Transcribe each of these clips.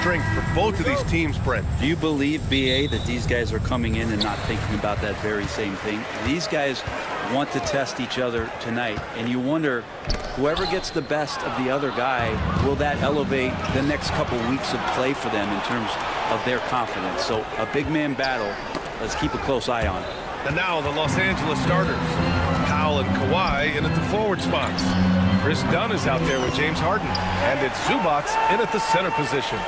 strength for both of these teams, Brent. Do you believe, BA, that these guys are coming in and not thinking about that very same thing? These guys want to test each other tonight, and you wonder, whoever gets the best of the other guy, will that elevate the next couple weeks of play for them in terms of their confidence? So a big man battle. Let's keep a close eye on it. And now the Los Angeles starters. Powell and Kawhi in at the forward spots. Chris Dunn is out there with James Harden. And it's Zubats in at the center position.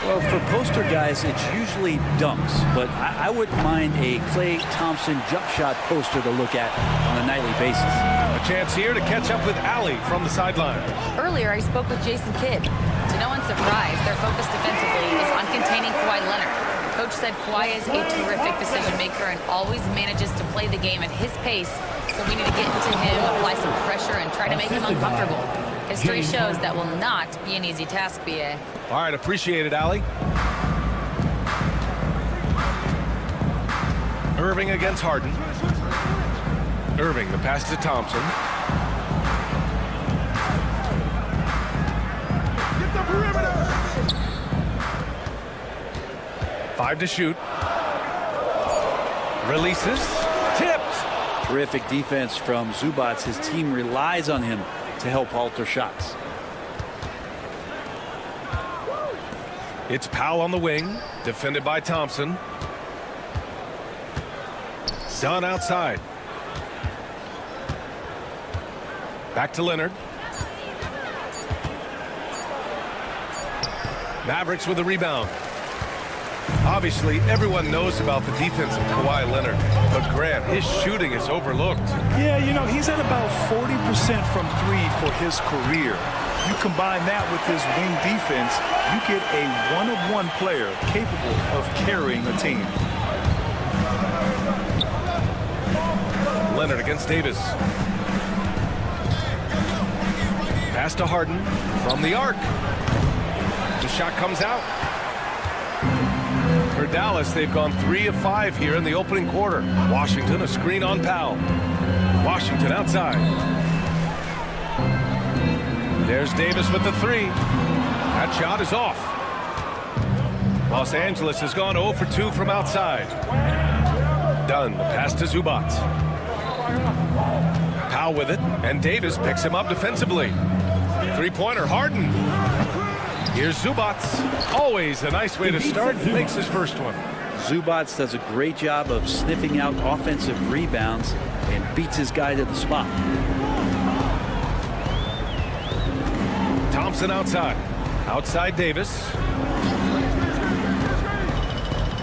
Well, for poster guys, it's usually dunks, but I wouldn't mind a Klay Thompson jump shot poster to look at on a nightly basis. A chance here to catch up with Allie from the sideline. Earlier, I spoke with Jason Kidd. To no one's surprise, their focus defensively is on containing Kawhi Leonard. Coach said Kawhi is a terrific decision maker and always manages to play the game at his pace, so we need to get into him, apply some pressure, and try to make him uncomfortable. History shows that will not be an easy task, BA. All right, appreciate it, Allie. Irving against Harden. Irving, the pass to Thompson. Get the perimeter. 5 to shoot. Releases. Tipped. Terrific defense from Zubats. His team relies on him to help alter shots. It's Powell on the wing, defended by Thompson. Dunn outside. Back to Leonard. Mavericks with a rebound. Obviously, everyone knows about the defense of Kawhi Leonard, but Grant, his shooting is overlooked. Yeah, you know, he's at about 40% from three for his career. You combine that with his wing defense, you get a one-of-one player capable of carrying a team. Leonard against Davis. Pass to Harden from the arc. The shot comes out. For Dallas, they've gone 3 of 5 here in the opening quarter. Washington, a screen on Powell. Washington outside. There's Davis with the 3. That shot is off. Los Angeles has gone 0 for 2 from outside. Dunn, the pass to Zubats. Powell with it, and Davis picks him up defensively. Three-pointer, Harden. Here's Zubats. Always a nice way to start. Makes his first one. Zubats does a great job of sniffing out offensive rebounds and beats his guy to the spot. Thompson outside. Outside Davis.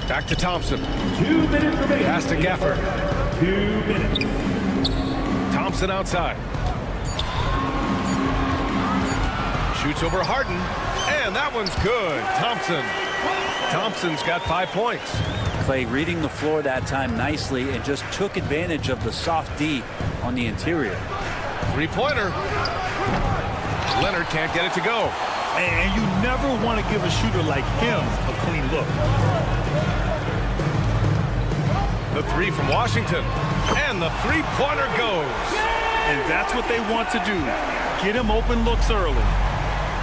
Back to Thompson. 2 minutes remaining. Pass to Gafford. 2 minutes. Thompson outside. Shoots over Harden. And that one's good. Thompson's got 5 points. Klay reading the floor that time nicely and just took advantage of the soft D on the interior. Three-pointer. Leonard can't get it to go. And you never want to give a shooter like him a clean look. The 3 from Washington. And the three-pointer goes. And that's what they want to do. Get him open looks early.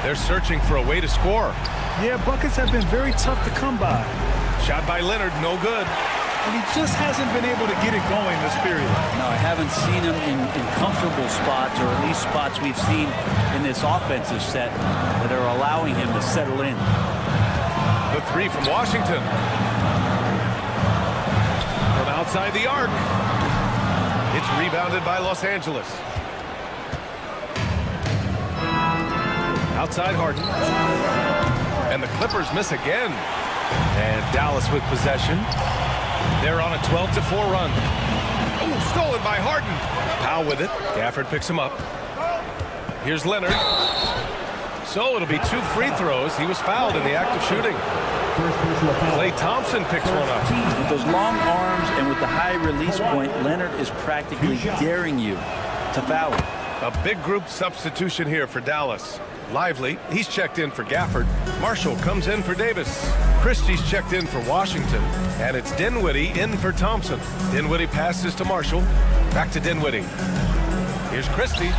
They're searching for a way to score. Yeah, buckets have been very tough to come by. Shot by Leonard, no good. And he just hasn't been able to get it going this period. No, I haven't seen him in comfortable spots, or at least spots we've seen in this offensive set that are allowing him to settle in. The 3 from Washington. From outside the arc. It's rebounded by Los Angeles. Outside Harden. And the Clippers miss again. And Dallas with possession. They're on a 12-4 run. Oh, stolen by Harden. Powell with it. Gafford picks him up. Here's Leonard. So it'll be 2 free throws. He was fouled in the act of shooting. Klay Thompson picks one up. With those long arms and with the high release point, Leonard is practically daring you to foul him. A big group substitution here for Dallas. Lively, he's checked in for Gafford. Marshall comes in for Davis. Christie's checked in for Washington. And it's Dinwiddie in for Thompson. Dinwiddie passes to Marshall. Back to Dinwiddie. Here's Christie.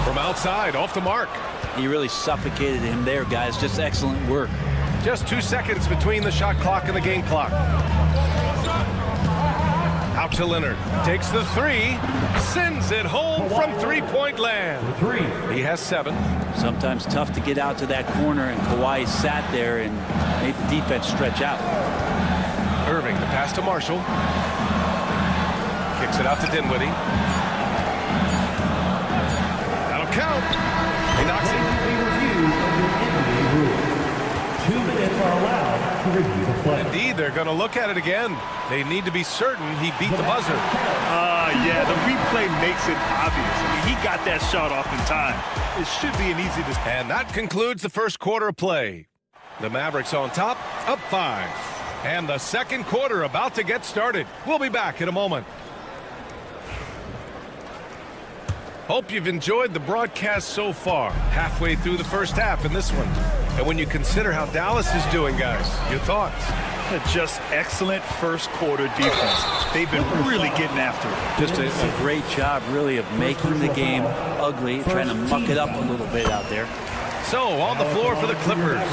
From outside, off the mark. He really suffocated him there, guys. Just excellent work. Just 2 seconds between the shot clock and the game clock. Out to Leonard. Takes the three. Sends it home from three-point land. He has 7. Sometimes tough to get out to that corner, and Kawhi sat there and made the defense stretch out. Irving, the pass to Marshall. Kicks it out to Dinwiddie. That'll count. He knocks it. 2 minutes are allowed to review the play. Indeed, they're going to look at it again. They need to be certain he beat the buzzer. Yeah, the replay makes it obvious. I mean, he got that shot off in time. It should be an easy decision. And that concludes the first quarter of play. The Mavericks on top, up 5. And the second quarter about to get started. We'll be back in a moment. Hope you've enjoyed the broadcast so far. Halfway through the first half in this one. And when you consider how Dallas is doing, guys, your thoughts? Just excellent first quarter defense. They've been really getting after it. Just a great job, really, of making the game ugly, trying to muck it up a little bit out there. So, on the floor for the Clippers,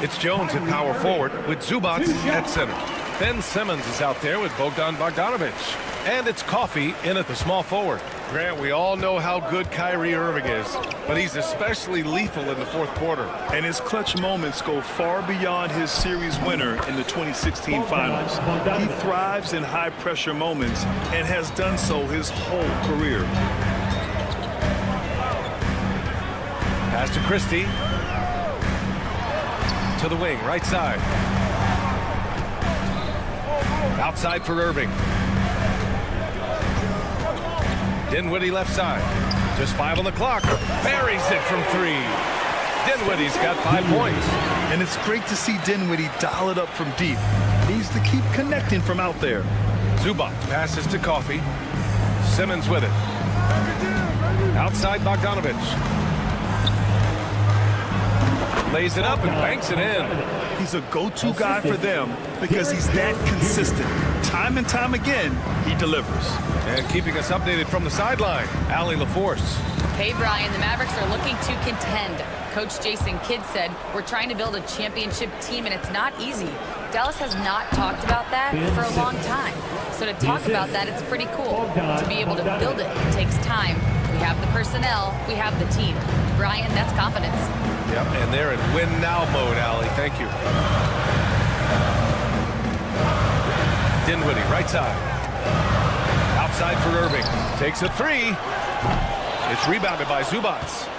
it's Jones at power forward with Zubac at center. Ben Simmons is out there with Bogdan Bogdanovic. And it's Coffey in at the small forward. Grant, we all know how good Kyrie Irving is, but he's especially lethal in the fourth quarter. And his clutch moments go far beyond his series winner in the 2016 finals. He thrives in high-pressure moments and has done so his whole career. Pass to Christie. To the wing, right side. Outside for Irving. Dinwiddie left side. Just 5 on the clock. Buries it from 3. Dinwiddie's got 5 points. And it's great to see Dinwiddie dial it up from deep. Needs to keep connecting from out there. Zubac passes to Coffey. Simmons with it. Outside Bogdanovic. Lays it up and banks it in. He's a go-to guy for them because he's that consistent. Time and time again, he delivers. And keeping us updated from the sideline, Allie LaForce. Hey, Brian, the Mavericks are looking to contend. Coach Jason Kidd said, we're trying to build a championship team, and it's not easy. Dallas has not talked about that for a long time. So to talk about that, it's pretty cool. To be able to build it takes time. We have the personnel, we have the team. Brian, that's confidence. Yep, and they're in win-now mode, Allie. Thank you. Dinwiddie, right side. Outside for Irving. Takes a 3. It's rebounded by Zubac.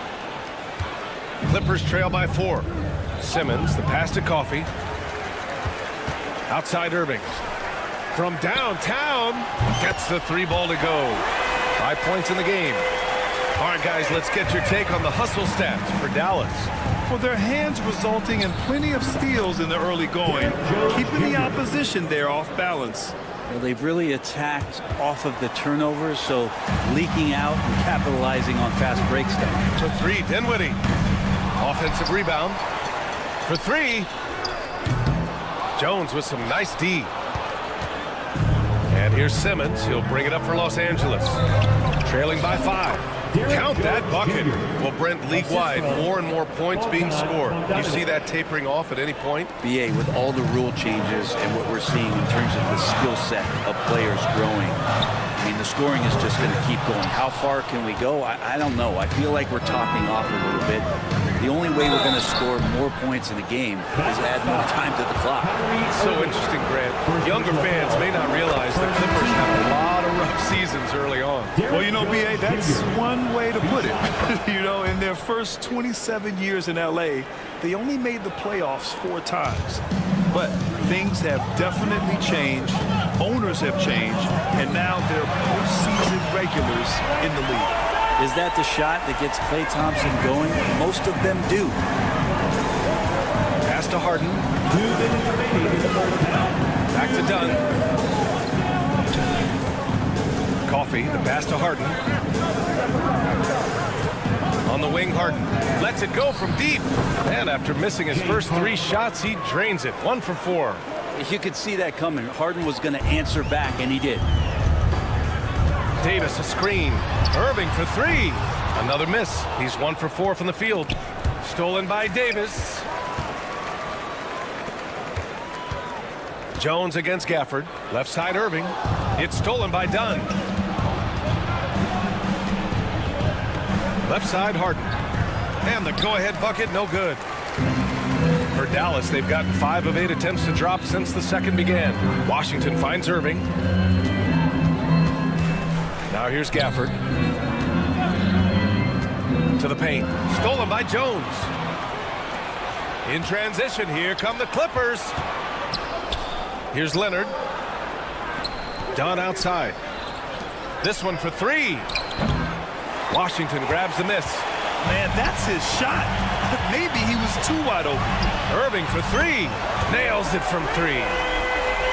Clippers trail by 4. Simmons, the pass to Coffey. Outside Irving. From downtown, gets the 3 ball to go. 5 points in the game. All right, guys, let's get your take on the hustle stats for Dallas. Well, their hands resulting in plenty of steals in the early going, keeping the opposition there off balance. Well, they've really attacked off of the turnovers, so leaking out and capitalizing on fast breaks down. To 3, Dinwiddie. Offensive rebound. For 3. Jones with some nice D. And here's Simmons. He'll bring it up for Los Angeles. Trailing by 5. Count that bucket. Well, Brent, league-wide, more and more points being scored. You see that tapering off at any point? BA, with all the rule changes and what we're seeing in terms of the skill set of players growing, I mean, the scoring is just going to keep going. How far can we go? I don't know. I feel like we're topping off a little bit. The only way we're going to score more points in the game is add more time to the clock. So interesting, Grant. Younger fans may not realize the Clippers have a lot of rough seasons early on. Well, you know, BA, that's one way to put it. You know, in their first 27 years in LA, they only made the playoffs 4 times. But things have definitely changed. Owners have changed. And now they're postseason regulars in the league. Is that the shot that gets Klay Thompson going? Most of them do. Pass to Harden. 2 minutes remaining in the first half. Back to Dunn. Coffey, the pass to Harden. On the wing, Harden lets it go from deep. And after missing his first 3 shots, he drains it. 1 for 4. You could see that coming. Harden was going to answer back, and he did. Davis a screen. Irving for three. Another miss. He's 1 for 4 from the field. Stolen by Davis. Jones against Gafford. Left side Irving. It's stolen by Dunn. Left side Harden. And the go-ahead bucket, no good. For Dallas, they've gotten 5 of 8 attempts to drop since the second began. Washington finds Irving. Now here's Gafford. To the paint. Stolen by Jones. In transition, here come the Clippers. Here's Leonard. Dunn outside. This one for three. Washington grabs the miss. Man, that's his shot. Maybe he was too wide open. Irving for three. Nails it from three.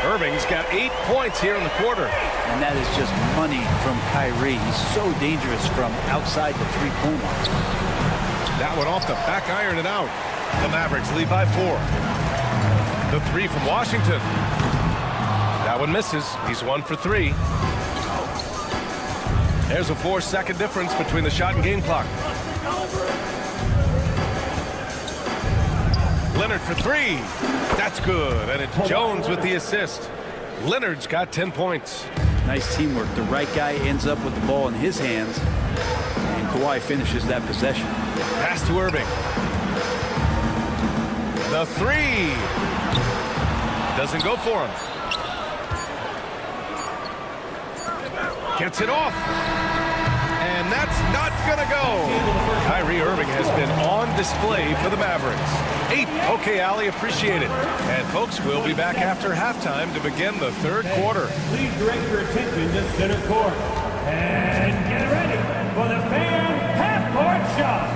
Irving's got 8 points here in the quarter. And that is just money from Kyrie. He's so dangerous from outside the three-point line. That one off the back iron and out. The Mavericks lead by 4. The three from Washington. That one misses. He's 1 for 3. There's a 4-second difference between the shot and game clock. Leonard for three. That's good. And it's Jones with the assist. Leonard's got 10 points. Nice teamwork. The right guy ends up with the ball in his hands, and Kawhi finishes that possession. Pass to Irving. The three. Doesn't go for him. Gets it off. And that's not going to go. Kyrie Irving has been on display for the Mavericks. 8. Okay, Allie, appreciate it. And folks, we'll be back after halftime to begin the third quarter. Please direct your attention to center court. And get ready for the fan half-court shot.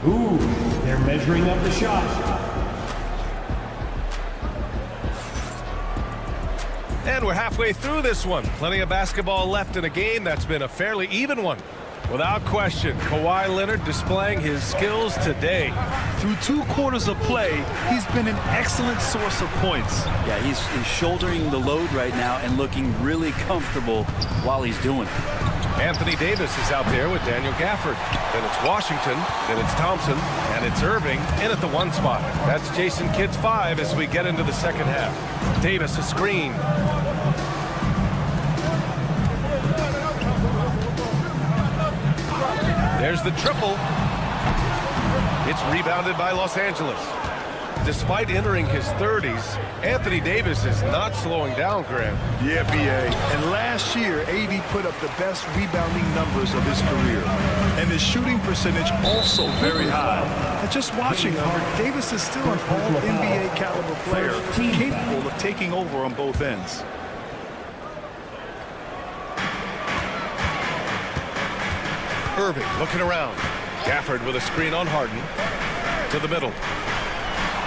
Ooh, they're measuring up the shot. And we're halfway through this one. Plenty of basketball left in a game that's been a fairly even one. Without question, Kawhi Leonard displaying his skills today. Through 2 quarters of play, he's been an excellent source of points. Yeah, he's shouldering the load right now and looking really comfortable while he's doing it. Anthony Davis is out there with Daniel Gafford. Then it's Washington, then it's Thompson, and it's Irving in at the 1 spot. That's Jason Kidd's 5 as we get into the second half. Davis a screen. There's the triple. It's rebounded by Los Angeles. Despite entering his 30s, Anthony Davis is not slowing down, Graham. Yeah, B.A. And last year, AD put up the best rebounding numbers of his career. And his shooting percentage also very high. And just watching him, Davis is still an all-NBA caliber player, capable of taking over on both ends. Irving looking around. Gafford with a screen on Harden. To the middle.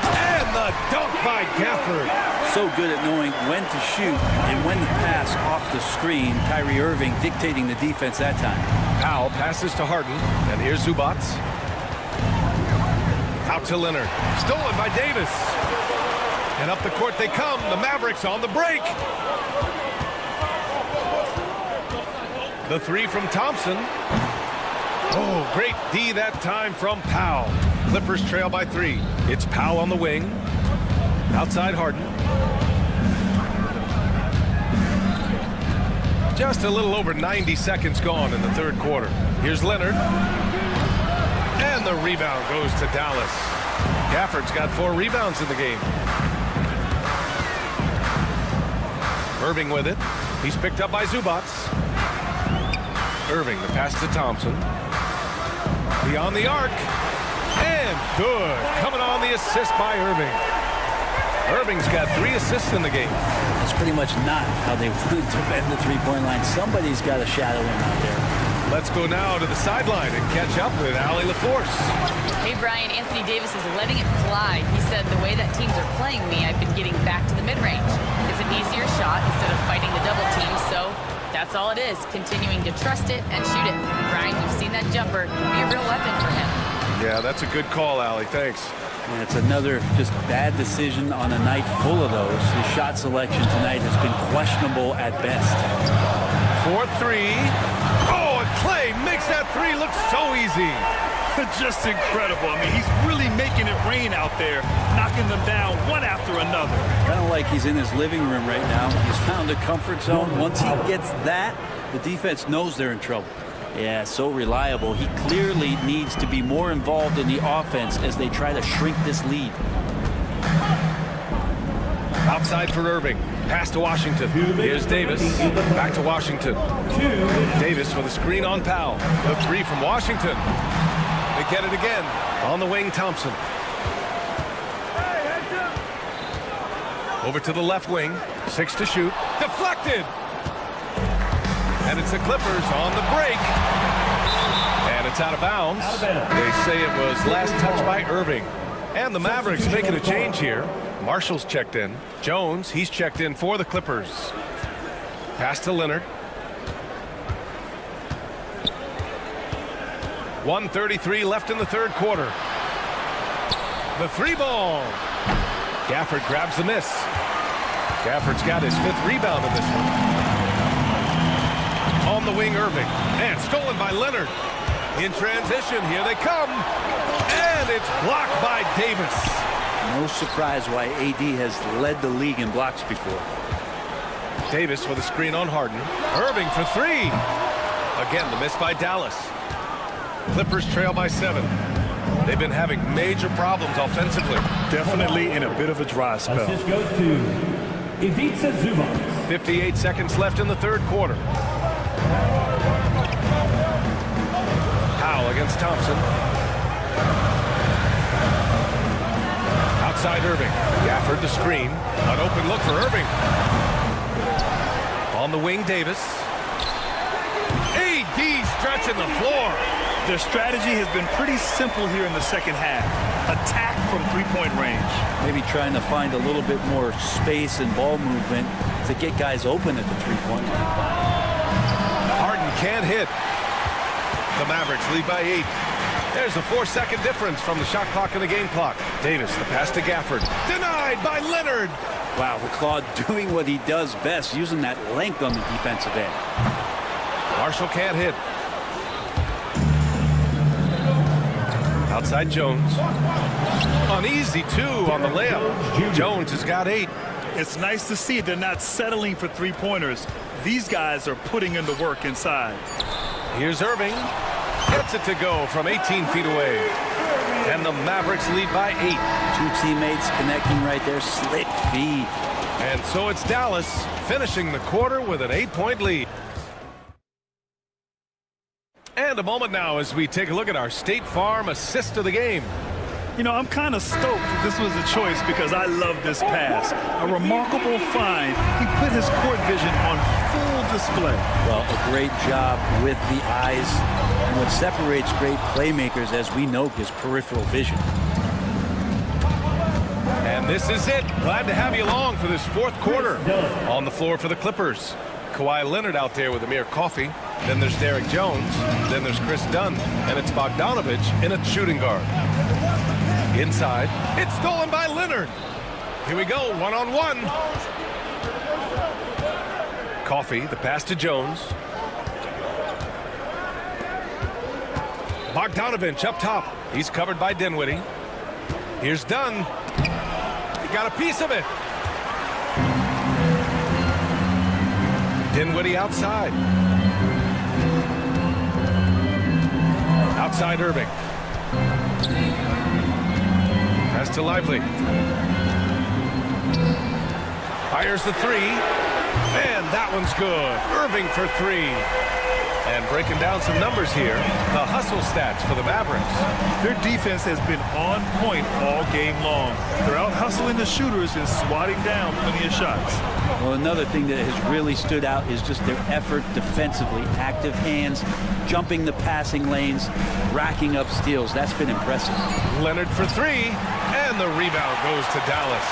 And the dunk by Gafford. So good at knowing when to shoot and when to pass off the screen. Kyrie Irving dictating the defense that time. Powell passes to Harden. And here's Zubac. Out to Leonard. Stolen by Davis. And up the court they come. The Mavericks on the break. The three from Thompson. Oh, great D that time from Powell. Clippers trail by 3. It's Powell on the wing. Outside Harden. Just a little over 90 seconds gone in the third quarter. Here's Leonard. And the rebound goes to Dallas. Gafford's got 4 rebounds in the game. Irving with it. He's picked up by Zubac. Irving, the pass to Thompson. Beyond the arc. And good. Coming on the assist by Irving. Irving's got 3 assists in the game. That's pretty much not how they want to defend the three-point line. Somebody's got to shadow him out there. Let's go now to the sideline and catch up with Allie LaForce. Hey, Brian, Anthony Davis is letting it fly. He said, the way that teams are playing me, I've been getting back to the mid-range. It's an easier shot instead of fighting the double team, so that's all it is, continuing to trust it and shoot it. Brian, you've seen that jumper be a real weapon for him. Yeah, that's a good call, Allie. Thanks. And it's another just bad decision on a night full of those. His shot selection tonight has been questionable at best. 4-3. Oh, and Clay makes that three look so easy. Just incredible. I mean, he's really making it rain out there, knocking them down one after another. Kind of like he's in his living room right now. He's found a comfort zone. Once he gets that, the defense knows they're in trouble. Yeah, so reliable. He clearly needs to be more involved in the offense as they try to shrink this lead. Outside for Irving. Pass to Washington. Here's Davis. Back to Washington. Davis with a screen on Powell. The three from Washington. They get it again. On the wing, Thompson. Over to the left wing. 6 to shoot. Deflected. And it's the Clippers on the break. And it's out of bounds. They say it was last touched by Irving. And the Mavericks making a change here. Marshall's checked in. Jones, he's checked in for the Clippers. Pass to Leonard. 1:33 left in the third quarter. The three ball. Gafford grabs the miss. Gafford's got his 5th rebound in this one. On the wing, Irving. And stolen by Leonard. In transition, here they come. And it's blocked by Davis. No surprise why AD has led the league in blocks before. Davis with a screen on Harden. Irving for 3. Again, the miss by Dallas. Clippers trail by 7. They've been having major problems offensively. Definitely in a bit of a dry spell. Assist goes to Ivica Zubac. 58 seconds left in the third quarter. Powell against Thompson. Outside Irving. Gafford to screen. An open look for Irving. On the wing, Davis. AD stretching the floor. Their strategy has been pretty simple here in the second half. Attack from three-point range. Maybe trying to find a little bit more space and ball movement to get guys open at the three-point line. Harden can't hit. The Mavericks lead by 8. There's a 4-second difference from the shot clock and the game clock. Davis, the pass to Gafford. Denied by Leonard. Wow, the Claude doing what he does best, using that length on the defensive end. Marshall can't hit. Outside Jones. Uneasy, 2 on the layup. Jones has got 8. It's nice to see they're not settling for three-pointers. These guys are putting in the work inside. Here's Irving. Gets it to go from 18 feet away. And the Mavericks lead by 8. 2 teammates connecting right there. Slick feed. And so it's Dallas finishing the quarter with an 8-point lead. And a moment now as we take a look at our State Farm assist of the game. You know, I'm kind of stoked that this was a choice because I love this pass. A remarkable find. He put his court vision on full display. Well, a great job with the eyes. And what separates great playmakers, as we know, is peripheral vision. And this is it. Glad to have you along for this fourth quarter. On the floor for the Clippers. Kawhi Leonard out there with Amir Coffey. Then there's Derek Jones. Then there's Chris Dunn. And it's Bogdanovich in a shooting guard. Inside. It's stolen by Leonard. Here we go. 1-on-1. Coffey, the pass to Jones. Bogdanovich up top. He's covered by Dinwiddie. Here's Dunn. He got a piece of it. Dinwiddie outside. Outside Irving. Pass to Lively. Fires the 3. And that one's good. Irving for 3. And breaking down some numbers here, the hustle stats for the Mavericks. Their defense has been on point all game long. They're out hustling the shooters and swatting down plenty of shots. Well, another thing that has really stood out is just their effort defensively. Active hands, jumping the passing lanes, racking up steals. That's been impressive. Leonard for 3, and the rebound goes to Dallas.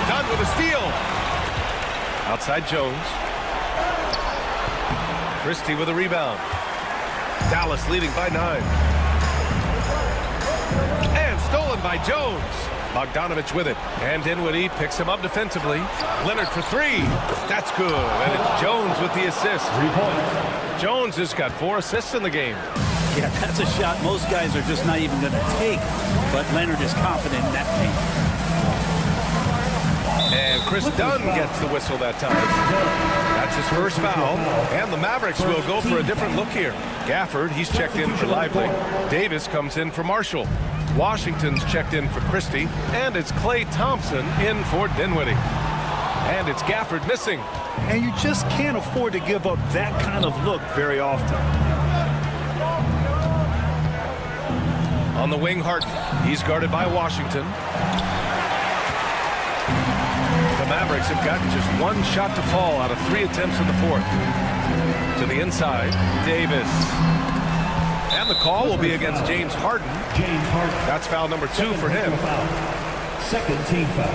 Dunn with a steal. Outside Jones. Christie with a rebound. Dallas leading by 9. And stolen by Jones. Bogdanovich with it. And Dinwiddie picks him up defensively. Leonard for three. That's good. And it's Jones with the assist. 3 points. Jones has got 4 assists in the game. Yeah, that's a shot most guys are just not even going to take. But Leonard is confident in that paint. And Chris Dunn gets the whistle that time. That's his first foul. And the Mavericks will go for a different look here. Gafford, he's checked in for Lively. Davis comes in for Marshall. Washington's checked in for Christie. And it's Klay Thompson in for Dinwiddie. And it's Gafford missing. And you just can't afford to give up that kind of look very often. On the wing, Harden. He's guarded by Washington. The Mavericks have gotten just 1 shot to fall out of 3 attempts in the fourth. To the inside, Davis. And the call will be against James Harden. James Harden. That's foul number 2 for him. Second team foul.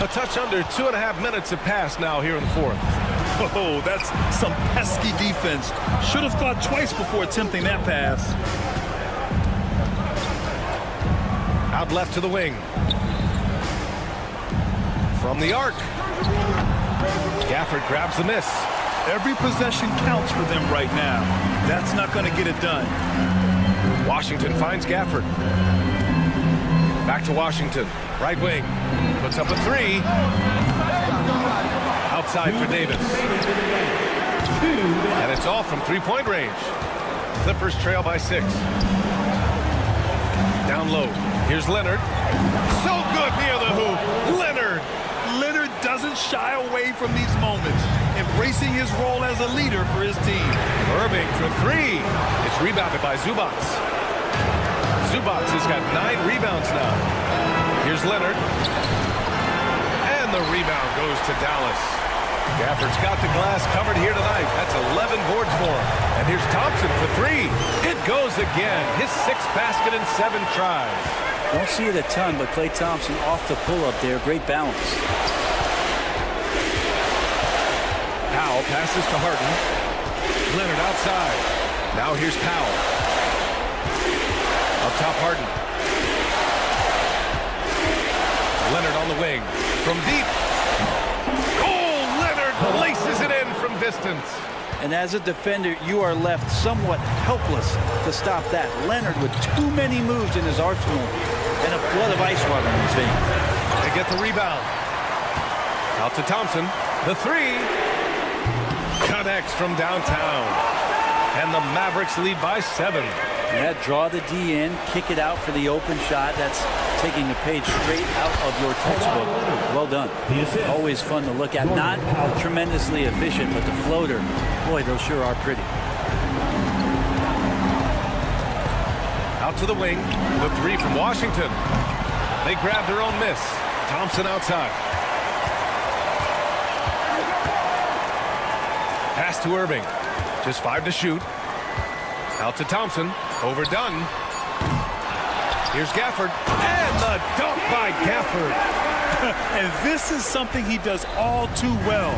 A touch under 2.5 minutes have passed now here in the fourth. Oh, that's some pesky defense. Should have thought twice before attempting that pass. Out left to the wing. From the arc. Gafford grabs the miss. Every possession counts for them right now. That's not going to get it done. Washington finds Gafford. Back to Washington. Right wing. Puts up a 3. Outside for Davis. And it's off from 3-point range. Clippers trail by 6. Down low. Here's Leonard. So good near the hoop. Leonard doesn't shy away from these moments, embracing his role as a leader for his team. Irving for 3. It's rebounded by Zubac. Zubac has got 9 rebounds now. Here's Leonard. And the rebound goes to Dallas. Gafford's got the glass covered here tonight. That's 11 boards for him. And here's Thompson for 3. It goes again. His 6th basket in 7 tries. Don't see it a ton, but Klay Thompson off the pull-up there. Great balance. Powell passes to Harden. Leonard outside. Now here's Powell. Up top, Harden. Leonard on the wing. From deep. Oh, Leonard laces it in from distance. And as a defender, you are left somewhat helpless to stop that. Leonard with too many moves in his arsenal and a flood of ice water in his veins. They get the rebound. Out to Thompson. The 3. Connects from downtown. And the Mavericks lead by 7. Yeah, draw the D in, kick it out for the open shot. That's taking the page straight out of your textbook. Well done. Always fun to look at. Not tremendously efficient, but the floater, boy, those sure are pretty. Out to the wing. The 3 from Washington. They grab their own miss. Thompson outside. Pass to Irving. Just 5 to shoot. Out to Thompson. Overdone. Here's Gafford. And the dunk by Gafford. And this is something he does all too well.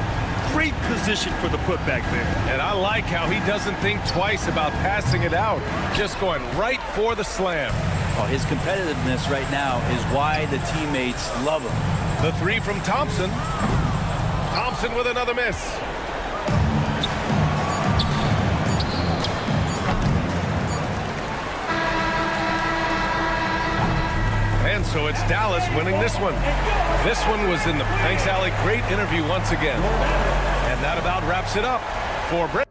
Great position for the putback there. And I like how he doesn't think twice about passing it out. Just going right for the slam. Oh, his competitiveness right now is why the teammates love him. The 3 from Thompson. Thompson with another miss. And so it's Dallas winning this one. This one was in the Thanks, Allie. Great interview once again. And that about wraps it up for Brent.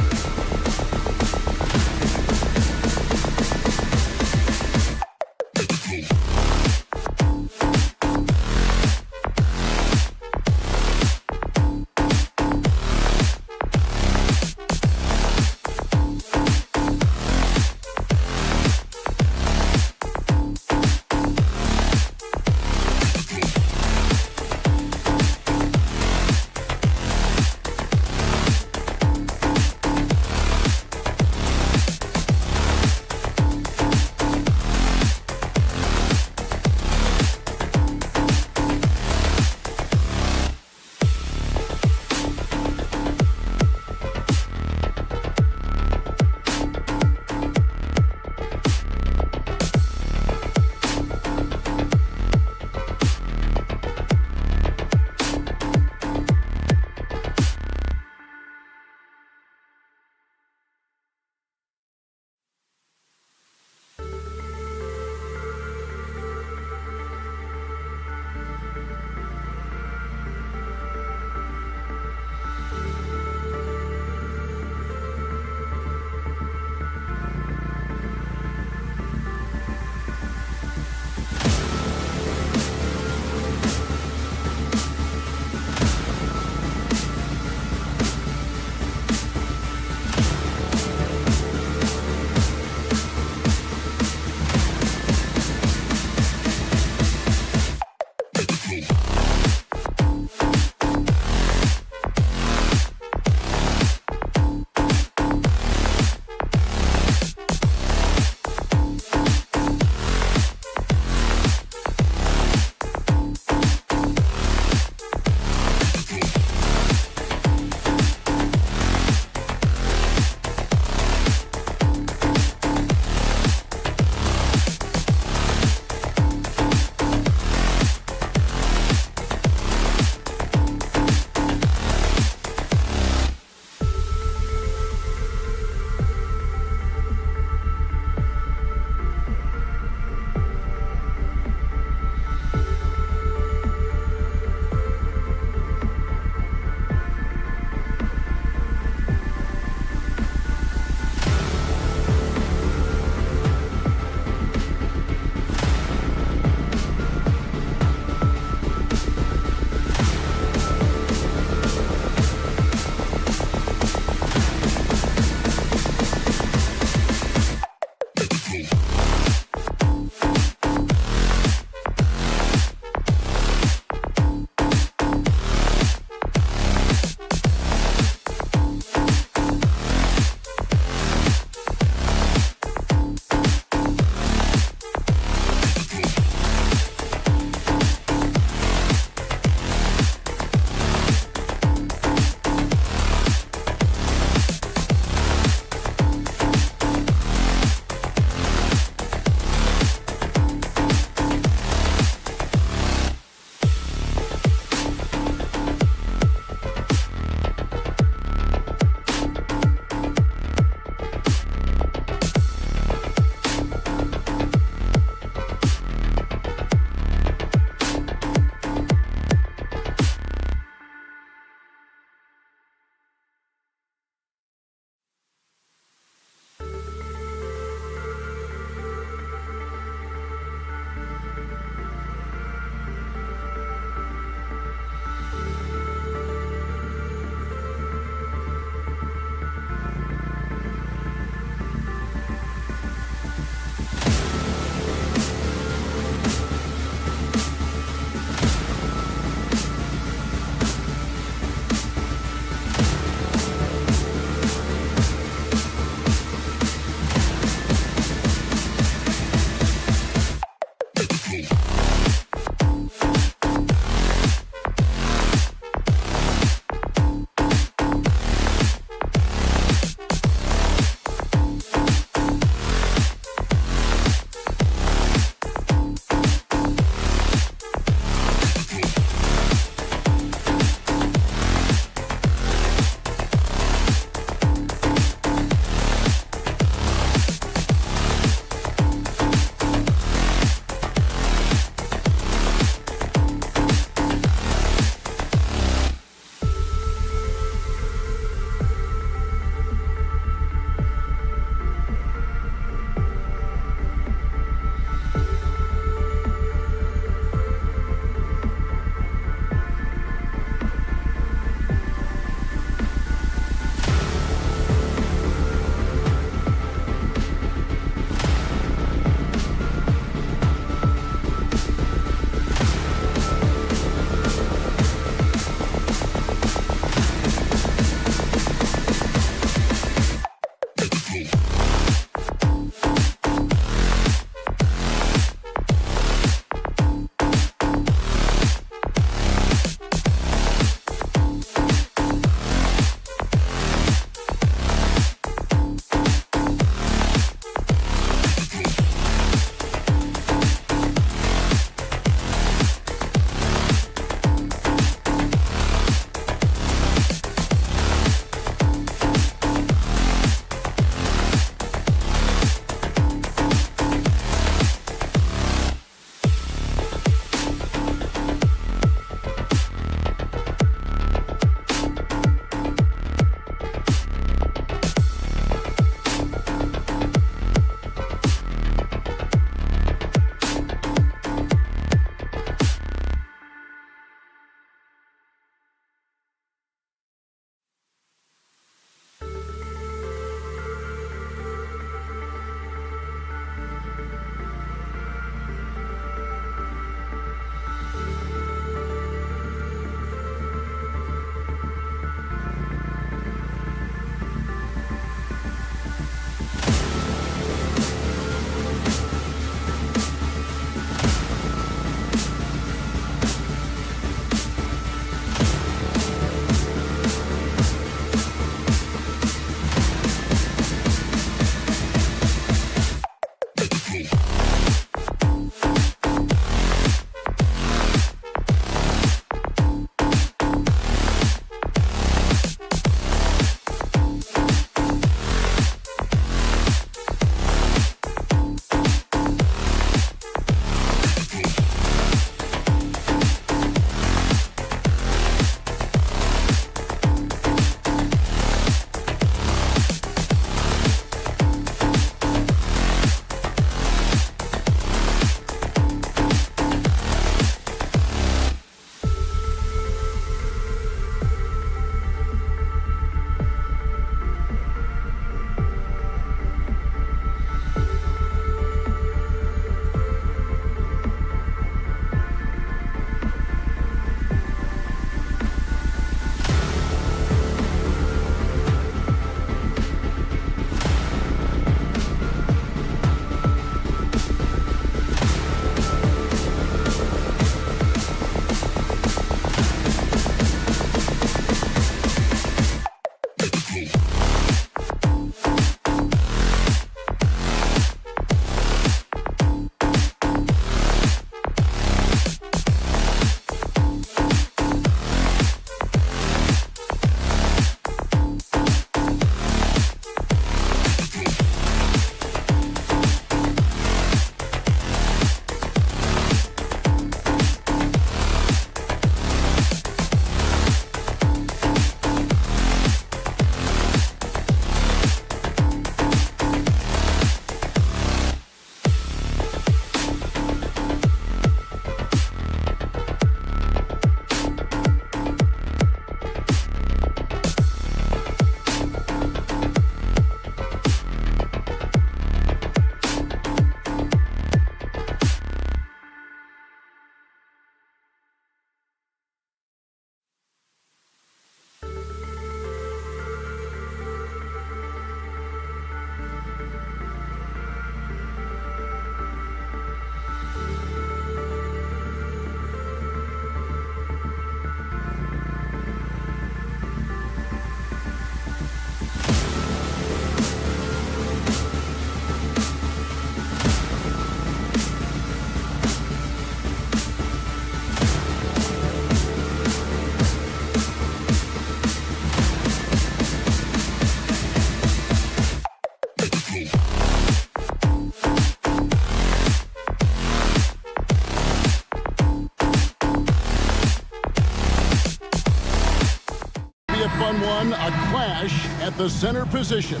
Nash at the center position.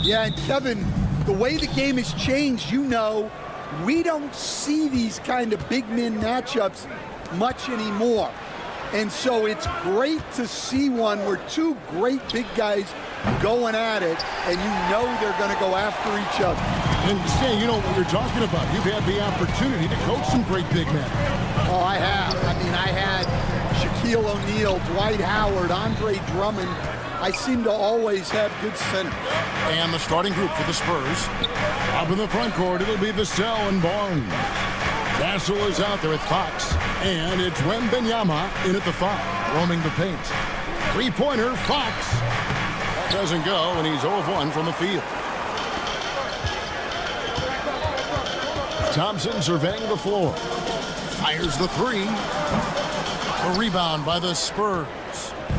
Yeah, and Kevin, the way the game has changed, we don't see these kind of big men matchups much anymore. And so it's great to see one where two great big guys going at it, and they're going to go after each other. And Stan, you know what you're talking about. You've had the opportunity to coach some great big men. Oh, I have. I had Shaquille O'Neal, Dwight Howard, Andre Drummond. I seem to always have good centers. And the starting group for the Spurs. Up in the front court, it'll be Vassell and Barnes. Castle is out there with Fox. And it's Wembanyama in at the 5, roaming the paint. Three-pointer, Fox. That doesn't go, and he's 0 of 1 from the field. Thompson surveying the floor. Fires the 3. A rebound by the Spurs.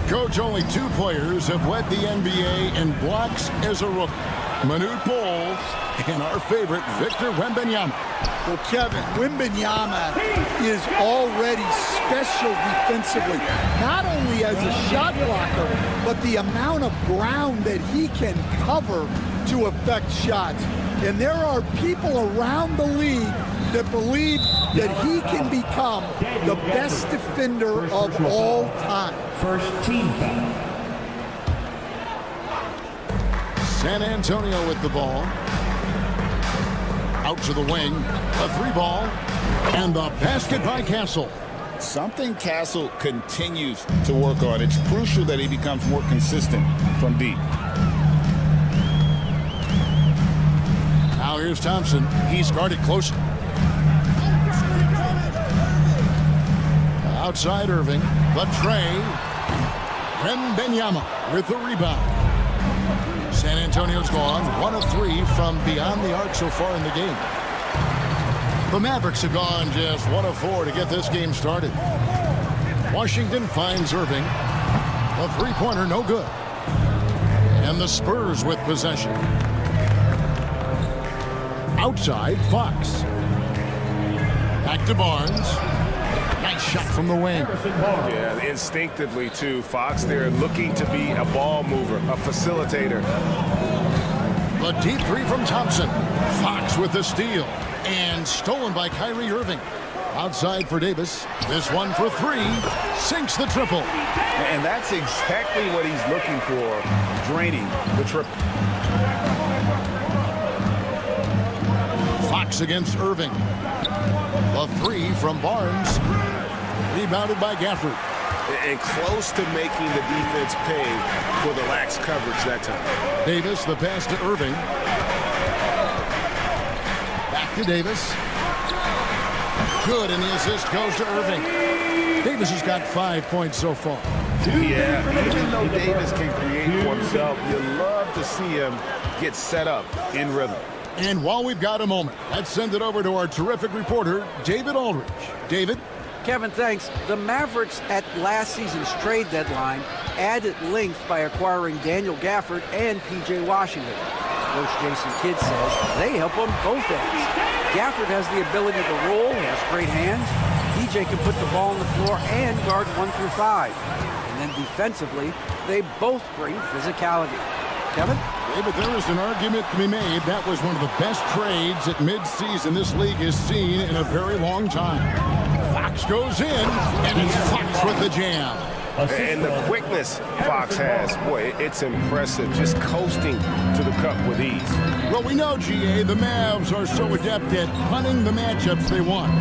Coach, only 2 players have led the NBA in blocks as a rookie. Manute Bol and our favorite, Victor Wembanyama. Well, Kevin, Wembanyama is already special defensively, not only as a shot blocker, but the amount of ground that he can cover to affect shots. And there are people around the league that believe that he can become the best defender of all time. First team foul. San Antonio with the ball. Out to the wing. A 3-ball. And the basket by Castle. Something Castle continues to work on. It's crucial that he becomes more consistent from deep. Now here's Thompson. He's guarded closely. Outside Irving. The tray. Wembanyama with the rebound. San Antonio's gone 1 of 3 from beyond the arc so far in the game. The Mavericks have gone just 1 of 4 to get this game started. Washington finds Irving. A 3-pointer, no good. And the Spurs with possession. Outside, Fox. Back to Barnes. Nice shot from the wing. Yeah, instinctively, too. Fox there looking to be a ball mover, a facilitator. The deep 3 from Thompson. Fox with the steal. And stolen by Kyrie Irving. Outside for Davis. This one for 3. Sinks the triple. And that's exactly what he's looking for, draining the triple. Fox against Irving. The 3 from Barnes. Rebounded by Gafford. And close to making the defense pay for the lax coverage that time. Davis, the pass to Irving. Back to Davis. Good, and the assist goes to Irving. Davis has got 5 points so far. Yeah, even though Davis can create for himself, you love to see him get set up in rhythm. And while we've got a moment, let's send it over to our terrific reporter, David Aldridge. David? Kevin, thanks. The Mavericks at last season's trade deadline added length by acquiring Daniel Gafford and P.J. Washington. Coach Jason Kidd says they help on both ends. Gafford has the ability to roll, he has great hands. P.J. can put the ball on the floor and guard 1 through 5. And then defensively, they both bring physicality. Kevin? David, there is an argument to be made. That was one of the best trades at midseason this league has seen in a very long time. Fox goes in, and it's Fox with the jam. And the quickness Fox has, boy, it's impressive. Just coasting to the cup with ease. Well, we know, GA, the Mavs are so adept at hunting the matchups they want.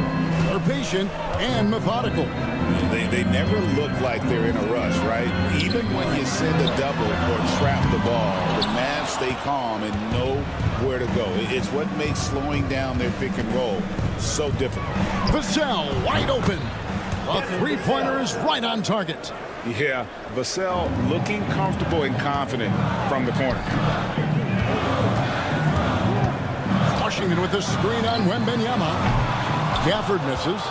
They're patient and methodical. They never look like they're in a rush, right? Even when you send a double or trap the ball, the Mavs stay calm and know where to go. It's what makes slowing down their pick and roll so difficult. Vassell wide open. A 3-pointer is right on target. Yeah, Vassell looking comfortable and confident from the corner. Washington with the screen on Wembanyama. Gafford misses.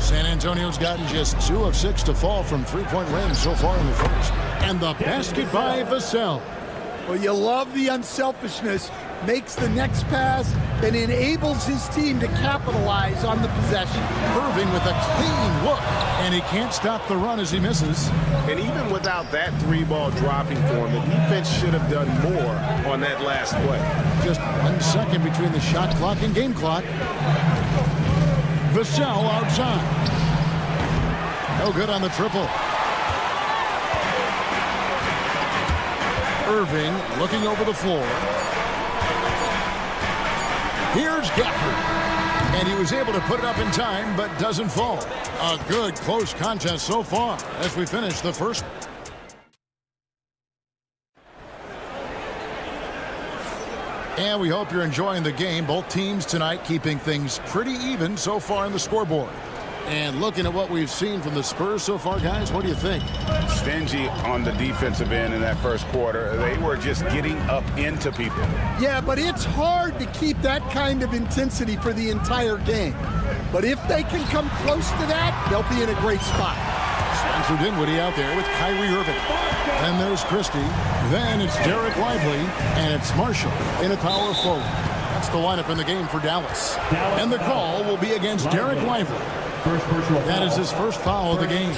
San Antonio's gotten just 2 of 6 to fall from 3-point range so far in the first. And the basket by Vassell. Well, you love the unselfishness. Makes the next pass, and enables his team to capitalize on the possession. Irving with a clean look, and he can't stop the run as he misses. And even without that three-ball dropping for him, the defense should have done more on that last play. Just 1 second between the shot clock and game clock. Vassell outside. No good on the triple. Irving looking over the floor. Here's Gafford. And he was able to put it up in time, but doesn't fall. A good close contest so far as we finish the first. And we hope you're enjoying the game. Both teams tonight keeping things pretty even so far in the scoreboard. And looking at what we've seen from the Spurs so far, guys, what do you think? Stingy on the defensive end in that first quarter. They were just getting up into people. Yeah, but it's hard to keep that kind of intensity for the entire game. But if they can come close to that, they'll be in a great spot. Spencer Dinwiddie out there with Kyrie Irving. Then there's Christie. Then it's Derek Lively. And it's Marshall in a power forward. That's the lineup in the game for Dallas. And the call will be against Derek Lively. That is his first foul of the game.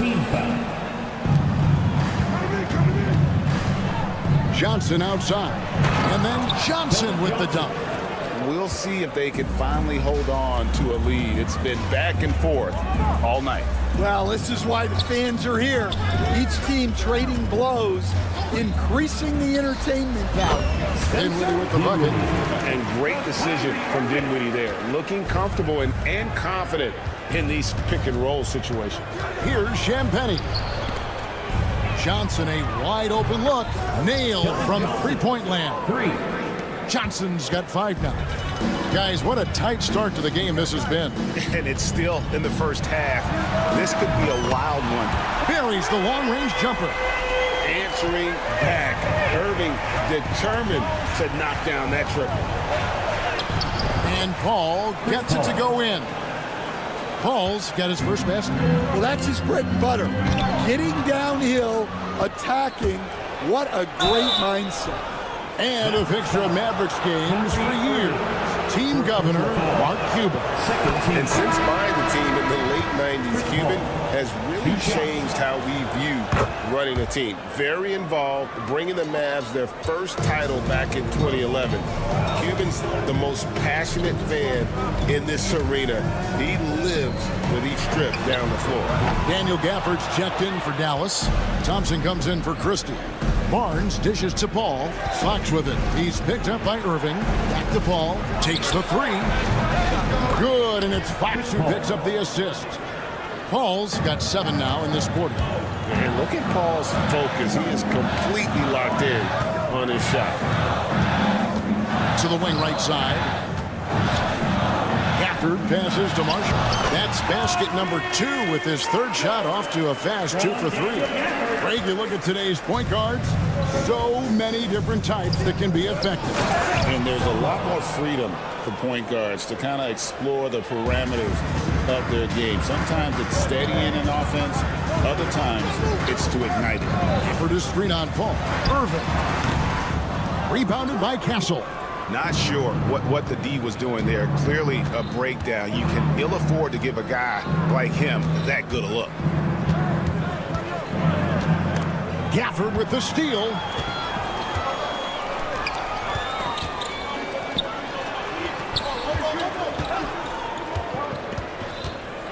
Johnson outside. And then Johnson with the dunk. We'll see if they can finally hold on to a lead. It's been back and forth all night. Well, this is why the fans are here. Each team trading blows, increasing the entertainment value. Dinwiddie with the bucket. And great decision from Dinwiddie there. Looking comfortable and confident in these pick-and-roll situations. Here's Champagnie. Johnson, a wide-open look. Nailed from three-point land. Johnson's got 5 now. Guys, what a tight start to the game this has been. And it's still in the first half. This could be a wild one. Buries the long-range jumper. Answering back. Irving determined to knock down that triple. And Paul gets it to go in. Paul's got his first basket. Well, that's his bread and butter. Getting downhill, attacking. What a great mindset. And a fixture of Mavericks games for years. Team governor, Mark Cuban. And since buying the team in the late 90s, Cuban has really changed how we view running a team. Very involved, bringing the Mavs their first title back in 2011. Cuban's the most passionate fan in this arena. He lives with each trip down the floor. Daniel Gafford's checked in for Dallas. Thompson comes in for Christie. Barnes dishes to Paul. Fox with it. He's picked up by Irving. Back to Paul. Takes the 3. Good, and it's Fox who picks up the assist. Paul's got 7 now in this quarter. And look at Paul's focus. He is completely locked in on his shot. To the wing right side. Gafford passes to Marshall. That's basket number 2 with his third shot off to a fast 2 for 3. Greg, you look at today's point guards, so many different types that can be effective. And there's a lot more freedom for point guards to kind of explore the parameters of their game. Sometimes it's steadying an offense. Other times it's to ignite it. Gafford is screen on Paul. Irving. Rebounded by Castle. Not sure what the D was doing there. Clearly a breakdown. You can ill afford to give a guy like him that good a look. Gafford with the steal.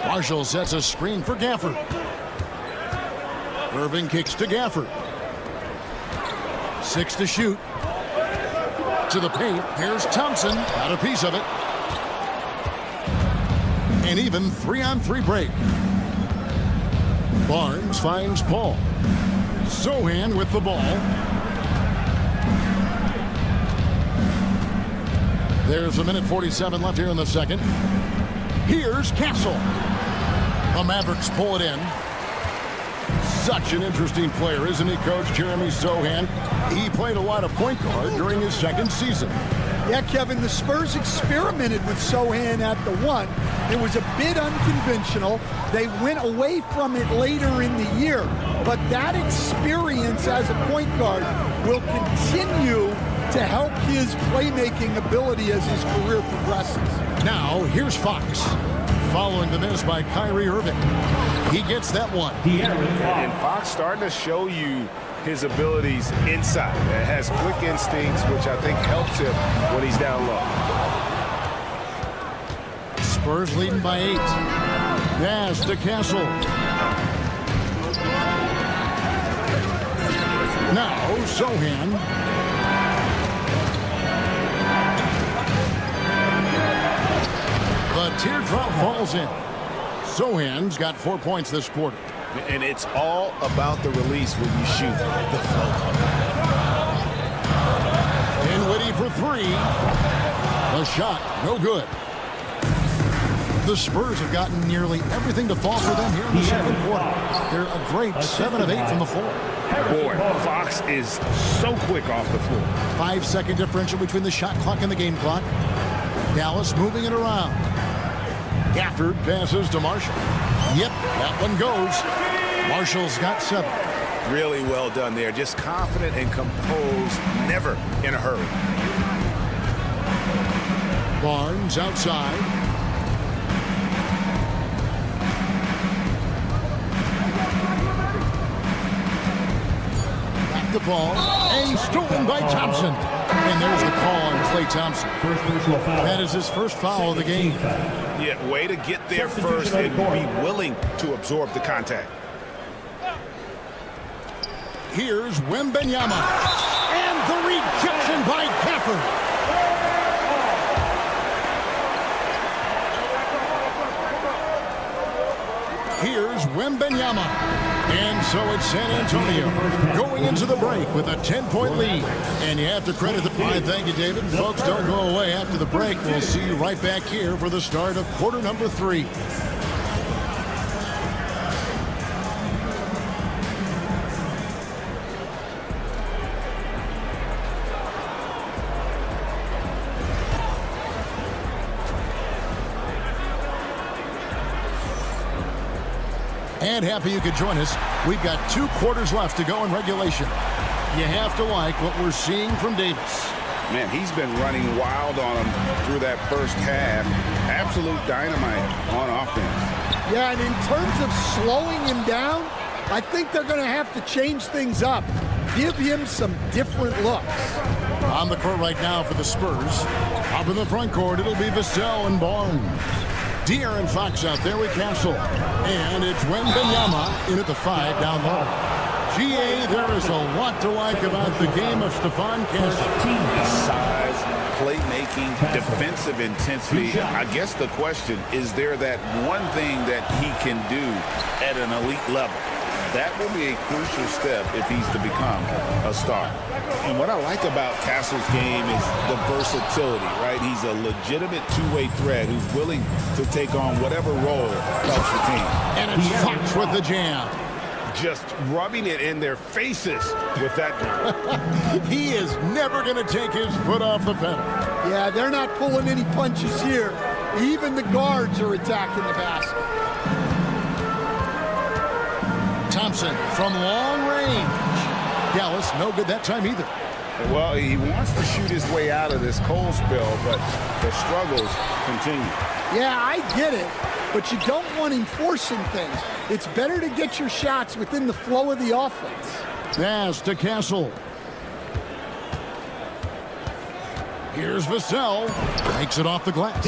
Marshall sets a screen for Gafford. Irving kicks to Gafford. 6 to shoot. To the paint. Here's Thompson. Got a piece of it. An even 3-on-3 break. Barnes finds Paul. Sohan with the ball. There's a minute 47 left here in the second. Here's Castle. The Mavericks pull it in. Such an interesting player, isn't he, Coach? Jeremy Sohan. He played a lot of point guard during his second season. Yeah, Kevin, the Spurs experimented with Sohan at the 1. It was a bit unconventional. They went away from it later in the year. But that experience as a point guard will continue to help his playmaking ability as his career progresses. Now, here's Fox. Following the miss by Kyrie Irving. He gets that one. And Fox starting to show you his abilities inside. It has quick instincts, which I think helps him when he's down low. Spurs leading by 8. Pass to Castle. Now, Sohan. The teardrop falls in. Sohan's got 4 points this quarter. And it's all about the release when you shoot the flow. Dinwiddie for 3. The shot, no good. The Spurs have gotten nearly everything to fall for them here in the second quarter. They're a great 7 of 8 from the floor. Boy, Fox is so quick off the floor. 5-second differential between the shot clock and the game clock. Dallas moving it around. Gafford passes to Marshall. Yep, that one goes. Marshall's got 7. Really well done there. Just confident and composed, never in a hurry. Barnes outside. Back to Paul. And stolen by Thompson. And there's the call on Klay Thompson. That is his first foul of the game. Yeah, way to get there first and be willing to absorb the contact. Here's Wembanyama. And the rejection by Gafford. Here's Wembanyama. And so it's San Antonio going into the break with a 10-point lead. And you have to credit the play. Thank you, David. Folks, don't go away after the break. We'll see you right back here for the start of quarter number 3. And happy you could join us. We've got 2 quarters left to go in regulation. You have to like what we're seeing from Davis. Man, he's been running wild on him through that first half. Absolute dynamite on offense. Yeah, and in terms of slowing him down, I think they're going to have to change things up. Give him some different looks. On the court right now for the Spurs. Up in the front court, it'll be Vassell and Barnes. De'Aaron Fox out there with Castle. And it's Wembanyama in at the 5 down low. GA, there is a lot to like about the game of Stephon Castle. Size, playmaking, defensive intensity. I guess the question, is there that one thing that he can do at an elite level? That will be a crucial step if he's to become a star. And what I like about Castle's game is the versatility, right? He's a legitimate two-way threat who's willing to take on whatever role helps the team. And it's Fox with the jam. Just rubbing it in their faces with that. He is never going to take his foot off the pedal. Yeah, they're not pulling any punches here. Even the guards are attacking the basket. Thompson from long range. Dallas, no good that time either. Well, he wants to shoot his way out of this cold spell, but the struggles continue. Yeah, I get it, but you don't want him forcing things. It's better to get your shots within the flow of the offense. Pass to Castle. Here's Vassell. Makes it off the glass.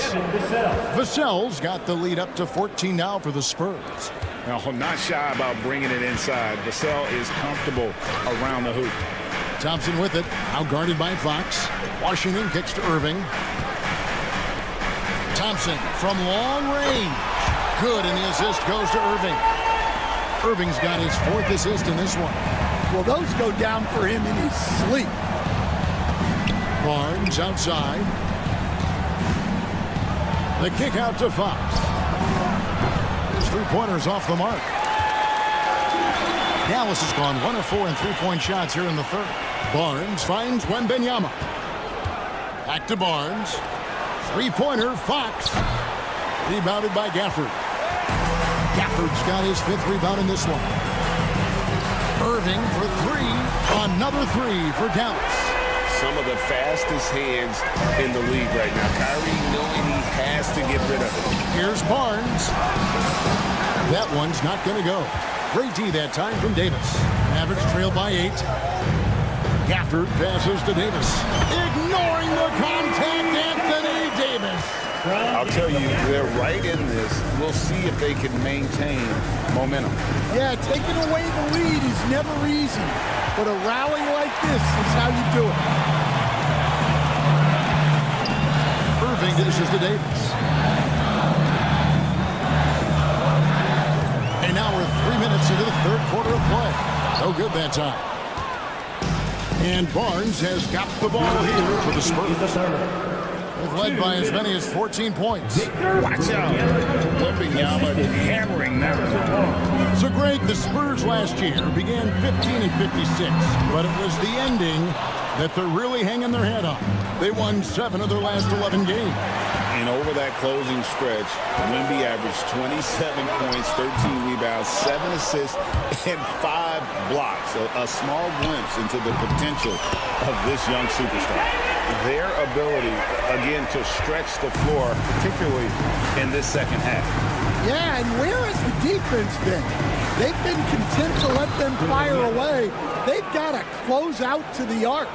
Vassell's got the lead up to 14 now for the Spurs. Now, not shy about bringing it inside. Vassell is comfortable around the hoop. Thompson with it. Now guarded by Fox. Washington kicks to Irving. Thompson from long range. Good, and the assist goes to Irving. Irving's got his 4th assist in this one. Well, those go down for him in his sleep. Barnes outside. The kick out to Fox. His 3-pointers off the mark. Dallas has gone 1 of 4 in 3-point shots here in the third. Barnes finds Wembanyama. Back to Barnes. 3-pointer, Fox. Rebounded by Gafford. Gafford's got his 5th rebound in this one. Irving for 3. Another 3 for Dallas. some of the fastest hands in the league right now. Kyrie knowing he has to get rid of it. Here's Barnes. That one's not going to go. Great D that time from Davis. Mavericks trail by 8. Gafford passes to Davis. Ignoring the contact, Anthony Davis. I'll tell you, they're right in this. We'll see if they can maintain momentum. Yeah, taking away the lead is never easy. But a rally like this is how you do it. Irving dishes to Davis. And now we're 3 minutes into the third quarter of play. No good that time. And Barnes has got the ball here for the Spurs. They've led by as many as 14 points. Watch out. Wembanyama hammering that one. So, Greg, the Spurs last year began 15 and 56, but it was the ending that they're really hanging their head on. They won 7 of their last 11 games. And over that closing stretch, Wemby averaged 27 points, 13 rebounds, 7 assists, and 5 blocks. A small glimpse into the potential of this young superstar. Their ability, again, to stretch the floor, particularly in this second half. Yeah, and where has the defense been? They've been content to let them fire away. They've got to close out to the arc.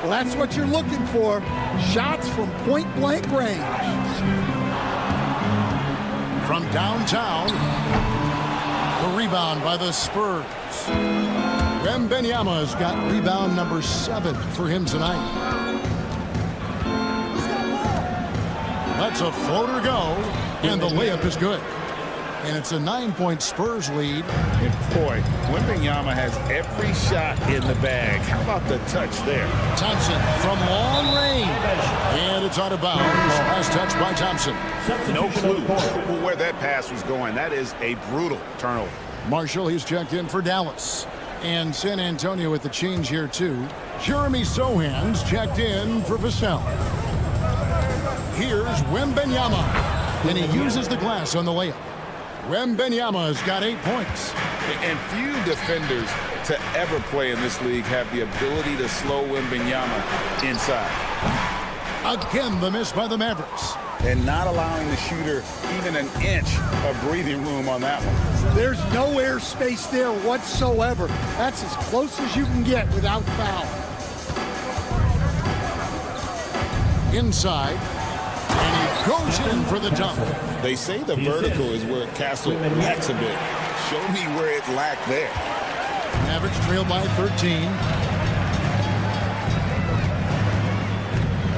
Well, that's what you're looking for. Shots from point-blank range. From downtown, the rebound by the Spurs. Wembanyama's got rebound number 7 for him tonight. Lets a floater go, and the layup is good. And it's a 9-point Spurs lead. And boy, Wembanyama has every shot in the bag. How about the touch there? Thompson from long range. And it's out of bounds. Last touch by Thompson. No clue where that pass was going. That is a brutal turnover. Marshall, he's checked in for Dallas. And San Antonio with the change here, too. Jeremy Sohan's checked in for Vassell. Here's Wembanyama. And he uses the glass on the layup. Wembanyama's got 8 points. And few defenders to ever play in this league have the ability to slow Wembanyama inside. Again, the miss by the Mavericks. And not allowing the shooter even an inch of breathing room on that one. There's no airspace there whatsoever. That's as close as you can get without foul. Inside. And he goes in for the dunk. They say the vertical is where Castle lacks a bit. Show me where it lacked there. Mavericks trail by 13.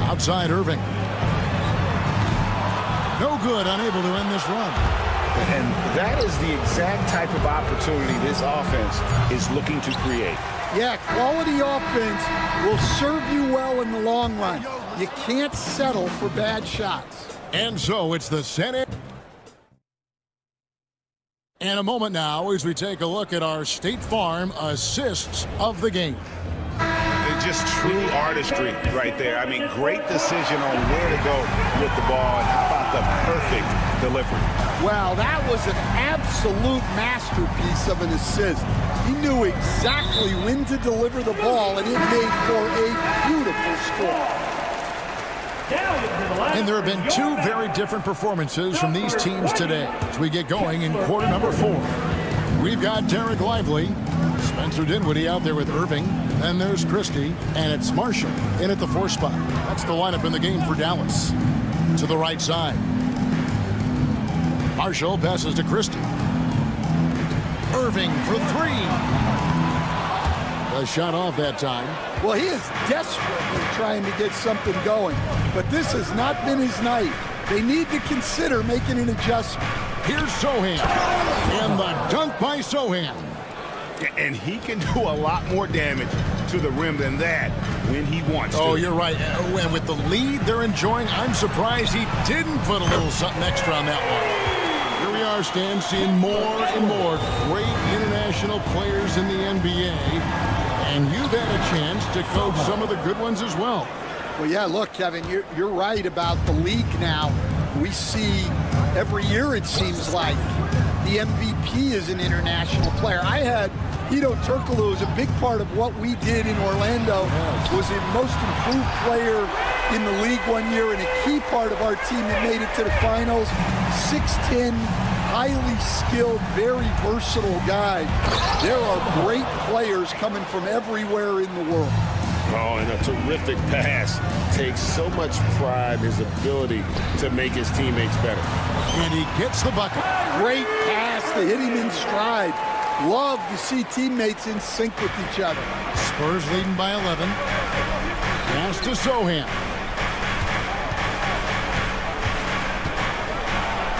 Outside Irving. No good, unable to end this run. And that is the exact type of opportunity this offense is looking to create. Yeah, quality offense will serve you well in the long run. You can't settle for bad shots. And so it's the Senate. And a moment now as we take a look at our State Farm assists of the game. Just true artistry right there. I mean, great decision on where to go with the ball. And how about the perfect delivery? Well, that was an absolute masterpiece of an assist. He knew exactly when to deliver the ball, and it made for a beautiful score. And there have been 2 very different performances from these teams today as we get going in quarter number 4. We've got Derek Lively, Spencer Dinwiddie out there with Irving. Then there's Christie, and it's Marshall in at the 4 spot. That's the lineup in the game for Dallas. To the right side. Marshall passes to Christie. Irving for 3. A shot off that time. Well, he is desperately trying to get something going, but this has not been his night. They need to consider making an adjustment. Here's Sohan. And the dunk by Sohan. And he can do a lot more damage to the rim than that when he wants to. Oh, you're right. And with the lead they're enjoying, I'm surprised he didn't put a little something extra on that one. Here we are, Stan, seeing more and more great international players in the NBA. And you've had a chance to coach some of the good ones as well. Well, yeah, look, Kevin, you're right about the league now. We see every year, it seems like, the MVP is an international player. I had Hito Turkoglu was a big part of what we did in Orlando. Was the most improved player in the league one year and a key part of our team that made it to the finals. 6'10", highly skilled, very versatile guy. There are great players coming from everywhere in the world. Oh, and a terrific pass. Takes so much pride in his ability to make his teammates better. And he gets the bucket. Great pass to hit him in stride. Love to see teammates in sync with each other. Spurs leading by 11. Pass to Sohan.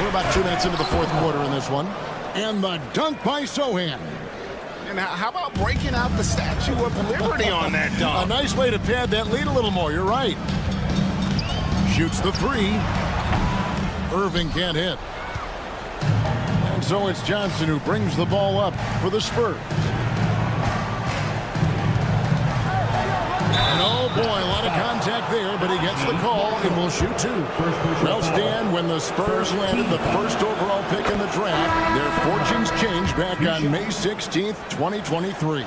We're about 2 minutes into the fourth quarter in this one. And the dunk by Sohan. And how about breaking out the Statue of Liberty on that dunk? A nice way to pad that lead a little more. You're right. Shoots the three. Irving can't hit. And so it's Johnson who brings the ball up for the Spurs. And oh boy, a lot of contact there, but he gets the call and will shoot two. Well, Stan, when the Spurs landed the first overall pick in the draft, their fortunes changed back on May 16th, 2023.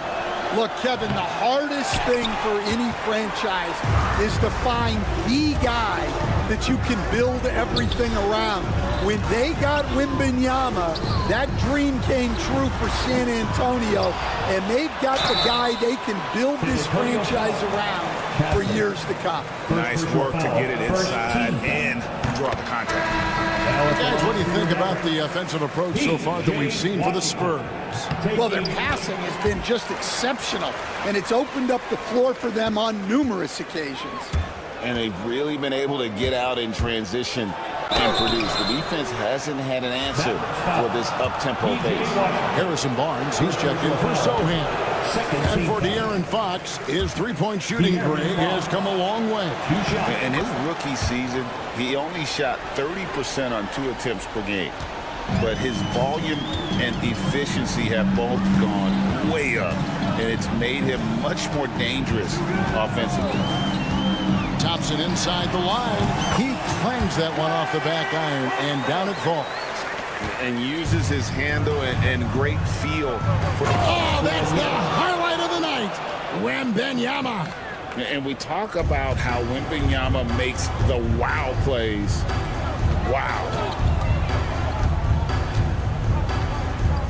Look, Kevin, the hardest thing for any franchise is to find the guy that you can build everything around. When they got Wembanyama, that dream came true for San Antonio, and they've got the guy they can build this franchise around for years to come. Nice work to get it inside and draw the contact. Guys, what do you think about the offensive approach so far that we've seen for the Spurs? Well, their passing has been just exceptional, and it's opened up the floor for them on numerous occasions. And they've really been able to get out in transition and produce. The defense hasn't had an answer for this up-tempo pace. Harrison Barnes, he's checked in for Sohan. And for De'Aaron Fox, his three-point shooting, Greg, has come a long way. In his rookie season, he only shot 30% on 2 attempts per game. But his volume and efficiency have both gone way up, and it's made him much more dangerous offensively. Thompson inside the line. He clangs that one off the back iron, and down it falls. And uses his handle and great feel. Oh, that's the highlight of the night. Wembanyama. And we talk about how Wembanyama makes the wow plays. Wow.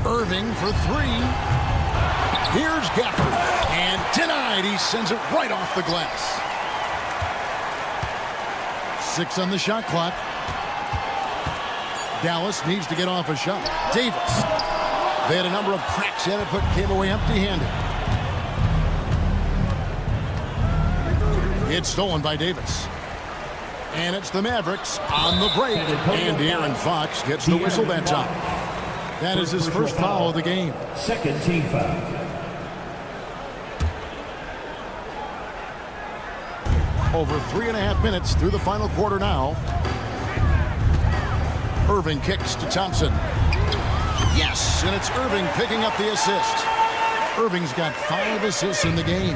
Irving for three. Here's Gafford. And denied. He sends it right off the glass. 6 on the shot clock. Dallas needs to get off a shot. Davis. They had a number of cracks at it, but came away empty-handed. It's stolen by Davis. And it's the Mavericks on the break. And De'Aaron Fox gets the whistle that time. That is his first foul of the game. Second team foul. Over 3.5 minutes through the final quarter now. Irving kicks to Thompson. Yes, and it's Irving picking up the assist. Irving's got 5 assists in the game.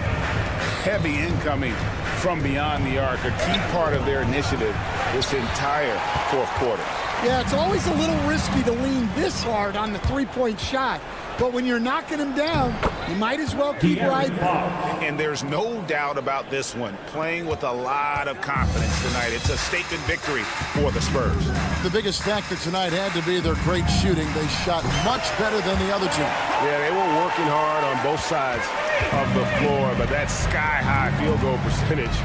Heavy incoming from beyond the arc, a key part of their initiative this entire fourth quarter. Yeah, it's always a little risky to lean this hard on the three-point shot. But when you're knocking them down, you might as well keep riding. And there's no doubt about this one. Playing with a lot of confidence tonight. It's a statement victory for the Spurs. The biggest factor tonight had to be their great shooting. They shot much better than the other two. Yeah, they were working hard on both sides of the floor, but that sky-high field goal percentage,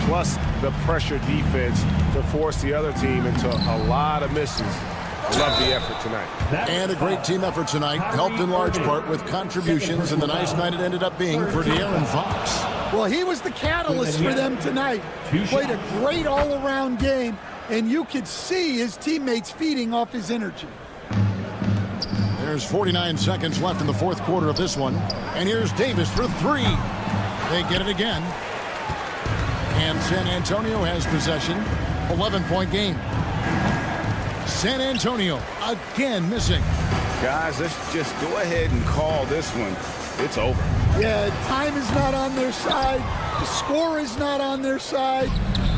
plus the pressure defense to force the other team into a lot of misses. Love the effort tonight. And a great team effort tonight, helped in large part with contributions, and the nice night it ended up being for De'Aaron Fox. Well, he was the catalyst for them tonight. Played a great all-around game, and you could see his teammates feeding off his energy. There's 49 seconds left in the fourth quarter of this one. And here's Davis for three. They get it again. And San Antonio has possession. 11-point game. San Antonio again missing. Guys, let's just go ahead and call this one. It's over. Yeah, time is not on their side. The score is not on their side.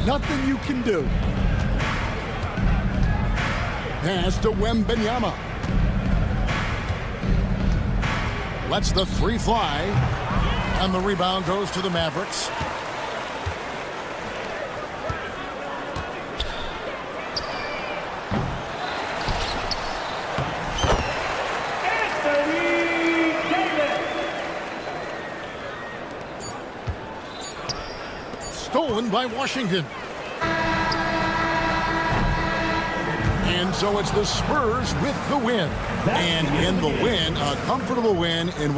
Nothing you can do. Pass to Wembanyama. Lets the three fly. And the rebound goes to the Mavericks. Stolen by Washington. And so it's the Spurs with the win. And in the win, a comfortable win in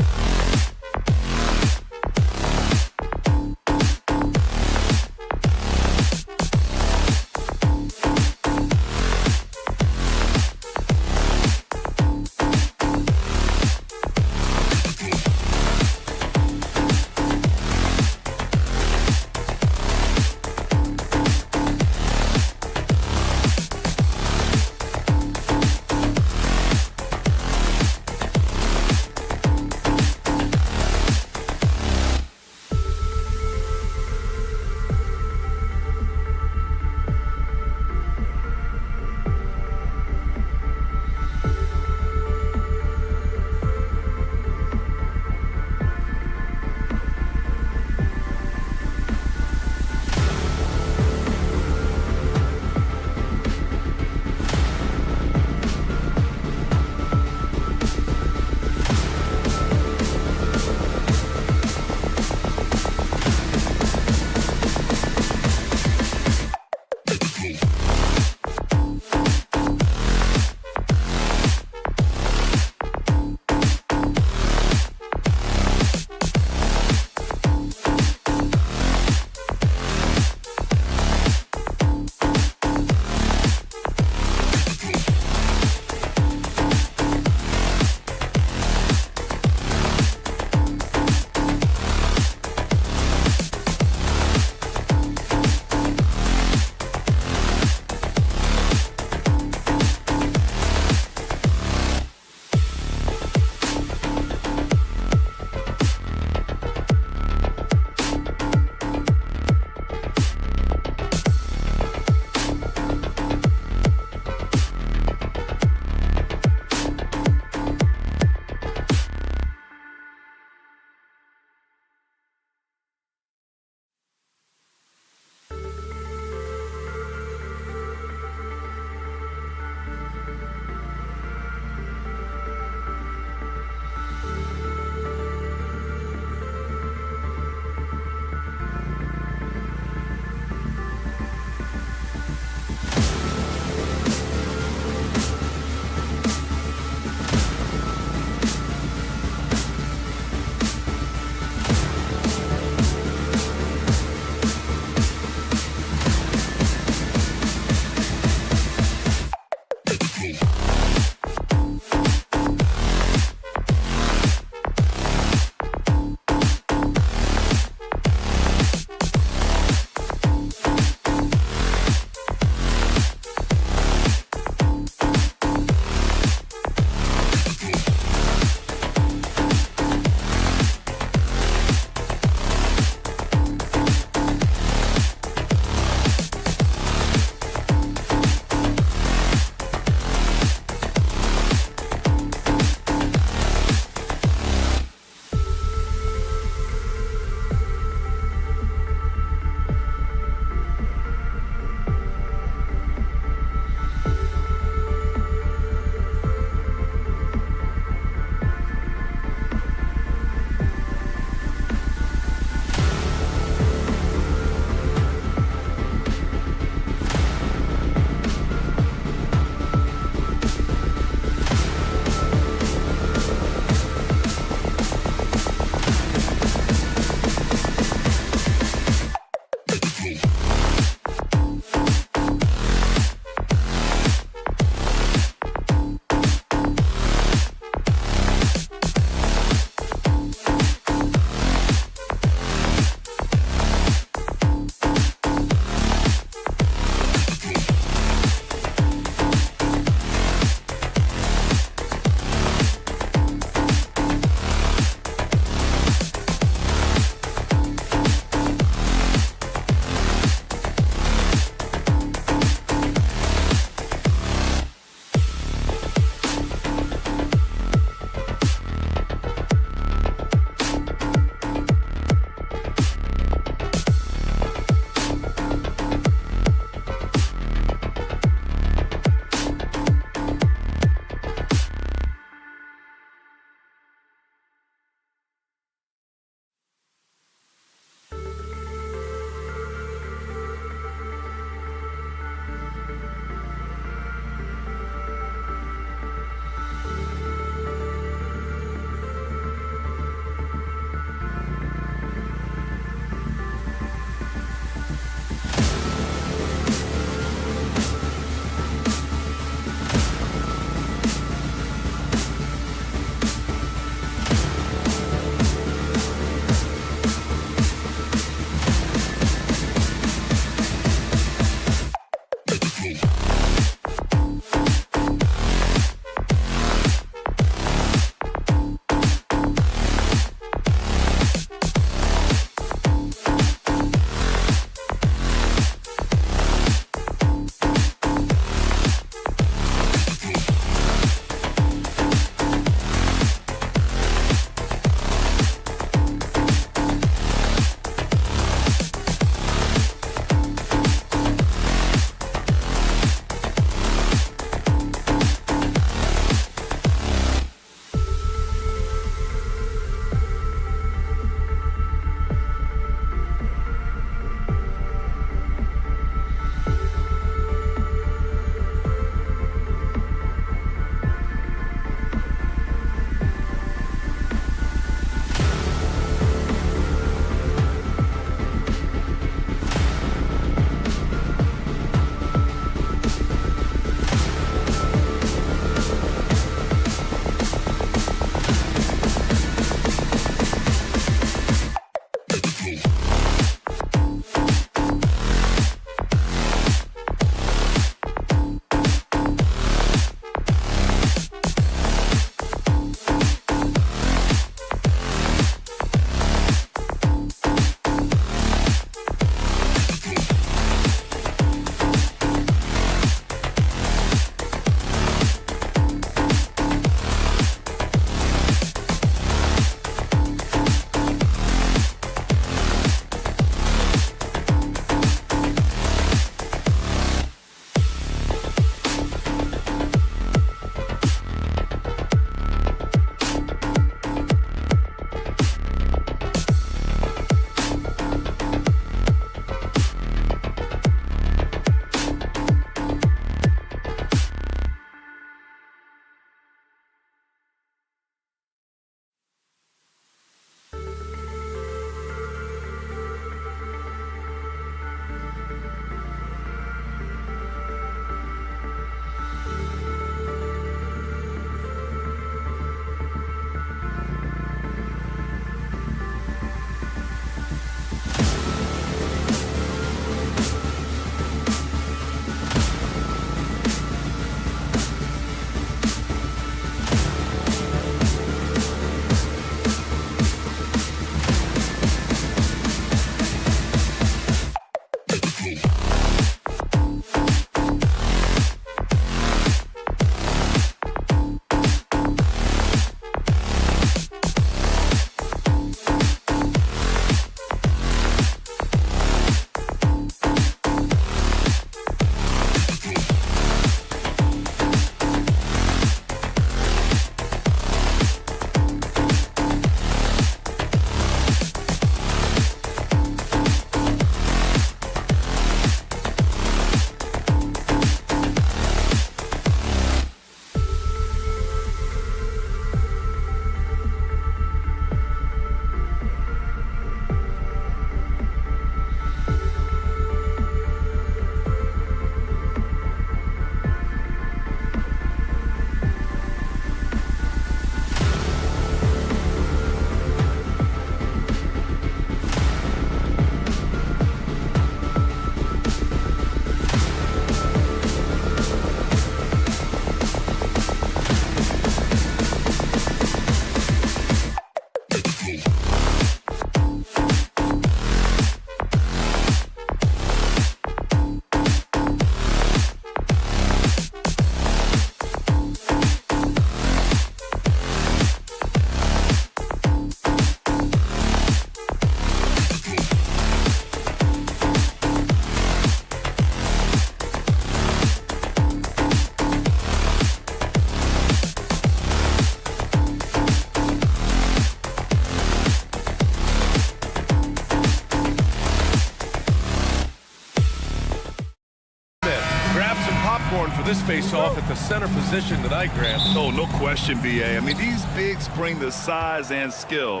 this face-off at the center position tonight, Grant. Oh, no question, B.A. I mean, these bigs bring the size and skill.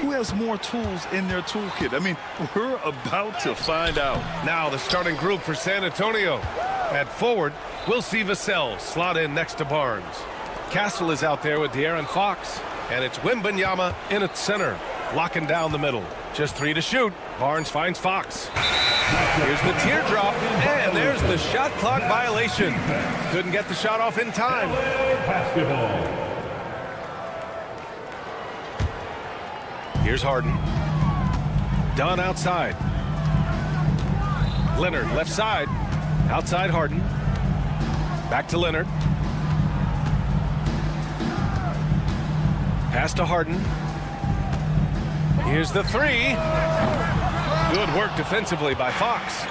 Who has more tools in their toolkit? I mean, we're about to find out. Now the starting group for San Antonio. At forward, we'll see Vassell slot in next to Barnes. Castle is out there with De'Aaron Fox. And it's Wembanyama in at center, locking down the middle. Just 3 to shoot. Barnes finds Fox. Here's the teardrop, and there's the shot clock violation. Couldn't get the shot off in time. Basketball. Here's Harden. Dunn outside. Leonard left side. Outside Harden. Back to Leonard. Pass to Harden. Here's the 3. Good work defensively by Fox.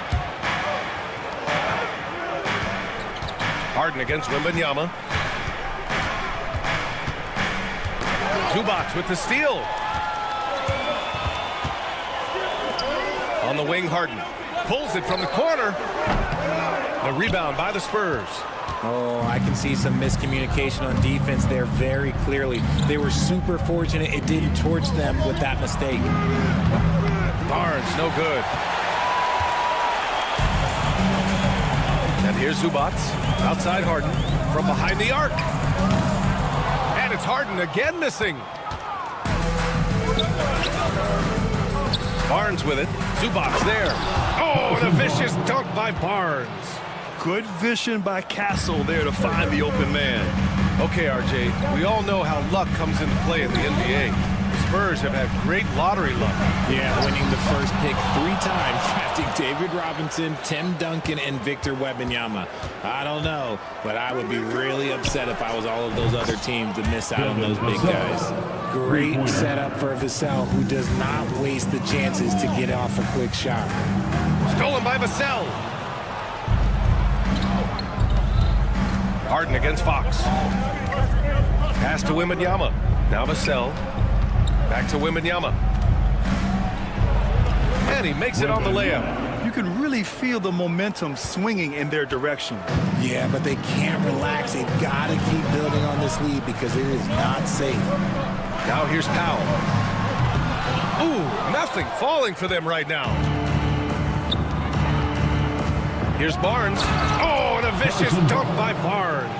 Harden against Wembanyama. Zubac with the steal. On the wing, Harden pulls it from the corner. The rebound by the Spurs. Oh, I can see some miscommunication on defense there very clearly. They were super fortunate it didn't torch them with that mistake. Barnes, no good. And here's Zubac, outside Harden, from behind the arc. And it's Harden again missing. Barnes with it. Zubac there. Oh, and a vicious dunk by Barnes. Good vision by Castle there to find the open man. Okay, RJ, we all know how luck comes into play in the NBA. Spurs have had great lottery luck. Yeah, winning the first pick 3 times, drafting David Robinson, Tim Duncan, and Victor Wembanyama. I don't know, but I would be really upset if I was all of those other teams to miss out on those big guys. Great setup for Vassell, who does not waste the chances to get off a quick shot. Stolen by Vassell. Harden against Fox. Pass to Wembanyama. Now Vassell. Back to Wembanyama. And he makes it on the layup. You can really feel the momentum swinging in their direction. Yeah, but they can't relax. They've got to keep building on this lead because it is not safe. Now here's Powell. Ooh, nothing falling for them right now. Here's Barnes. Oh, and a vicious dunk by Barnes.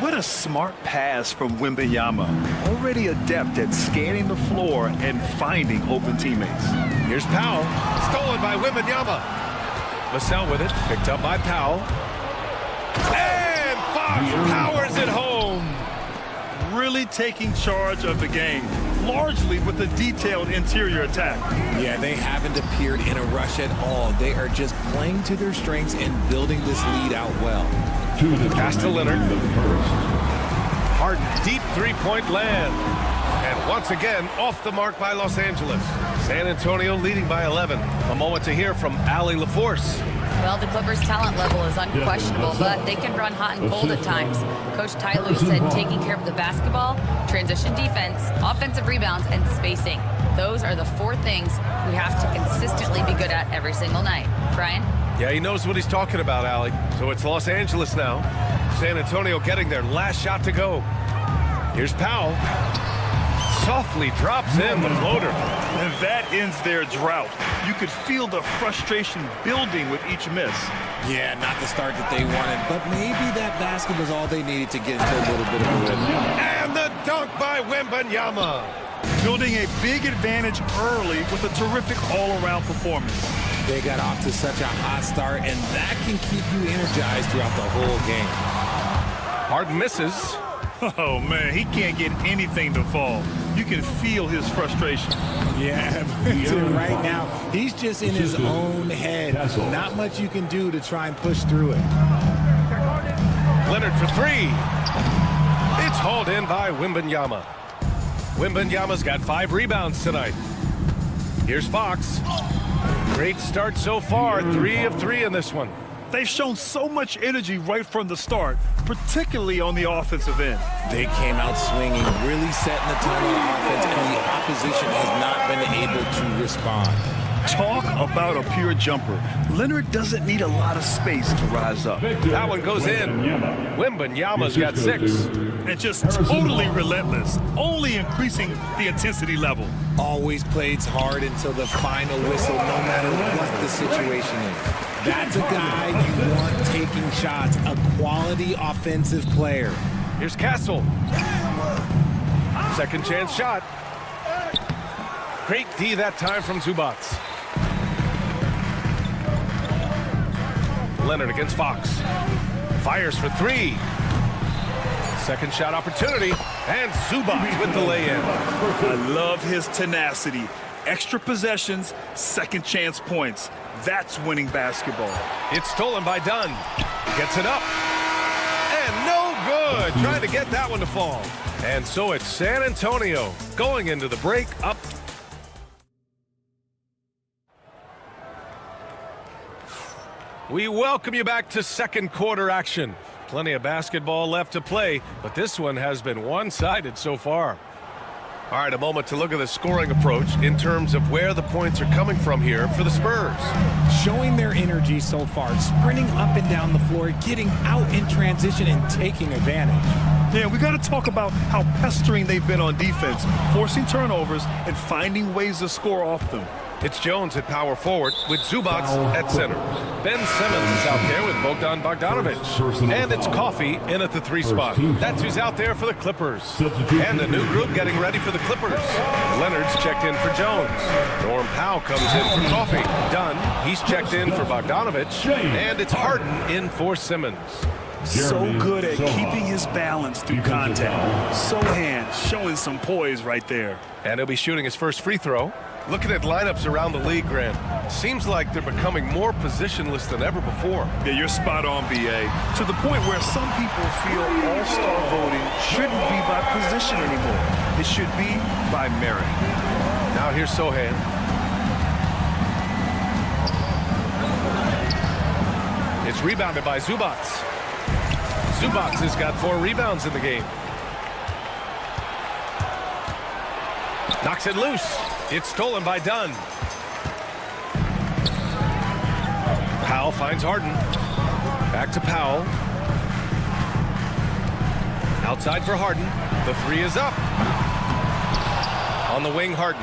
What a smart pass from Wembanyama. Already adept at scanning the floor and finding open teammates. Here's Powell. Stolen by Wembanyama. Vassell with it. Picked up by Powell. And Fox powers it home. Really taking charge of the game, largely with a detailed interior attack. Yeah, they haven't appeared in a rush at all. They are just playing to their strengths and building this lead out well. Pass to Leonard. Harden, deep three-point land. And once again, off the mark by Los Angeles. San Antonio leading by 11. A moment to hear from Allie LaForce. Well, the Clippers' talent level is unquestionable, but they can run hot and cold at times. Coach Ty Lue said taking care of the basketball, transition defense, offensive rebounds, and spacing. Those are the 4 things we have to consistently be good at every single night. Brian? Yeah, he knows what he's talking about, Allie. So it's Los Angeles now. San Antonio getting their last shot to go. Here's Powell. Softly drops in the floater. And that ends their drought. You could feel the frustration building with each miss. Yeah, not the start that they wanted, but maybe that basket was all they needed to get into a little bit of a rhythm. And the dunk by Wembanyama. Building a big advantage early with a terrific all-around performance. They got off to such a hot start, and that can keep you energized throughout the whole game. Harden misses. Oh, man, he can't get anything to fall. You can feel his frustration. Yeah, right now, he's just in his own head. Not much you can do to try and push through it. Leonard for 3. It's hauled in by Wembanyama. Wembanyama's got 5 rebounds tonight. Here's Fox. Great start so far. 3 of 3 in this one. They've shown so much energy right from the start, particularly on the offensive end. They came out swinging, really setting the tone on offense, and the opposition has not been able to respond. Talk about a pure jumper. Leonard doesn't need a lot of space to rise up. That one goes in. Wembanyama's got 6. And just totally relentless, only increasing the intensity level. Always plays hard until the final whistle, no matter what the situation is. That's a guy you want taking shots, a quality offensive player. Here's Castle. Second chance shot. Great D that time from Zubac. Leonard against Fox. Fires for 3. Second shot opportunity. And Zubac with the lay-in. I love his tenacity. Extra possessions, second chance points. That's winning basketball. It's stolen by Dunn. Gets it up. And no good. Trying to get that one to fall. And so it's San Antonio going into the break up. We welcome you back to second quarter action. Plenty of basketball left to play, but this one has been one-sided so far. All right, a moment to look at the scoring approach in terms of where the points are coming from here for the Spurs. Showing their energy so far, sprinting up and down the floor, getting out in transition and taking advantage. Yeah, we got to talk about how pestering they've been on defense, forcing turnovers and finding ways to score off them. It's Jones at power forward with Zubac at center. Ben Simmons is out there with Bogdan Bogdanovic. And it's Coffey in at the 3 spot. That's who's out there for the Clippers. And a new group getting ready for the Clippers. Leonard's checked in for Jones. Norm Powell comes in for Coffey. Dunn, he's checked in for Bogdanovic. And it's Harden in for Simmons. So good at keeping his balance through contact. Sohan showing some poise right there. And he'll be shooting his first free throw. Looking at lineups around the league, Grant, seems like they're becoming more positionless than ever before. Yeah, you're spot on, B.A. To the point where some people feel all-star voting shouldn't be by position anymore. It should be by merit. Now here's Sohan. It's rebounded by Zubac. Zubac has got 4 rebounds in the game. Knocks it loose. It's stolen by Dunn. Powell finds Harden. Back to Powell. Outside for Harden. The 3 is up. On the wing, Harden.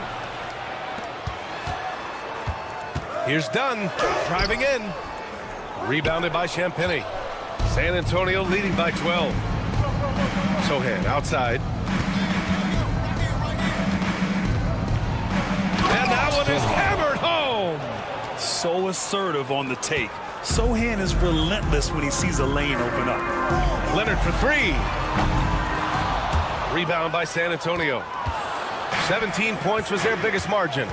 Here's Dunn driving in. Rebounded by Champagny. San Antonio leading by 12. Sohan outside. And that one is hammered home. So assertive on the take. Sohan is relentless when he sees a lane open up. Leonard for 3. Rebound by San Antonio. 17 points was their biggest margin.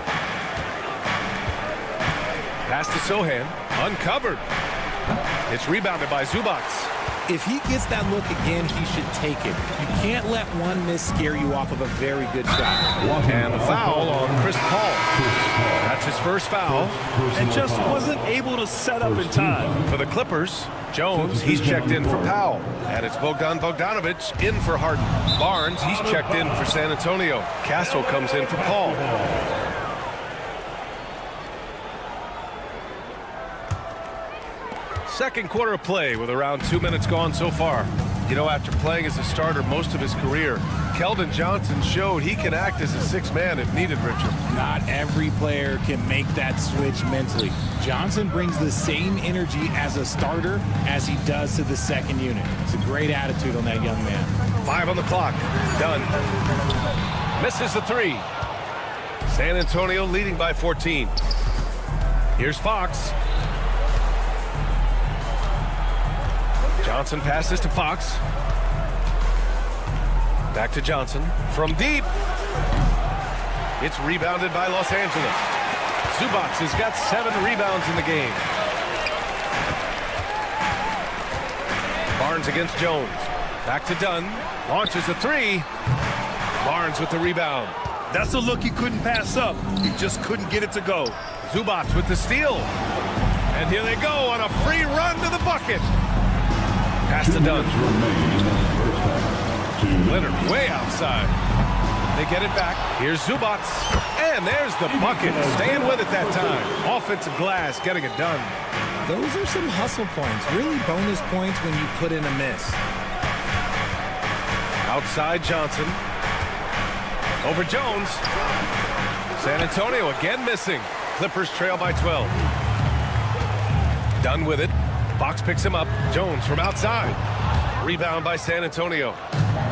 Pass to Sohan. Uncovered. It's rebounded by Zubac. If he gets that look again, he should take it. You can't let one miss scare you off of a very good shot. And a foul on Chris Paul. That's his first foul. And just wasn't able to set up in time. For the Clippers, Jones, he's checked in for Powell. And it's Bogdan Bogdanovic in for Harden. Barnes, he's checked in for San Antonio. Castle comes in for Paul. Second quarter of play with around 2 minutes gone so far. You know, after playing as a starter most of his career, Keldon Johnson showed he can act as a 6th man if needed, Richard. Not every player can make that switch mentally. Johnson brings the same energy as a starter as he does to the second unit. It's a great attitude on that young man. 5 on the clock. Done. Misses the 3. San Antonio leading by 14. Here's Fox. Johnson passes to Fox. Back to Johnson. From deep. It's rebounded by Los Angeles. Zubac has got 7 rebounds in the game. Barnes against Jones. Back to Dunn. Launches a 3. Barnes with the rebound. That's a look he couldn't pass up. He just couldn't get it to go. Zubac with the steal. And here they go on a free run to the bucket. Pass to Dunn. Leonard way outside. They get it back. Here's Zubats. And there's the bucket. Staying with it that time. Offensive glass getting it done. Those are some hustle points. Really bonus points when you put in a miss. Outside Johnson. Over Jones. San Antonio again missing. Clippers trail by 12. Done with it. Fox picks him up. Jones from outside. Rebound by San Antonio.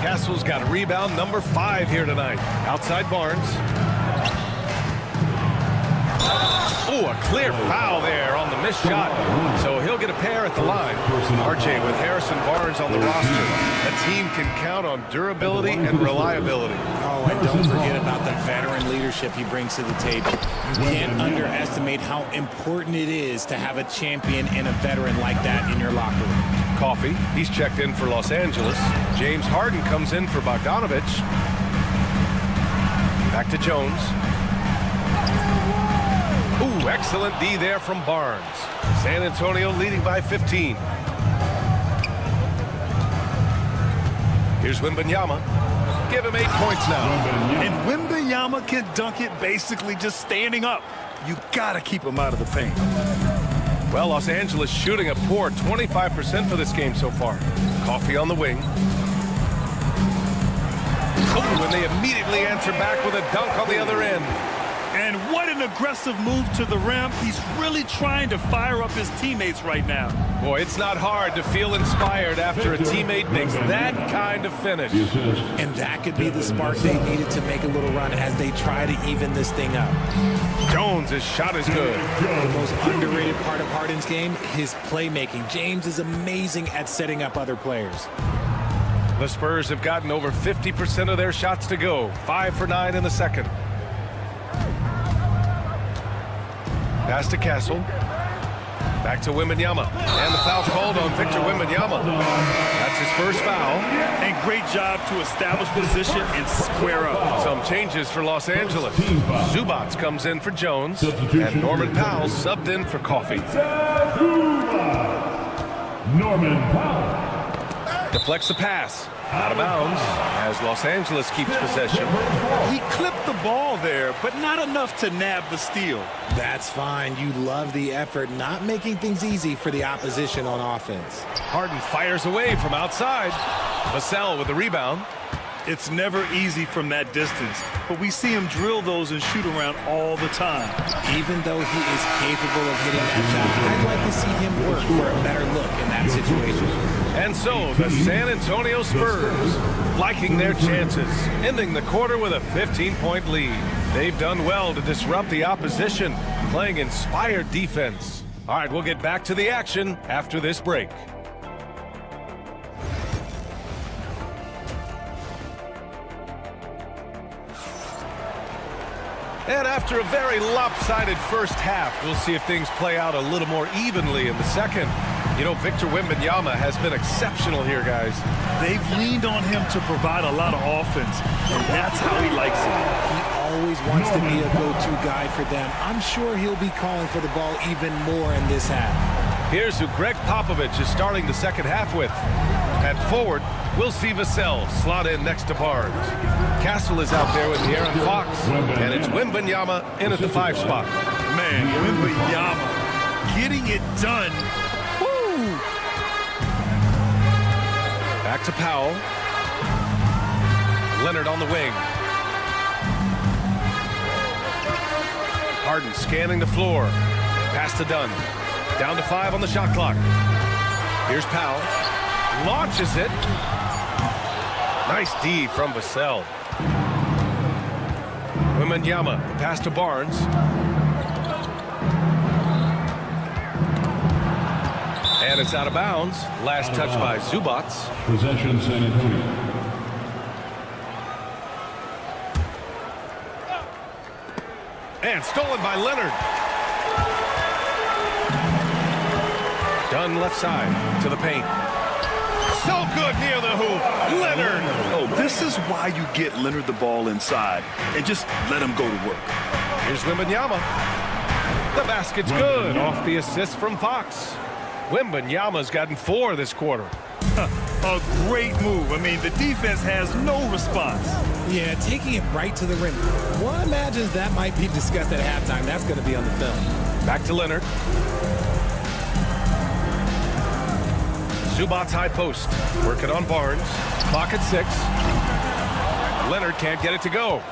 Castle's got a rebound number 5 here tonight. Outside Barnes. Oh, a clear foul there on the missed shot. So he'll get a pair at the line. RJ with Harrison Barnes on the roster. A team can count on durability and reliability. Oh, and don't forget about the veteran leadership he brings to the table. You can't underestimate how important it is to have a champion and a veteran like that in your locker room. Coffee, he's checked in for Los Angeles. James Harden comes in for Bogdanovich. Back to Jones. Ooh, excellent D there from Barnes. San Antonio leading by 15. Here's Wembanyama. Give him 8 points now. And Wembanyama can dunk it basically just standing up. You gotta keep him out of the paint. Well, Los Angeles shooting a poor 25% for this game so far. Coffee on the wing. Oh, and they immediately answer back with a dunk on the other end. And what an aggressive move to the rim. He's really trying to fire up his teammates right now. Boy, it's not hard to feel inspired after a teammate makes that kind of finish. And that could be the spark they needed to make a little run as they try to even this thing up. Jones' shot is good. The most underrated part of Harden's game, his playmaking. James is amazing at setting up other players. The Spurs have gotten over 50% of their shots to go. 5 for 9 in the second. Pass to Castle. Back to Wembanyama. And the foul called on Victor Wembanyama. That's his first foul. And great job to establish position and square up. Some changes for Los Angeles. Zubats comes in for Jones. And Norman Powell subbed in for Coffee. Norman Powell. Deflects the pass. Out of bounds as Los Angeles keeps possession. He clipped the ball there, but not enough to nab the steal. That's fine. You love the effort, not making things easy for the opposition on offense. Harden fires away from outside. Vassell with the rebound. It's never easy from that distance, but we see him drill those and shoot around all the time. Even though he is capable of hitting that shot, I'd like to see him work for a better look in that situation. And so the San Antonio Spurs liking their chances, ending the quarter with a 15-point lead. They've done well to disrupt the opposition, playing inspired defense. All right, we'll get back to the action after this break. And after a very lopsided first half, we'll see if things play out a little more evenly in the second. You know, Victor Wembanyama has been exceptional here, guys. They've leaned on him to provide a lot of offense, and that's how he likes it. He always wants to be a go-to guy for them. I'm sure he'll be calling for the ball even more in this half. Here's who Greg Popovich is starting the second half with. At forward, we'll see Vassell slot in next to Barnes. Castle is out there with De'Aaron Fox, and it's Wembanyama in at the 5 spot. Man, Wembanyama getting it done. Woo! Back to Powell. Leonard on the wing. Harden scanning the floor. Pass to Dunn. Down to 5 on the shot clock. Here's Powell. Launches it. Nice D from Vassell. Wembanyama, pass to Barnes. And it's out of bounds. Last touch by Zubats. Possession, San Antonio. And stolen by Leonard. Dunn left side to the paint. So good near the hoop. Leonard. Oh, this is why you get Leonard the ball inside and just let him go to work. Here's Wembanyama. The basket's good off the assist from Fox. Wembanyama's gotten 4 this quarter. A great move. I mean, the defense has no response. Yeah, taking it right to the rim. One imagines that might be discussed at halftime. That's going to be on the film. Back to Leonard. Zubac's high post. Working on Barnes. Clock at 6. Leonard can't get it to go.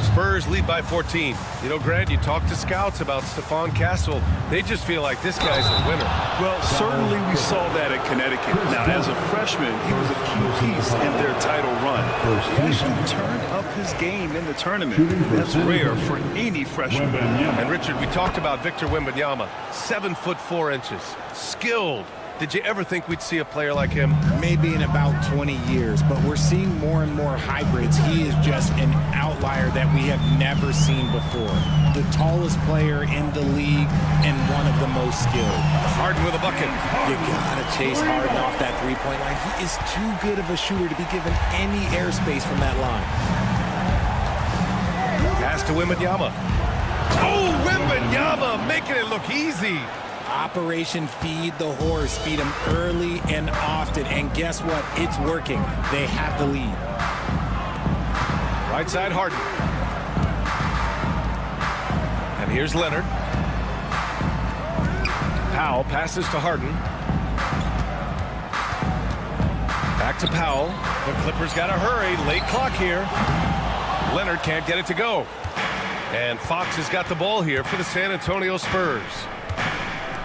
Spurs lead by 14. You know, Grant, you talk to scouts about Stephon Castle. They just feel like this guy's a winner. Well, certainly we saw that at Connecticut. Now, as a freshman, he was a key piece in their title run. He actually turned up his game in the tournament. That's rare for any freshman. And, Richard, we talked about Victor Wembanyama. 7'4", skilled. Did you ever think we'd see a player like him? Maybe in about 20 years, but we're seeing more and more hybrids. He is just an outlier that we have never seen before. The tallest player in the league and one of the most skilled. Harden with a bucket. You gotta chase Harden off that three-point line. He is too good of a shooter to be given any airspace from that line. Pass to Wembanyama. Oh, Wembanyama making it look easy. Operation Feed the Horse. Feed him early and often. And guess what? It's working. They have the lead. Right side, Harden. And here's Leonard. Powell passes to Harden. Back to Powell. The Clippers got to hurry. Late clock here. Leonard can't get it to go. And Fox has got the ball here for the San Antonio Spurs.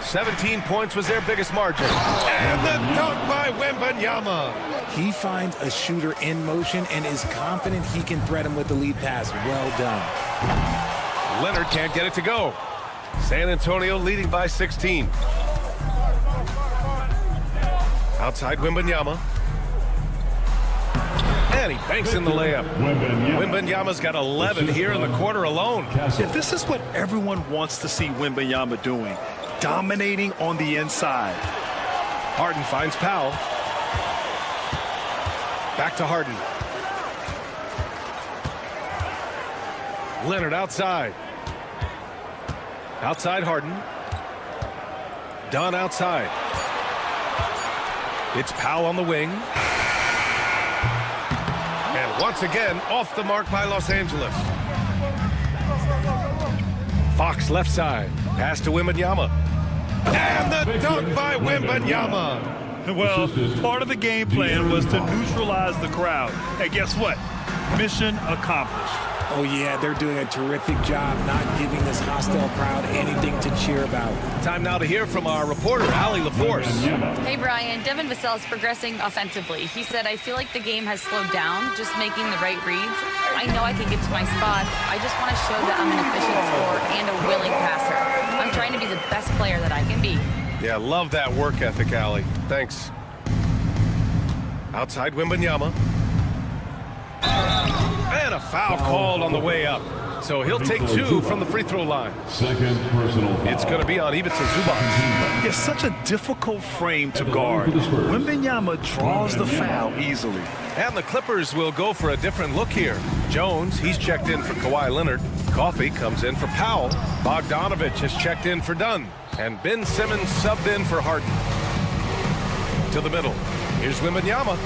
17 points was their biggest margin. And the dunk by Wembanyama. He finds a shooter in motion and is confident he can thread him with the lead pass. Well done. Leonard can't get it to go. San Antonio leading by 16. Outside Wembanyama. And he banks in the layup. Wembanyama's got 11 here in the quarter alone. Yeah, this is what everyone wants to see Wembanyama doing. Dominating on the inside. Harden finds Powell. Back to Harden. Leonard outside. Outside Harden. Dunn outside. It's Powell on the wing. And once again, off the mark by Los Angeles. Fox left side. Pass to Wembanyama. And the dunk by Wembanyama. Well, part of the game plan was to neutralize the crowd. And guess what? Mission accomplished. Oh, yeah, they're doing a terrific job not giving this hostile crowd anything to cheer about. Time now to hear from our reporter, Allie LaForce. Hey, Brian. Devin Vassell is progressing offensively. He said, I feel like the game has slowed down, just making the right reads. I know I can get to my spots. I just want to show that I'm an efficient scorer and a willing passer. I'm trying to be the best player that I can be. Yeah, love that work ethic, Allie. Thanks. Outside Wembanyama. And a foul called on the way up. So he'll take 2 from the free throw line. Second personal foul. It's going to be on Ivica Zubac. It's such a difficult frame to guard. Wembanyama draws the foul easily. And the Clippers will go for a different look here. Jones, he's checked in for Kawhi Leonard. Coffey comes in for Powell. Bogdanovich has checked in for Dunn. And Ben Simmons subbed in for Harden. To the middle. Here's Wembanyama.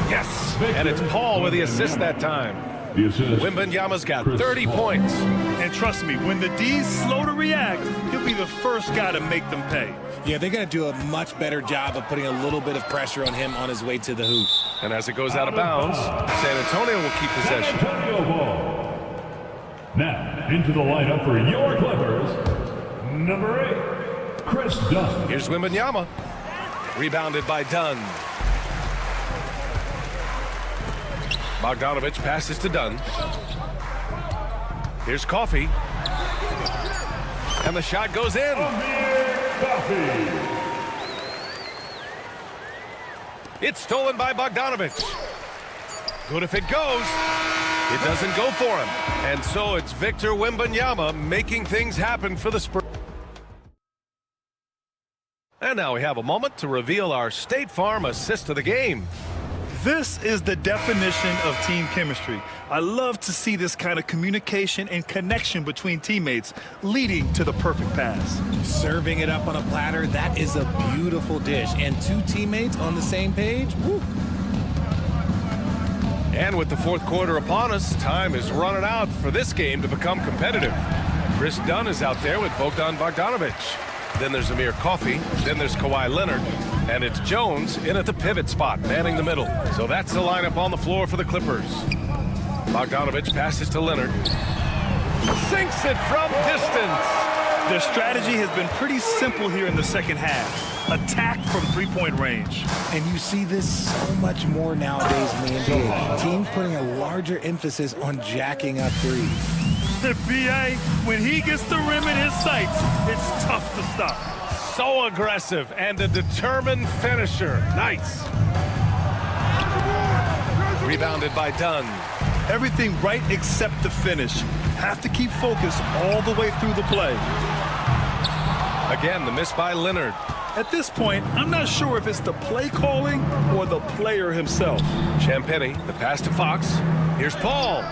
Yes! And it's Paul with the assist that time. Wembanyama's got 30 points. And trust me, when the D's slow to react, he'll be the first guy to make them pay. Yeah, they're going to do a much better job of putting a little bit of pressure on him on his way to the hoop. And as it goes out of bounds, San Antonio will keep possession. San Antonio ball. Now, into the lineup for your Clippers, number 8, Chris Dunn. Here's Wembanyama. Rebounded by Dunn. Bogdanovich passes to Dunn. Here's Coffey. And the shot goes in. It's stolen by Bogdanovich. Good if it goes. It doesn't go for him. And so it's Victor Wembanyama making things happen for the Spurs. And now we have a moment to reveal our State Farm assist of the game. This is the definition of team chemistry. I love to see this kind of communication and connection between teammates leading to the perfect pass. Serving it up on a platter, that is a beautiful dish. And 2 teammates on the same page, woo, And with the fourth quarter upon us, time is running out for this game to become competitive. Chris Dunn is out there with Bogdan Bogdanovic. Then there's Amir Coffey. Then there's Kawhi Leonard. And it's Jones in at the pivot spot, manning the middle. So that's the lineup on the floor for the Clippers. Bogdanovic passes to Leonard. Sinks it from distance. Their strategy has been pretty simple here in the second half. Attack from three-point range. And you see this so much more nowadays in the NBA. Teams putting a larger emphasis on jacking up threes. The BA, when he gets the rim in his sights, it's tough to stop. So aggressive and a determined finisher. Nice. Rebounded by Dunn. Everything right except the finish. Have to keep focused all the way through the play. Again, the miss by Leonard. At this point, I'm not sure if it's the play calling or the player himself. Champagny, the pass to Fox. Here's Paul.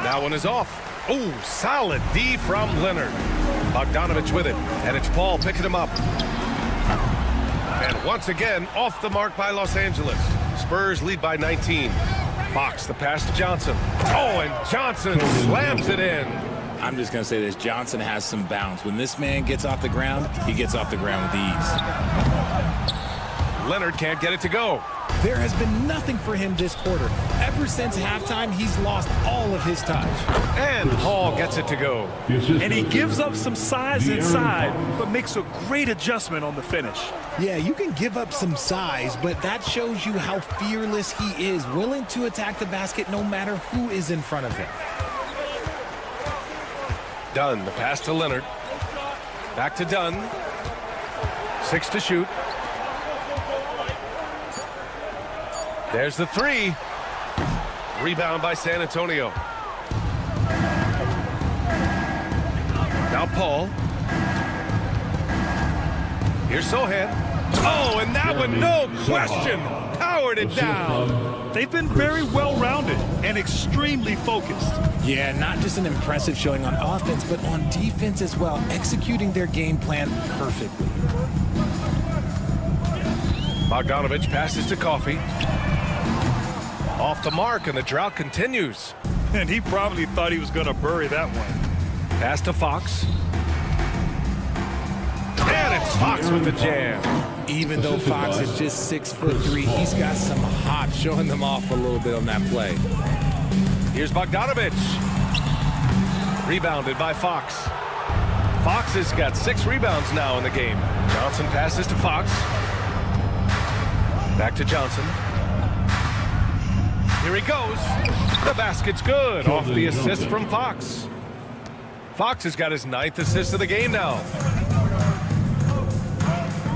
That one is off. Oh, solid D from Leonard. Bogdanovic with it, and it's Paul picking him up. And once again, off the mark by Los Angeles. Spurs lead by 19. Fox, the pass to Johnson. Oh, and Johnson slams it in. I'm just going to say this. Johnson has some bounce. When this man gets off the ground, he gets off the ground with ease. Leonard can't get it to go. There has been nothing for him this quarter. Ever since halftime, he's lost all of his touch. And Paul gets it to go. And he gives up some size inside, but makes a great adjustment on the finish. Yeah, you can give up some size, but that shows you how fearless he is, willing to attack the basket no matter who is in front of him. Dunn, the pass to Leonard. Back to Dunn. 6 to shoot. There's the three. Rebound by San Antonio. Now Paul. Here's Sohan. Oh, and that one, no question, powered it down. They've been very well-rounded and extremely focused. Yeah, not just an impressive showing on offense, but on defense as well, executing their game plan perfectly. Bogdanovic passes to Coffey. Off the mark, and the drought continues. And he probably thought he was going to bury that one. Pass to Fox. And it's Fox with the jam. Even though Fox is just 6'3", he's got some hop, showing them off a little bit on that play. Here's Bogdanovic. Rebounded by Fox. Fox has got 6 rebounds now in the game. Johnson passes to Fox. Back to Johnson. Here he goes. The basket's good. Off the assist from Fox. Fox has got his 9th assist of the game now.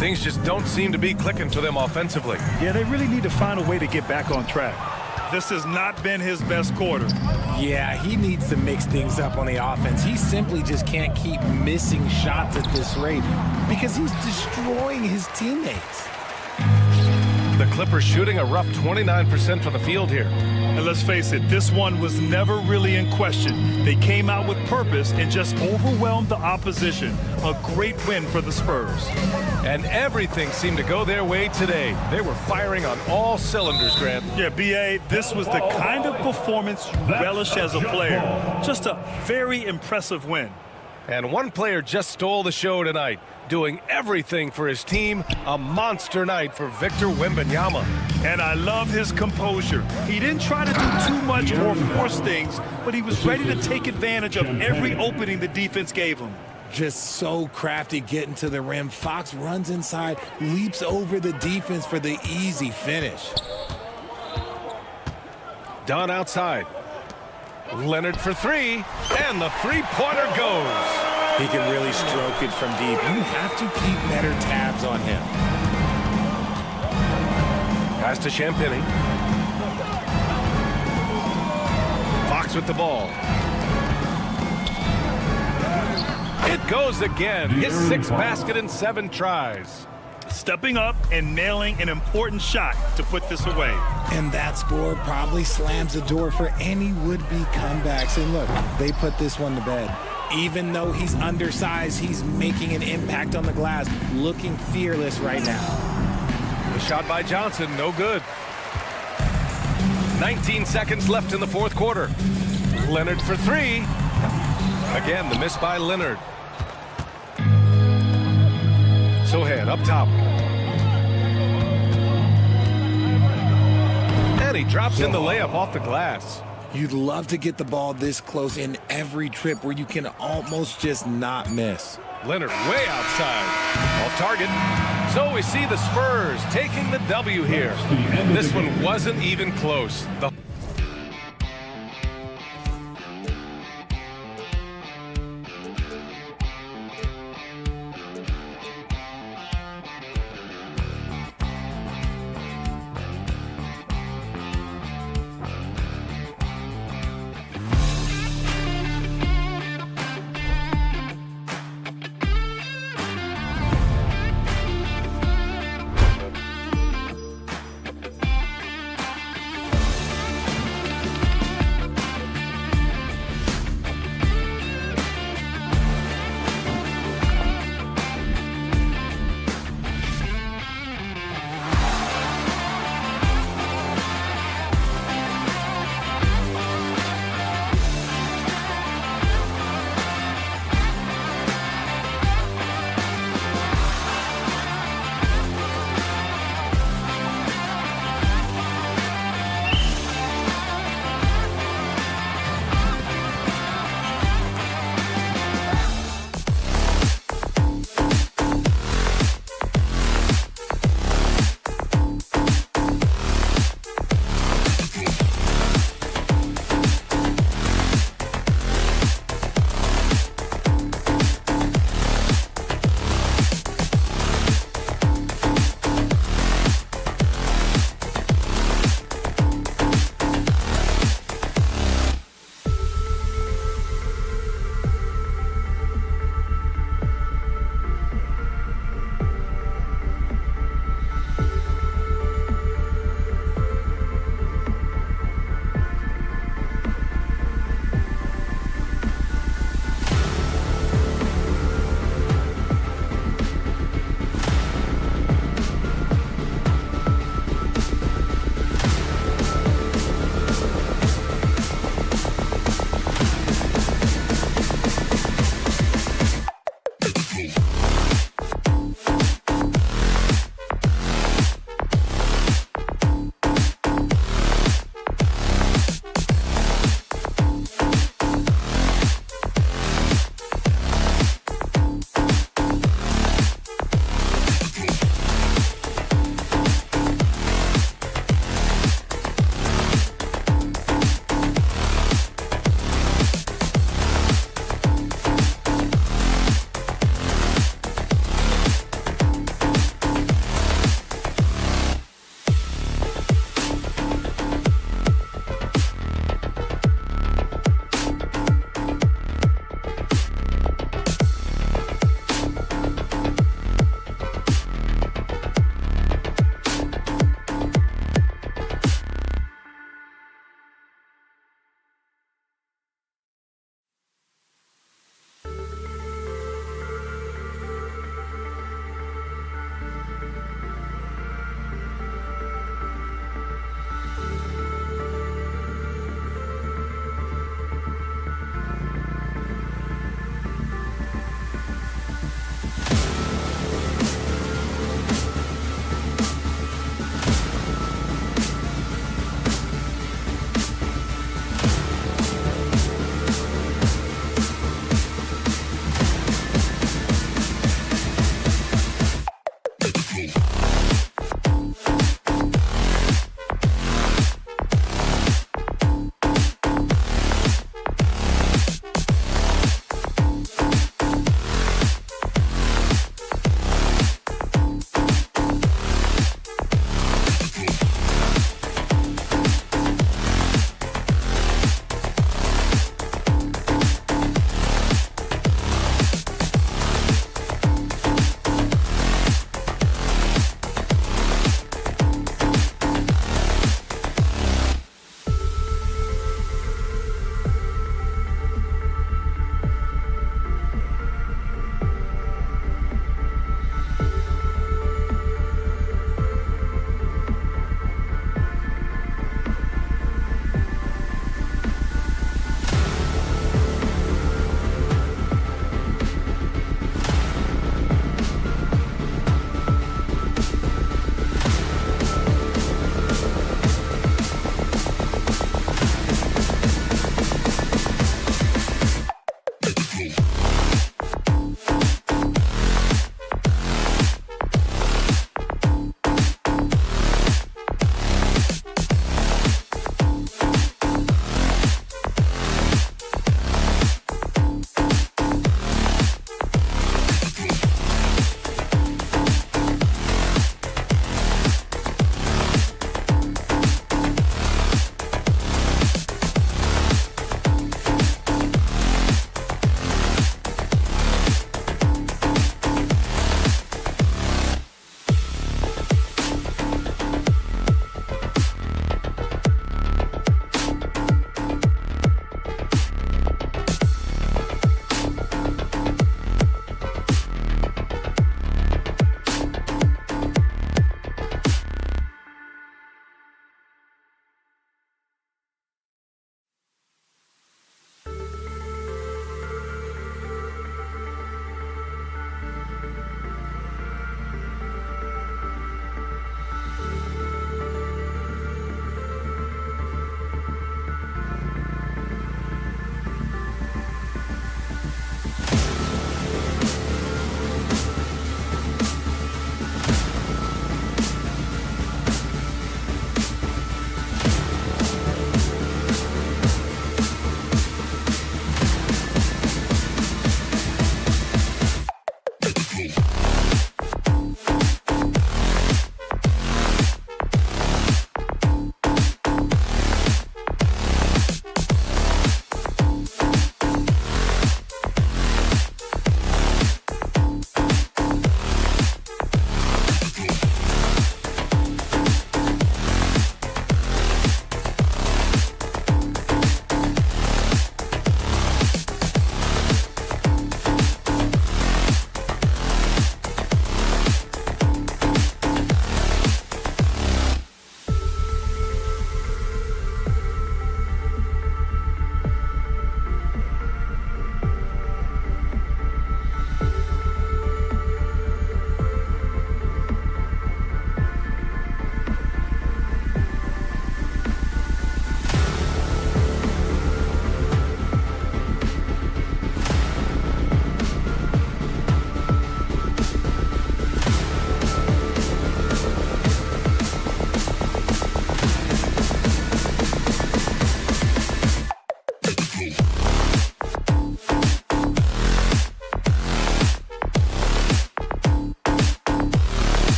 Things just don't seem to be clicking for them offensively. Yeah, they really need to find a way to get back on track. This has not been his best quarter. Yeah, he needs to mix things up on the offense. He simply just can't keep missing shots at this rate because he's destroying his teammates. The Clippers shooting a rough 29% from the field here. And let's face it, this one was never really in question. They came out with purpose and just overwhelmed the opposition. A great win for the Spurs. And everything seemed to go their way today. They were firing on all cylinders, Grant. Yeah, B.A., this was the kind of performance you relish as a player. Just a very impressive win. And one player just stole the show tonight, doing everything for his team. A monster night for Victor Wembanyama. And I love his composure. He didn't try to do too much or force things, but he was ready to take advantage of every opening the defense gave him. Just so crafty getting to the rim. Fox runs inside, leaps over the defense for the easy finish. Dunn outside. Leonard for 3, and the three-pointer goes. He can really stroke it from deep. You have to keep better tabs on him. Pass to Champagny. Fox with the ball. It goes again. His 6th basket in 7 tries. Stepping up and nailing an important shot to put this away. And that score probably slams the door for any would-be comebacks. And look, they put this one to bed. Even though he's undersized, he's making an impact on the glass, looking fearless right now. The shot by Johnson, no good. 19 seconds left in the fourth quarter. Leonard for three. Again, the miss by Leonard. Sohan up top. And he drops in the layup off the glass. You'd love to get the ball this close in every trip where you can almost just not miss. Leonard way outside. Off target. So we see the Spurs taking the W here. This one wasn't even close.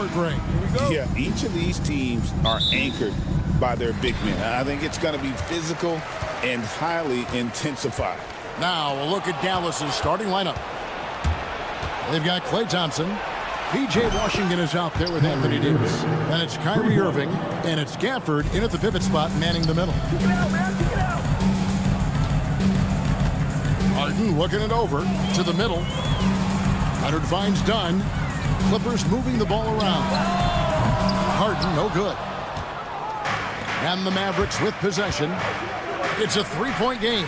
score, Greg. Yeah, each of these teams are anchored by their big men. I think it's going to be physical and highly intensified. Now we'll look at Dallas's starting lineup. They've got Klay Thompson. P.J. Washington is out there with Anthony Davis. And it's Kyrie Irving. And it's Gafford in at the pivot spot, manning the middle. Harden looking it over to the middle. Leonard finds Dunn. Clippers moving the ball around. Harden, no good. And the Mavericks with possession. It's a three-point game.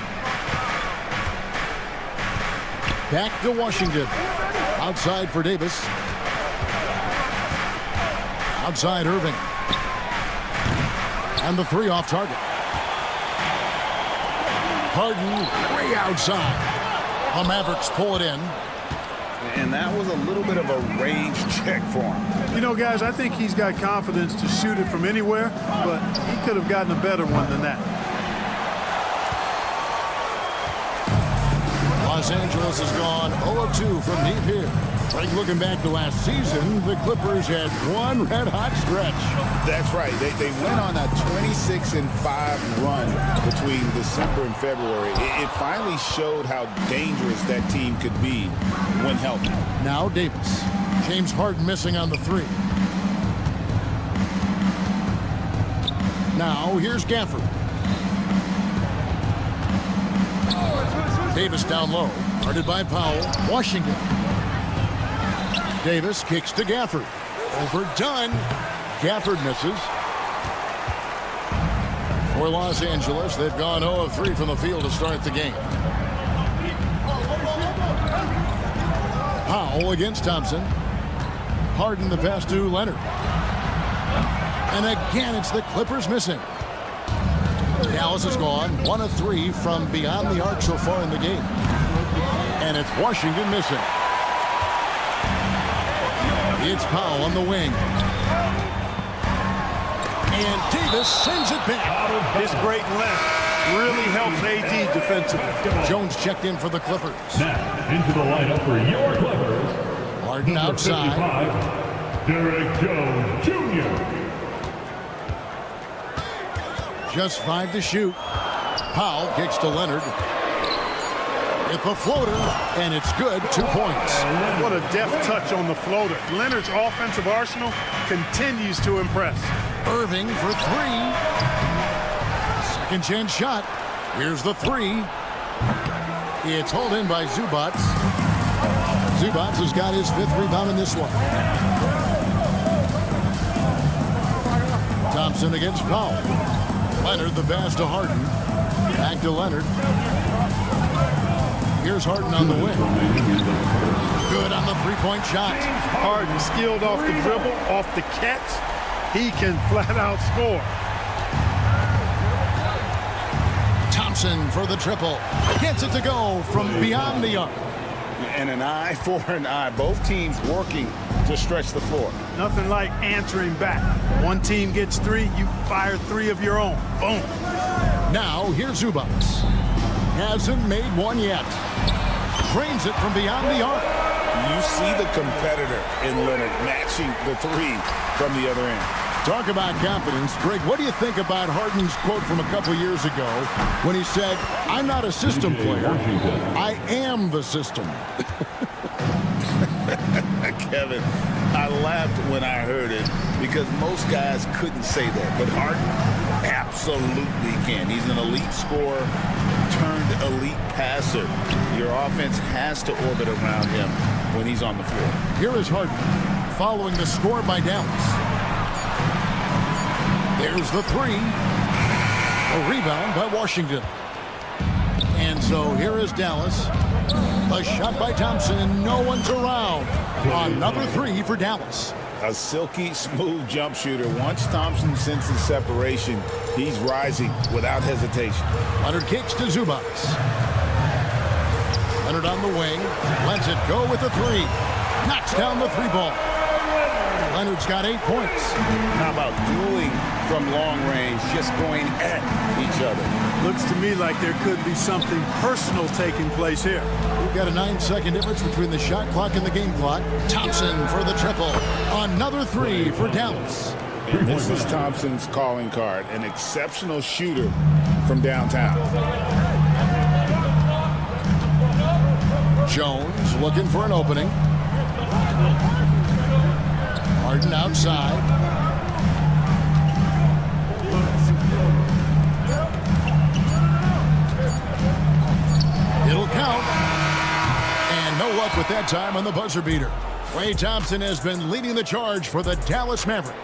Back to Washington. Outside for Davis. Outside Irving. And the three off target. Harden way outside. The Mavericks pull it in. And that was a little bit of a range check for him. You know, guys, I think he's got confidence to shoot it from anywhere, but he could have gotten a better one than that. Los Angeles has gone 0 of 2 from deep here. Frank, looking back to last season, the Clippers had one red-hot stretch. That's right. They went on a 26-5 run between December and February. It finally showed how dangerous that team could be when healthy. Now Davis. James Harden missing on the three. Now here's Gafford. Davis down low. Guarded by Powell. Washington. Davis kicks to Gafford. Overdone. Gafford misses. For Los Angeles, they've gone 0 of 3 from the field to start the game. Powell against Thompson. Harden the pass to Leonard. And again, it's the Clippers missing. Dallas has gone 1 of 3 from beyond the arc so far in the game. And it's Washington missing. It's Powell on the wing. And Davis sends it back. His great length really helps AD defensively. Jones checked in for the Clippers. Now, into the lineup for your Clippers. Harden Number outside. 55, Derek Jones Jr. Just 5 to shoot. Powell kicks to Leonard. With the floater, and it's good. 2 points. What a deft touch on the floater. Leonard's offensive arsenal continues to impress. Irving for 3. Second chance shot. Here's the 3. It's hauled in by Zubac. Zubac has got his 5th rebound in this one. Thompson against Powell. Leonard the pass to Harden. Back to Leonard. Here's Harden on the wing. Good on the three-point shot. Harden skilled off the dribble, off the catch. He can flat out score. Thompson for the triple. Gets it to go from beyond the arc. And an eye for an eye. Both teams working to stretch the floor. Nothing like answering back. One team gets 3, you fire 3 of your own. Boom. Now here's Zubac. Hasn't made one yet. Drains it from beyond the arc. You see the competitor in Leonard matching the 3 from the other end. Talk about confidence. Greg, what do you think about Harden's quote from a couple years ago when he said, "I'm not a system player. I am the system." Kevin, I laughed when I heard it because most guys couldn't say that. But Harden absolutely can. He's an elite scorer turned elite passer. Your offense has to orbit around him when he's on the floor. Here is Harden following the score by Dallas. There's the 3. A rebound by Washington. And so here is Dallas. A shot by Thompson, and no one's around. Another 3 for Dallas. A silky smooth jump shooter. Once Thompson senses separation, he's rising without hesitation. Leonard kicks to Zubac. Leonard on the wing. Lets it go with the 3. Knocks down the 3 ball. Leonard's got 8 points. How about dueling from long range, just going at each other? Looks to me like there could be something personal taking place here. We've got a 9-second difference between the shot clock and the game clock. Thompson for the triple. Another three for Dallas. And this is Thompson's calling card, an exceptional shooter from downtown. Jones looking for an opening. Harden outside. It'll count. And no luck with that time on the buzzer beater. Klay Thompson has been leading the charge for the Dallas Mavericks.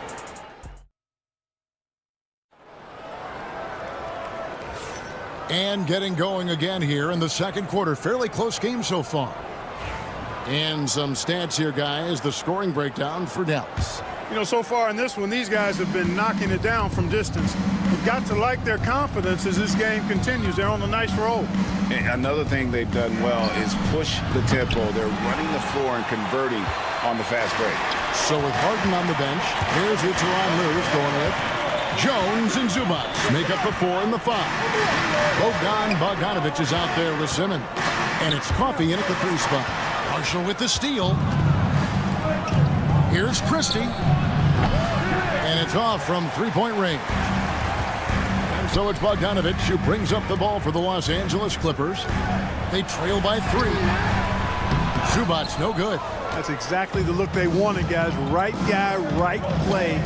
And getting going again here in the second quarter. Fairly close game so far. And some stats here, guys. The scoring breakdown for Dallas. You know, so far in this one, these guys have been knocking it down from distance. You've got to like their confidence as this game continues. They're on a nice roll. And another thing they've done well is push the tempo. They're running the floor and converting on the fast break. So with Harden on the bench, here's who Tyronn Lue's going with. Jones and Zubac make up the 4 and the 5. Bogdanovich is out there with Simmons. And it's Coffey in at the 3 spot. Marshall with the steal. Here's Christie. And it's off from 3-point range. And so it's Bogdanovich who brings up the ball for the Los Angeles Clippers. They trail by 3. Zubac's no good. That's exactly the look they wanted, guys. Right guy, right play,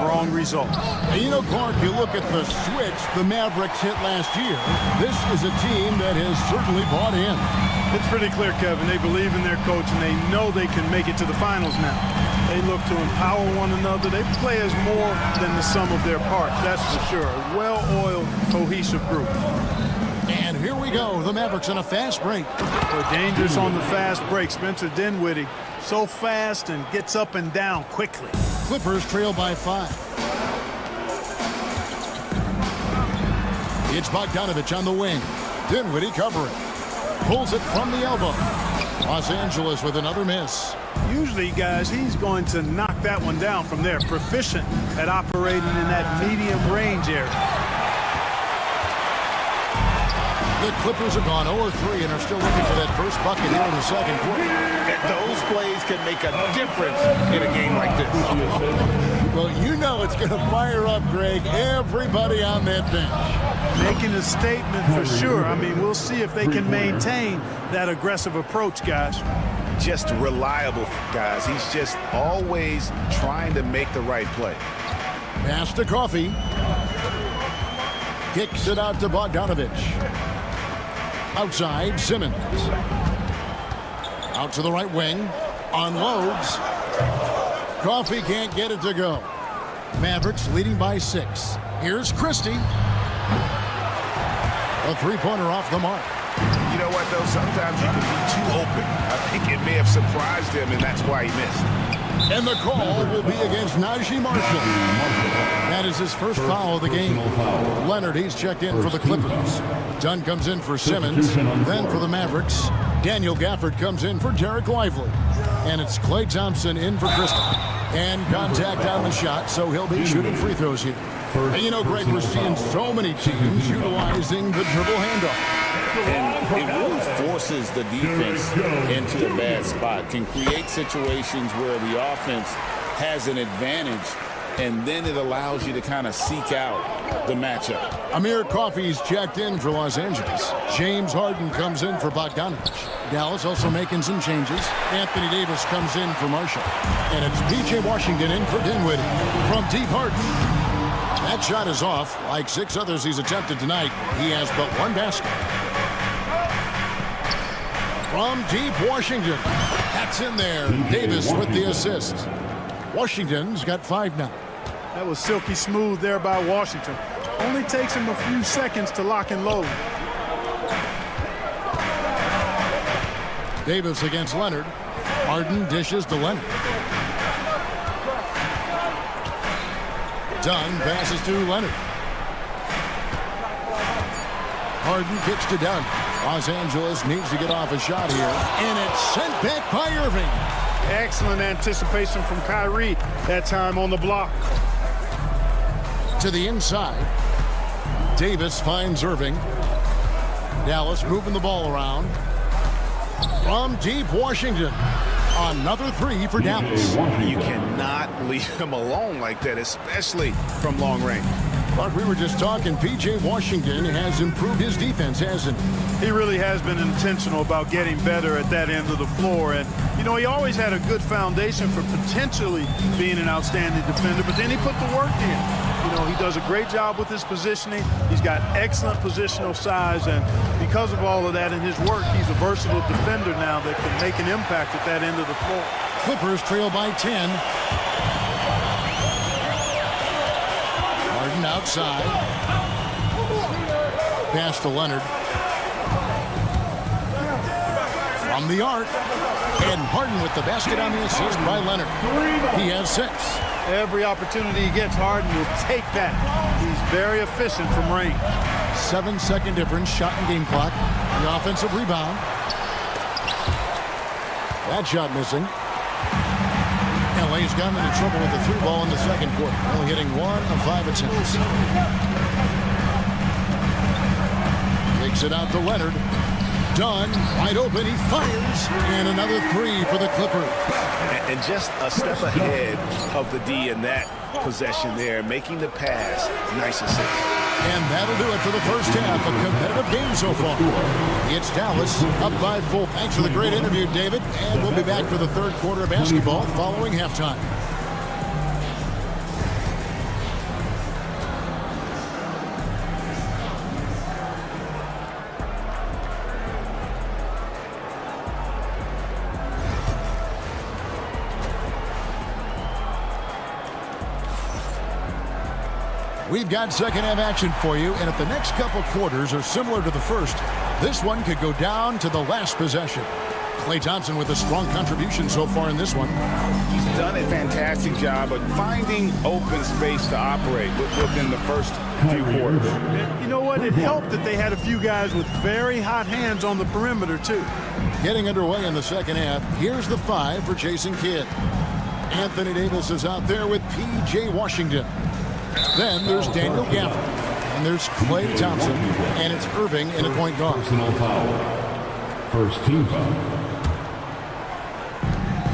wrong result. And you know, Clark, you look at the switch the Mavericks hit last year. This is a team that has certainly bought in. It's pretty clear, Kevin. They believe in their coach, and they know they can make it to the finals now. They look to empower one another. They play as more than the sum of their parts, that's for sure. A well-oiled, cohesive group. And here we go. The Mavericks on a fast break. They're dangerous on the fast break. Spencer Dinwiddie, so fast and gets up and down quickly. Clippers trail by 5. It's Bogdanovich on the wing. Dinwiddie covering. Pulls it from the elbow. Los Angeles with another miss. Usually, guys, he's going to knock that one down from there. Proficient at operating in that medium range area. The Clippers have gone 0-3 and are still looking for that first bucket here in the second quarter. Those plays can make a difference in a game like this. Well, you know it's going to fire up, Greg, everybody on that bench. Making a statement for sure. I mean, we'll see if they can maintain that aggressive approach, guys. Just reliable, guys. He's just always trying to make the right play. Pass to Coffey. Kicks it out to Bogdanovich. Outside, Simmons. Out to the right wing. Unloads. Coffey can't get it to go. Mavericks leading by 6. Here's Christie. A 3-pointer off the mark. You know what, though? Sometimes you can be too open. I think it may have surprised him, and that's why he missed. And the call will be against Najee Marshall. That is his first foul of the game. Leonard, he's checked in for the Clippers. Dunn comes in for Simmons. Then for the Mavericks, Daniel Gafford comes in for Derek Lively. And it's Klay Thompson in for Christie. And contact on the shot, so he'll be shooting free throws here. And you know, Greg, we're seeing so many teams utilizing the dribble handoff. And it really forces the defense into a bad spot. Can create situations where the offense has an advantage, and then it allows you to kind of seek out the matchup. Amir Coffey's checked in for Los Angeles. James Harden comes in for Bogdanovich. Dallas also making some changes. Anthony Davis comes in for Marshall. And it's P.J. Washington in for Dinwiddie. From deep, Harden. That shot is off. Like 6 others he's attempted tonight, he has but 1 basket. From deep, Washington. That's in there. Davis with the assist. Washington's got 5 now. That was silky smooth there by Washington. Only takes him a few seconds to lock and load. Davis against Leonard. Harden dishes to Leonard. Dunn passes to Leonard. Harden kicks to Dunn. Los Angeles needs to get off a shot here. And it's sent back by Irving. Excellent anticipation from Kyrie. That time on the block. To the inside. Davis finds Irving. Dallas moving the ball around. From deep, Washington. Another three for Dallas. You cannot leave him alone like that, especially from long range. But we were just talking, P.J. Washington has improved his defense, hasn't he? He really has been intentional about getting better at that end of the floor. And, you know, he always had a good foundation for potentially being an outstanding defender, but then he put the work in. You know, he does a great job with his positioning. He's got excellent positional size, and because of all of that in his work, he's a versatile defender now that can make an impact at that end of the floor. Clippers trail by 10. Harden outside. Pass to Leonard. From the arc. And Harden with the basket on the assist by Leonard. He has 6. Every opportunity he gets, Harden will take that. He's very efficient from range. 7-second difference, shot and game clock. The offensive rebound. That shot missing. LA's gotten into trouble with the 3 ball in the second quarter, only hitting 1 of 5 attempts. Takes it out to Leonard. Dunn, wide open, he fires, and another 3 for the Clippers. And just a step ahead of the D in that possession there, making the pass. Nice assist. And that'll do it for the first half. A competitive game so far. It's Dallas up by 4. Thanks for the great interview, David. And we'll be back for the third quarter of basketball following halftime. We've got second half action for you, and if the next couple quarters are similar to the first, this one could go down to the last possession. Klay Thompson with a strong contribution so far in this one. He's done a fantastic job of finding open space to operate within the first few quarters. You know what? It helped that they had a few guys with very hot hands on the perimeter, too. Getting underway in the second half, here's the 5 for Jason Kidd. Anthony Davis is out there with P.J. Washington. Then there's Daniel Gafford, and there's Klay Thompson, and it's Irving in a point guard. Personal foul. First team foul.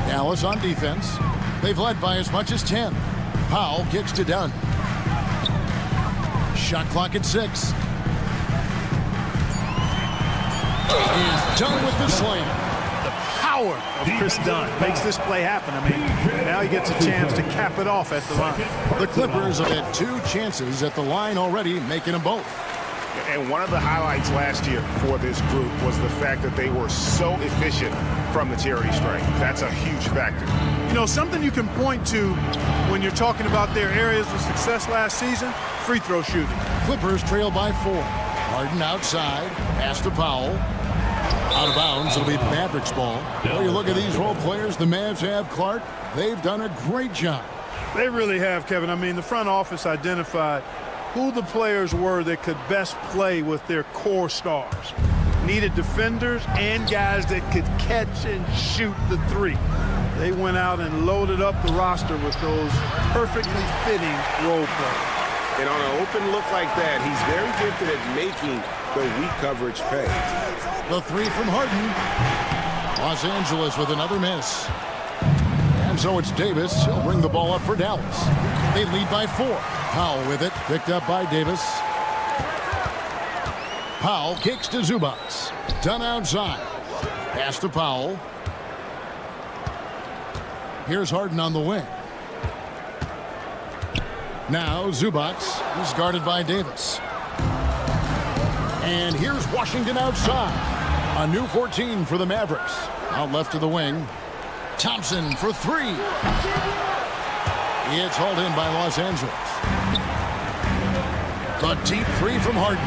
Dallas on defense. They've led by as much as 10. Powell kicks to Dunn. Shot clock at 6. He's done with the slam. Power of Chris Dunn makes this play happen. I mean, now he gets a chance to cap it off at the line. The Clippers have had 2 chances at the line already, making them both. And one of the highlights last year for this group was the fact that they were so efficient from the charity stripe. That's a huge factor. You know, something you can point to when you're talking about their areas of success last season, free throw shooting. Clippers trail by 4. Harden outside, pass to Powell. Out of bounds, it'll be Mavericks ball. Well, you look at these role players the Mavs have, Clark. They've done a great job. They really have, Kevin. I mean, the front office identified who the players were that could best play with their core stars. Needed defenders and guys that could catch and shoot the 3. They went out and loaded up the roster with those perfectly fitting role players. And on an open look like that, he's very gifted at making the weak coverage pay. The 3 from Harden. Los Angeles with another miss. And so it's Davis. He'll bring the ball up for Dallas. They lead by 4. Powell with it. Picked up by Davis. Powell kicks to Zubac. Done outside. Pass to Powell. Here's Harden on the wing. Now Zubac is guarded by Davis. And here's Washington outside. A new 14 for the Mavericks. Out left to the wing. Thompson for 3. It's hauled in by Los Angeles. The deep 3 from Harden.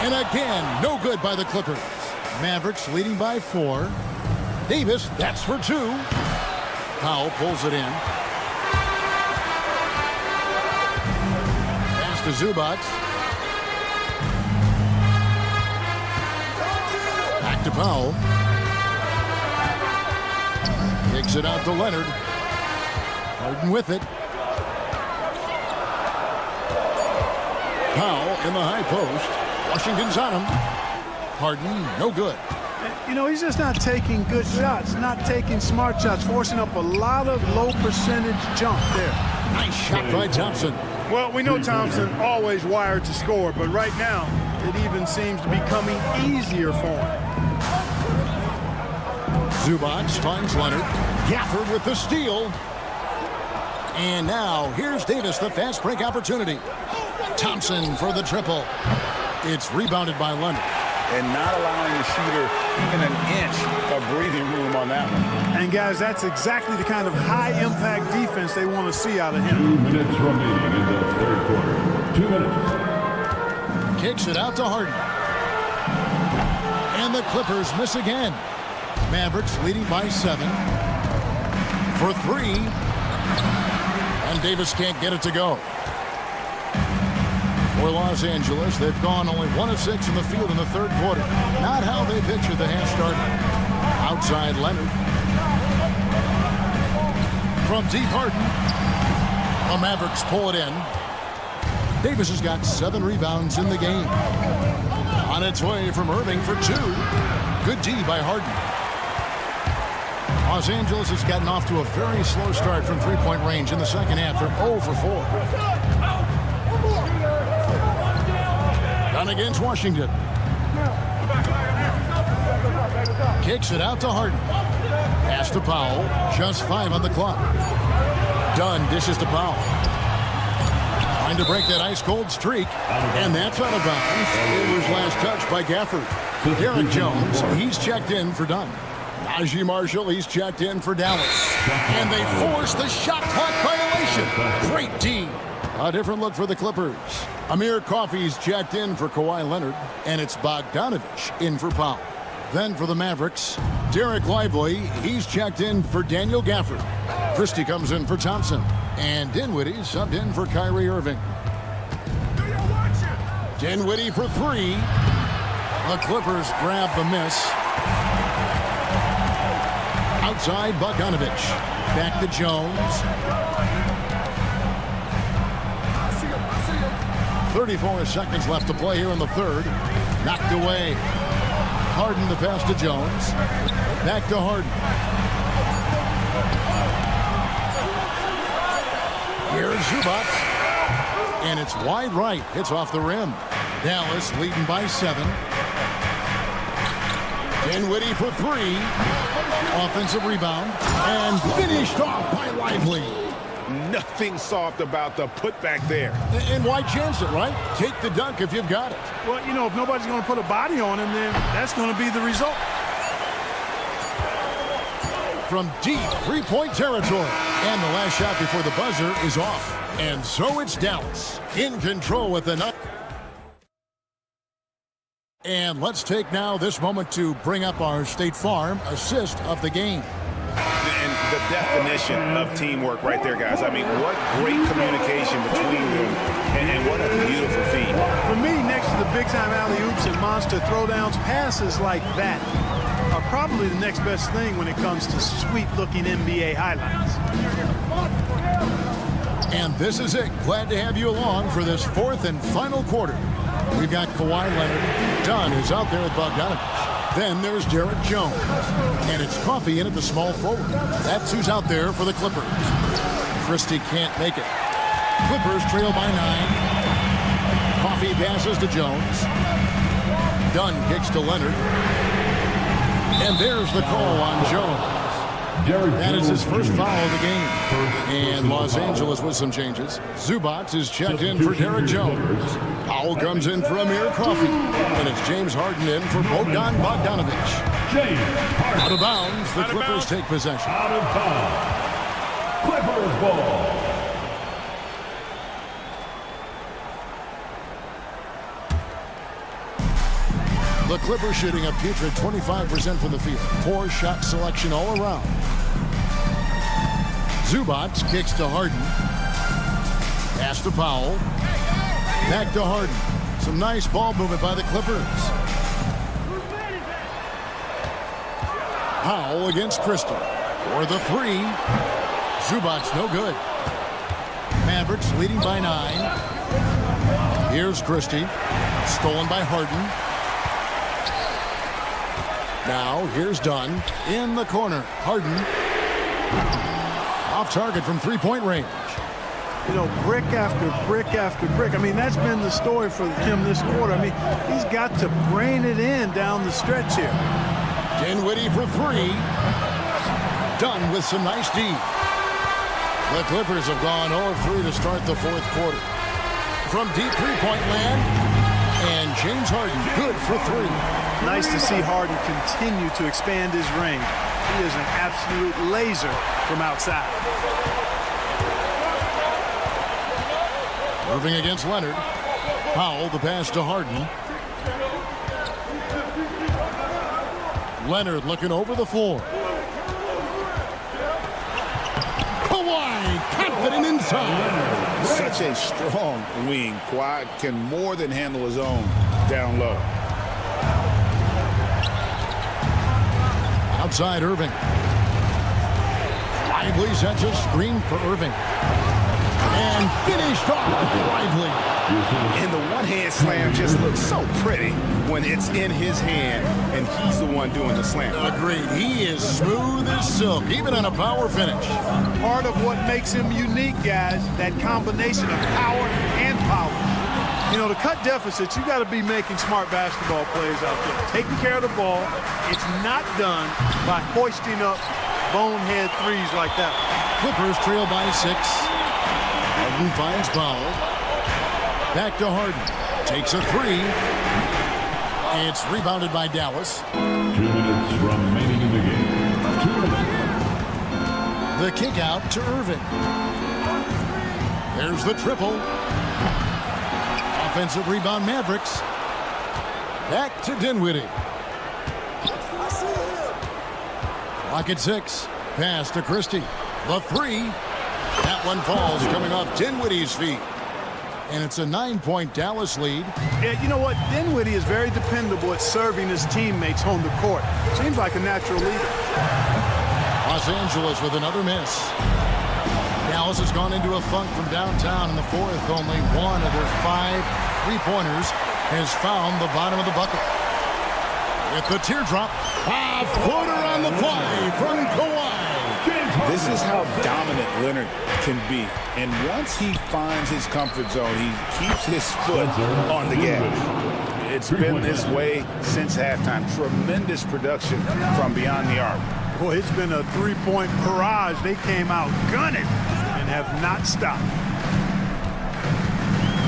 And again, no good by the Clippers. Mavericks leading by 4. Davis, that's for 2. Powell pulls it in. Pass to Zubac. Back to Powell. Kicks it out to Leonard. Harden with it. Powell in the high post. Washington's on him. Harden, no good. You know, he's just not taking good shots, not taking smart shots, forcing up a lot of low percentage jump there. Nice shot by Thompson. Well, we know Thompson always wired to score, but right now it even seems to be coming easier for him. Zubac finds Leonard. Gafford with the steal. And now here's Davis, the fast break opportunity. Thompson for the triple. It's rebounded by Leonard. And not allowing the shooter even an inch of breathing room on that one. And guys, that's exactly the kind of high-impact defense they want to see out of him. 2 minutes remaining in the third quarter. 2 minutes. Kicks it out to Harden. And the Clippers miss again. Mavericks leading by 7. For 3. And Davis can't get it to go. For Los Angeles, they've gone only 1 of 6 in the field in the third quarter. Not how they pictured the half started. Outside Leonard. From deep Harden. The Mavericks pull it in. Davis has got 7 rebounds in the game. On its way from Irving for 2. Good D by Harden. Los Angeles has gotten off to a very slow start from three-point range in the second half. They're 0 for 4. Done against Washington. Kicks it out to Harden. Pass to Powell. Just 5 on the clock. Dunn dishes to Powell. Trying to break that ice-cold streak. And that's out of bounds. It was last touched by Gafford. Derek Jones, he's checked in for Dunn. Najee Marshall, he's checked in for Dallas. And they force the shot clock violation. Great D. A different look for the Clippers. Amir Coffey's checked in for Kawhi Leonard, and it's Bogdanovich in for Powell. Then for the Mavericks, Derek Lively, he's checked in for Daniel Gafford. Christie comes in for Thompson, and Dinwiddie subbed in for Kyrie Irving. Dinwiddie for 3. The Clippers grab the miss. Outside Bogdanovich. Back to Jones. 34 seconds left to play here in the third. Knocked away. Harden the pass to Jones. Back to Harden. Here's Zubac. And it's wide right. Hits off the rim. Dallas leading by 7. Dinwiddie for 3. Offensive rebound. And finished off by Lively. Nothing soft about the putback there. And why chance it, right? Take the dunk if you've got it. Well, you know, if nobody's going to put a body on him, then that's going to be the result. From deep three-point territory. And the last shot before the buzzer is off. And so it's Dallas in control with the nut. And let's take now this moment to bring up our State Farm assist of the game. And the definition of teamwork right there, guys. I mean, what great communication between them, and what a beautiful feed. For me, next to the big-time alley-oops and monster throwdowns, passes like that are probably the next best thing when it comes to sweet-looking NBA highlights. And this is it. Glad to have you along for this fourth and final quarter. We've got Kawhi Leonard. Dunn is out there with Bogdanovich. Then there's Derek Jones. And it's Coffey in at the small forward. That's who's out there for the Clippers. Christie can't make it. Clippers trail by 9. Coffey passes to Jones. Dunn kicks to Leonard. And there's the call on Jones. That is his first foul of the game. And Los Angeles with some changes. Zubac is checked in for Derek Jones. Powell comes in for Amir Coffey. And it's James Harden in for Bogdan Bogdanovich. Out of bounds, the Clippers take possession. Out of bounds. Clippers ball. The Clippers shooting a putrid 25% from the field. Poor shot selection all around. Zubac kicks to Harden. Pass to Powell. Back to Harden. Some nice ball movement by the Clippers. Powell against Christie. For the 3. Zubac no good. Mavericks leading by 9. Here's Christie. Stolen by Harden. Now here's Dunn in the corner. Harden off target from three-point range. You know, brick after brick after brick. I mean, that's been the story for him this quarter. I mean, he's got to brain it in down the stretch here. Dinwiddie for three. Dunn with some nice D. The Clippers have gone 0-3 to start the fourth quarter. From deep three-point land, and James Harden good for three. Nice to see Harden continue to expand his range. He is an absolute laser from outside. Irving against Leonard. Powell the pass to Harden. Leonard looking over the floor. Kawhi confident inside. Such a strong wing. Kawhi can more than handle his own down low. Outside Irving. Lively sets a screen for Irving. And finished off Lively. And the one-hand slam just looks so pretty when it's in his hand and he's the one doing the slam. Agreed. He is smooth as silk, even on a power finish. Part of what makes him unique, guys, that combination of power and power. You know, to cut deficits, you got to be making smart basketball plays out there. Taking care of the ball. It's not done by hoisting up bonehead threes like that. Clippers trail by 6. Harden finds Powell. Back to Harden. Takes a three. It's rebounded by Dallas. 2 minutes remaining in the game. 2 minutes. The kick out to Irving. There's the triple. Offensive rebound Mavericks. Back to Dinwiddie. Clock at 6. Pass to Christie. The three. That one falls coming off Dinwiddie's feet. And it's a 9-point Dallas lead. Yeah, you know what? Dinwiddie is very dependable at serving his teammates on the court. Seems like a natural leader. Los Angeles with another miss. Dallas has gone into a funk from downtown in the fourth. Only one of their 5 three-pointers has found the bottom of the bucket. With the teardrop, a footer on the fly from Kawhi. This is how dominant Leonard can be. And once he finds his comfort zone, he keeps his foot on the gas. It's been this way since halftime. Tremendous production from beyond the arc. Boy, it's been a three-point barrage. They came out gunning and have not stopped.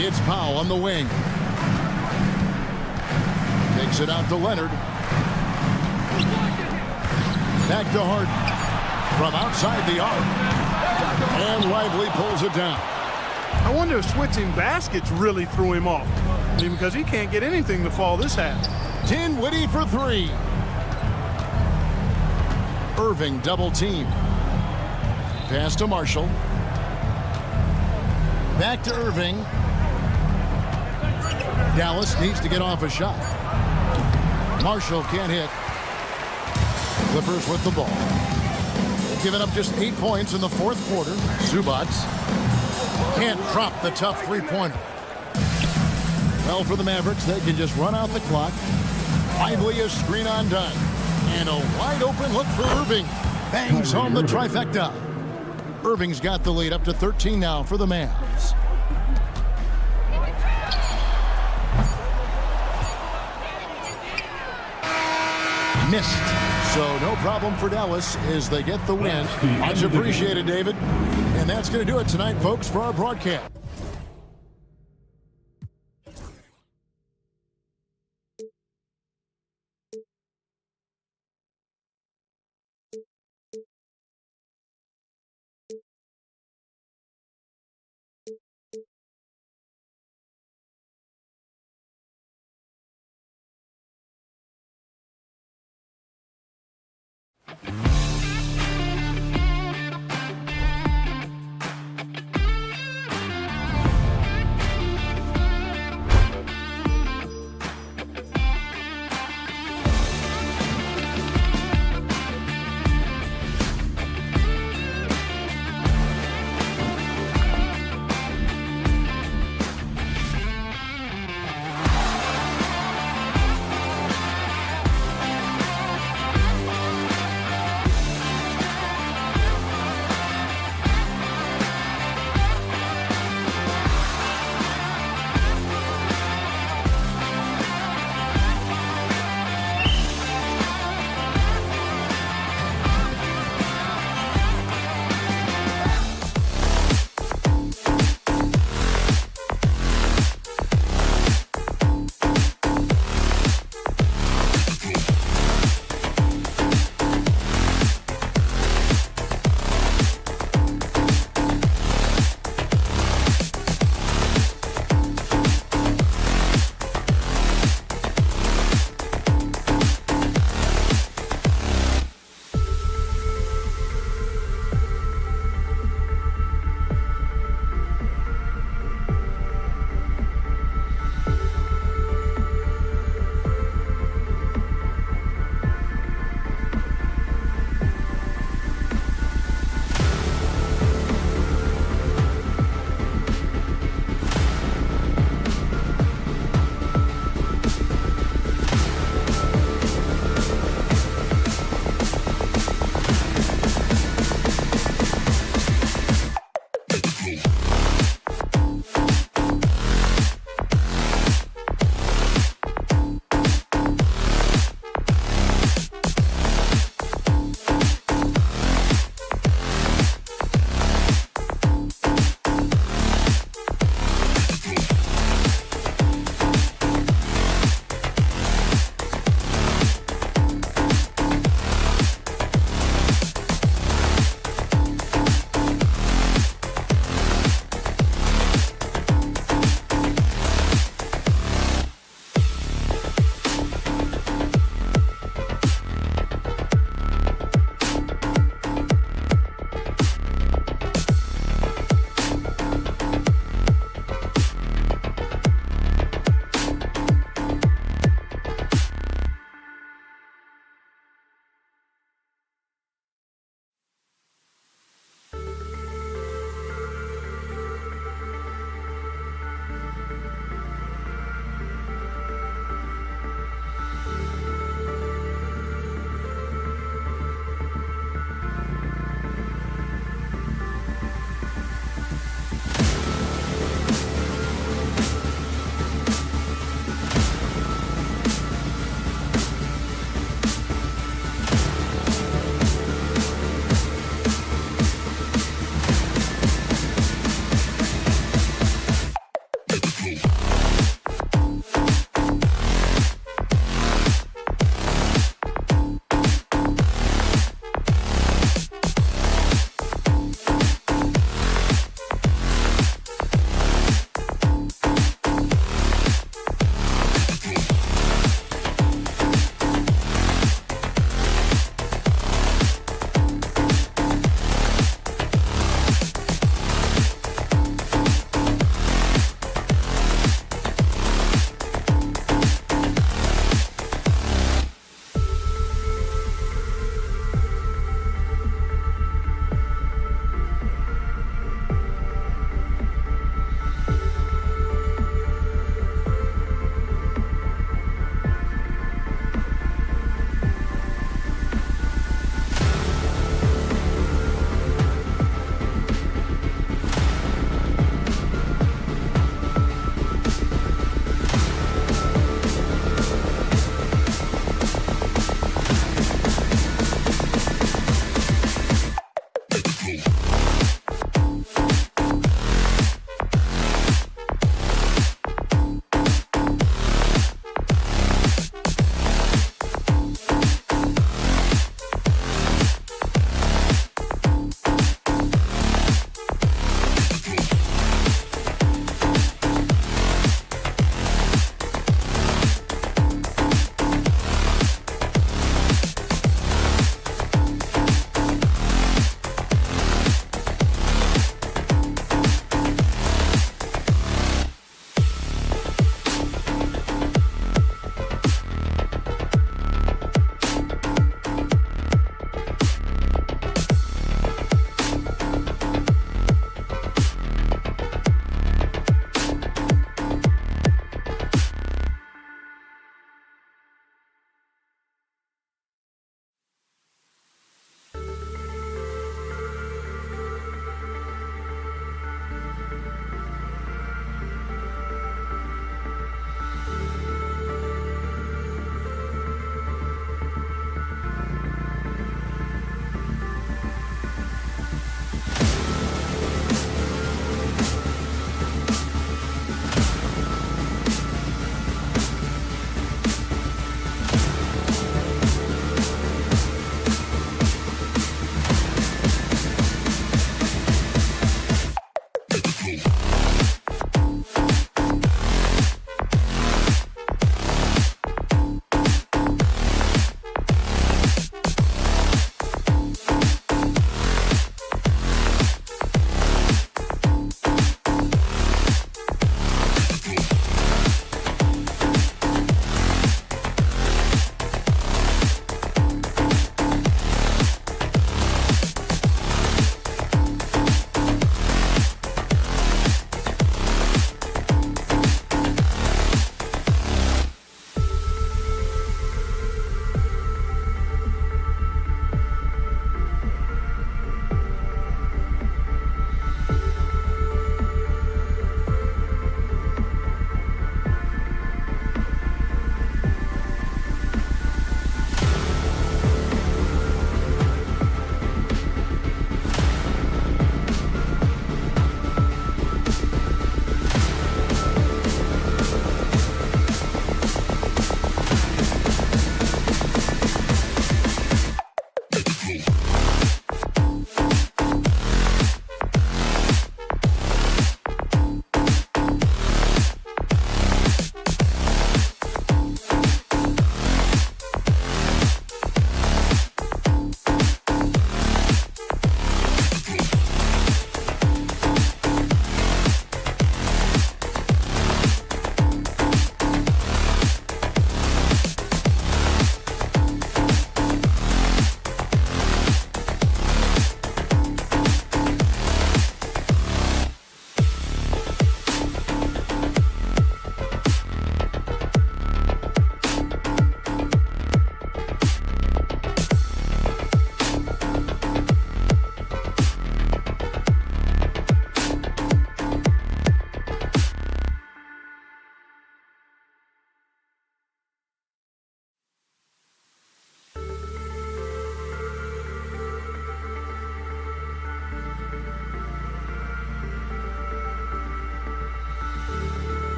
It's Powell on the wing. Takes it out to Leonard. Back to Harden. From outside the arc. And Lively pulls it down. I wonder if switching baskets really threw him off. I mean, because he can't get anything to fall this half. Dinwiddie for three. Irving double team. Pass to Marshall. Back to Irving. Dallas needs to get off a shot. Marshall can't hit. Clippers with the ball. Giving up just 8 points in the fourth quarter. Zubac can't drop the tough three-pointer. Well, for the Mavericks, they can just run out the clock. Lively a screen on Dunn. And a wide open look for Irving. Bangs home the trifecta. Irving's got the lead up to 13 now for the Mavs. Missed. So no problem for Dallas as they get the win. Much appreciated, David. And that's going to do it tonight, folks, for our broadcast.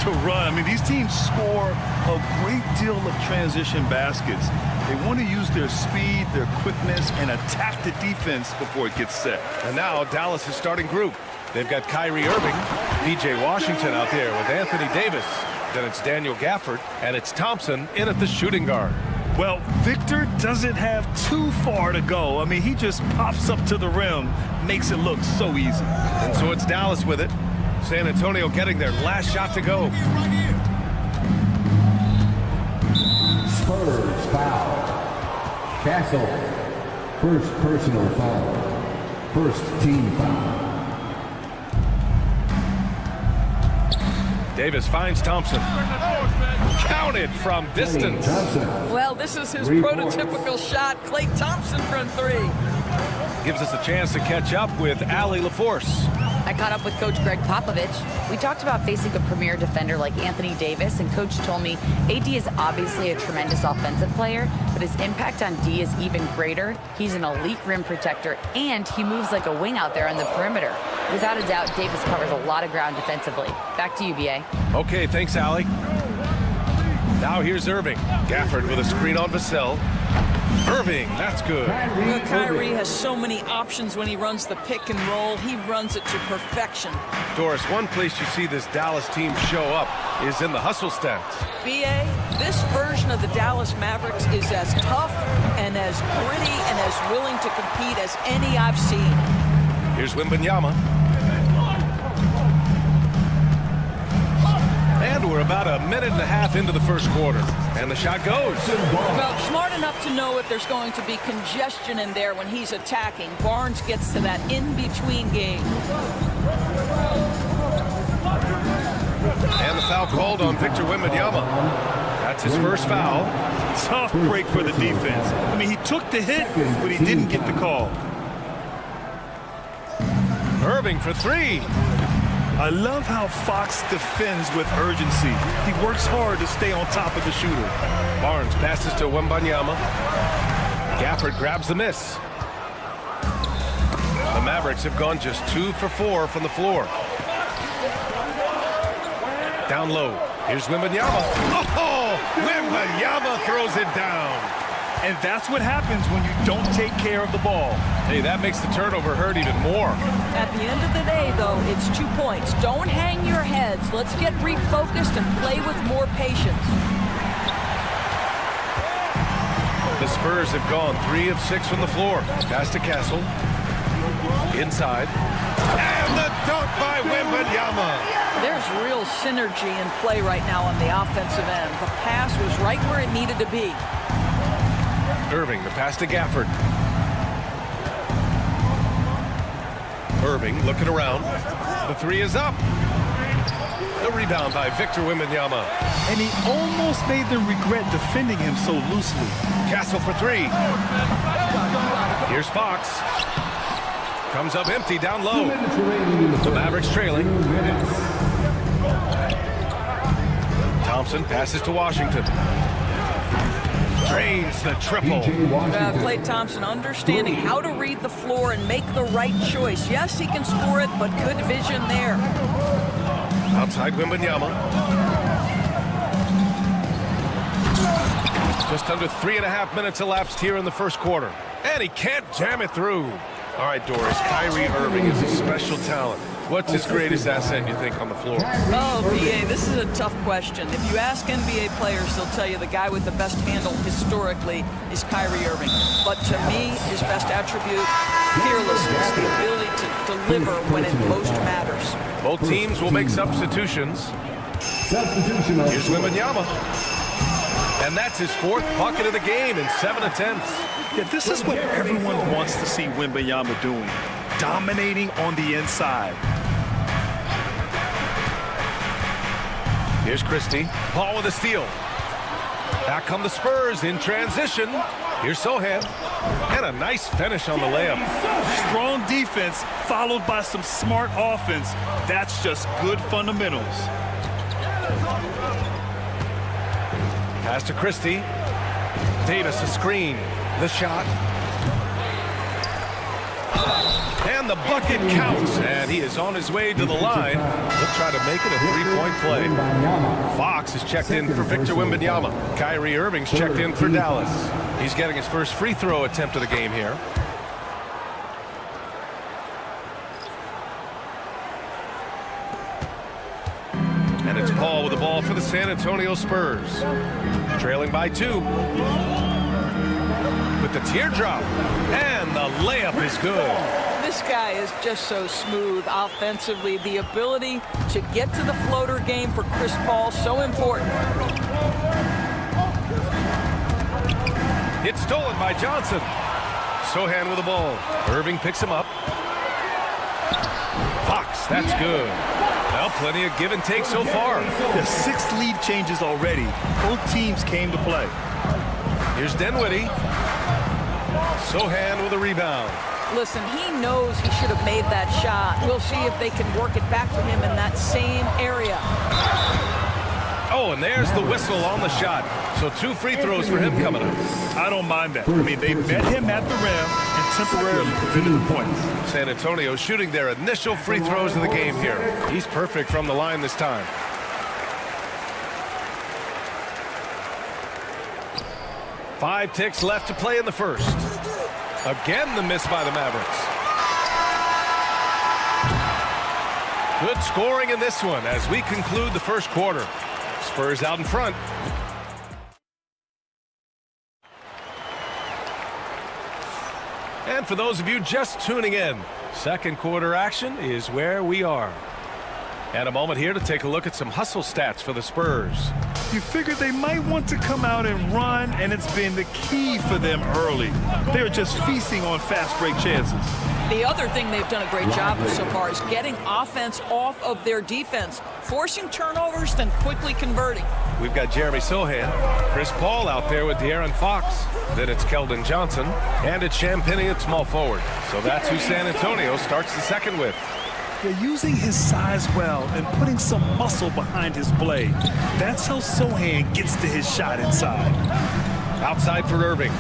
to run. I mean, these teams score a great deal of transition baskets. They want to use their speed, their quickness, and attack the defense before it gets set. And now Dallas' starting group. They've got Kyrie Irving, P.J. Washington out there with Anthony Davis. Then it's Daniel Gafford, and it's Thompson in at the shooting guard. Well, Victor doesn't have too far to go. I mean, he just pops up to the rim, makes it look so easy. And so it's Dallas with it. San Antonio getting their last shot to go. Spurs foul. Castle. First personal foul. First team foul. Davis finds Thompson. Counted from distance. Well, this is his prototypical shot. Klay Thompson from three. Gives us a chance to catch up with Allie LaForce. I caught up with Coach Greg Popovich. We talked about facing a premier defender like Anthony Davis, and Coach told me AD is obviously a tremendous offensive player, but his impact on D is even greater. He's an elite rim protector, and he moves like a wing out there on the perimeter. Without a doubt, Davis covers a lot of ground defensively. Back to you, B.A. Okay, thanks, Allie. Now here's Irving. Gafford with a screen on Vassell. Irving, that's good. Kyrie has so many options when he runs the pick and roll. He runs it to perfection. Doris, one place you see this Dallas team show up is in the hustle stats. B.A., this version of the Dallas Mavericks is as tough and as gritty and as willing to compete as any I've seen. Here's Wembanyama. And we're about a minute and a half into the first quarter. And the shot goes. Well, smart enough to know if there's going to be congestion in there when he's attacking. Barnes gets to that in-between game. And the foul called on Victor Wembanyama. That's his first foul. Tough break for the defense. I mean, he took the hit, but he didn't get the call. Irving for three. I love how Fox defends with urgency. He works hard to stay on top of the shooter. Barnes passes to Wembanyama. Gafford grabs the miss. The Mavericks have gone just 2 for 4 from the floor. Down low. Here's Wembanyama. Oh! Wembanyama throws it down. And that's what happens when you don't take care of the ball. Hey, that makes the turnover hurt even more. At the end of the day, though, it's 2 points. Don't hang your heads. Let's get refocused and play with more patience. The Spurs have gone 3 of 6 from the floor. Pass to Castle. Inside. And the dunk by Wembanyama. There's real synergy in play right now on the offensive end. The pass was right where it needed to be. Irving, the pass to Gafford. Irving looking around. The three is up. The rebound by Victor Wembanyama. And he almost made them regret defending him so loosely. Castle for three. Here's Fox. Comes up empty down low. The Mavericks trailing. Thompson passes to Washington. Drains the triple. Klay Thompson understanding how to read the floor and make the right choice. Yes, he can score it, but good vision there. Outside Wembanyama. Just under 3.5 minutes elapsed here in the first quarter. And he can't jam it through. All right, Doris, Kyrie Irving is a special talent. What's his greatest asset, you think, on the floor? Oh, B.A., this is a tough question. If you ask NBA players, they'll tell you the guy with the best handle historically is Kyrie Irving. But to me, his best attribute, fearlessness, the ability to deliver when it most matters. Both teams will make substitutions. Here's Wembanyama. And that's his 4th bucket of the game in 7 attempts. Yeah, this is what everyone wants to see Wembanyama doing. Dominating on the inside. Here's Christie. Paul with a steal. Back come the Spurs in transition. Here's Sohan. And a nice finish on the layup. Strong defense followed by some smart offense. That's just good fundamentals. Pass to Christie. Davis a screen. The shot. And the bucket counts, and he is on his way to the line. He'll try to make it a three-point play. Fox is checked in for Victor Wembanyama. Kyrie Irving's checked in for Dallas. He's getting his first free throw attempt of the game here. And it's Paul with the ball for the San Antonio Spurs. Trailing by 2. With the teardrop. And the layup is good. This guy is just so smooth offensively. The ability to get to the floater game for Chris Paul, so important. It's stolen by Johnson. Sohan with the ball. Irving picks him up. Fox, that's good. Well, plenty of give and take so far. The 6 lead changes already. Both teams came to play. Here's Dinwiddie. Sohan with a rebound. Listen, he knows he should have made that shot. We'll see if they can work it back to him in that same area. Oh, and there's the whistle on the shot. So 2 free throws for him coming up. I don't mind that. I mean, they met him at the rim and temporarily prevented the points. San Antonio shooting their initial free throws of the game here. He's perfect from the line this time. Five ticks left to play in the first. Again, the miss by the Mavericks. Good scoring in this one as we conclude the first quarter. Spurs out in front. And for those of you just tuning in, second quarter action is where we are. And a moment here to take a look at some hustle stats for the Spurs. You figured they might want to come out and run, and it's been the key for them early. They're just feasting on fast break chances. The other thing they've done a great job with so far is getting offense off of their defense, forcing turnovers, then quickly converting. We've got Jeremy Sohan, Chris Paul out there with De'Aaron Fox. Then it's Keldon Johnson, and it's Champagnie at small forward. So that's who San Antonio starts the second with. They're using his size well and putting some muscle behind his blade. That's how Sohan gets to his shot inside. Outside for Irving.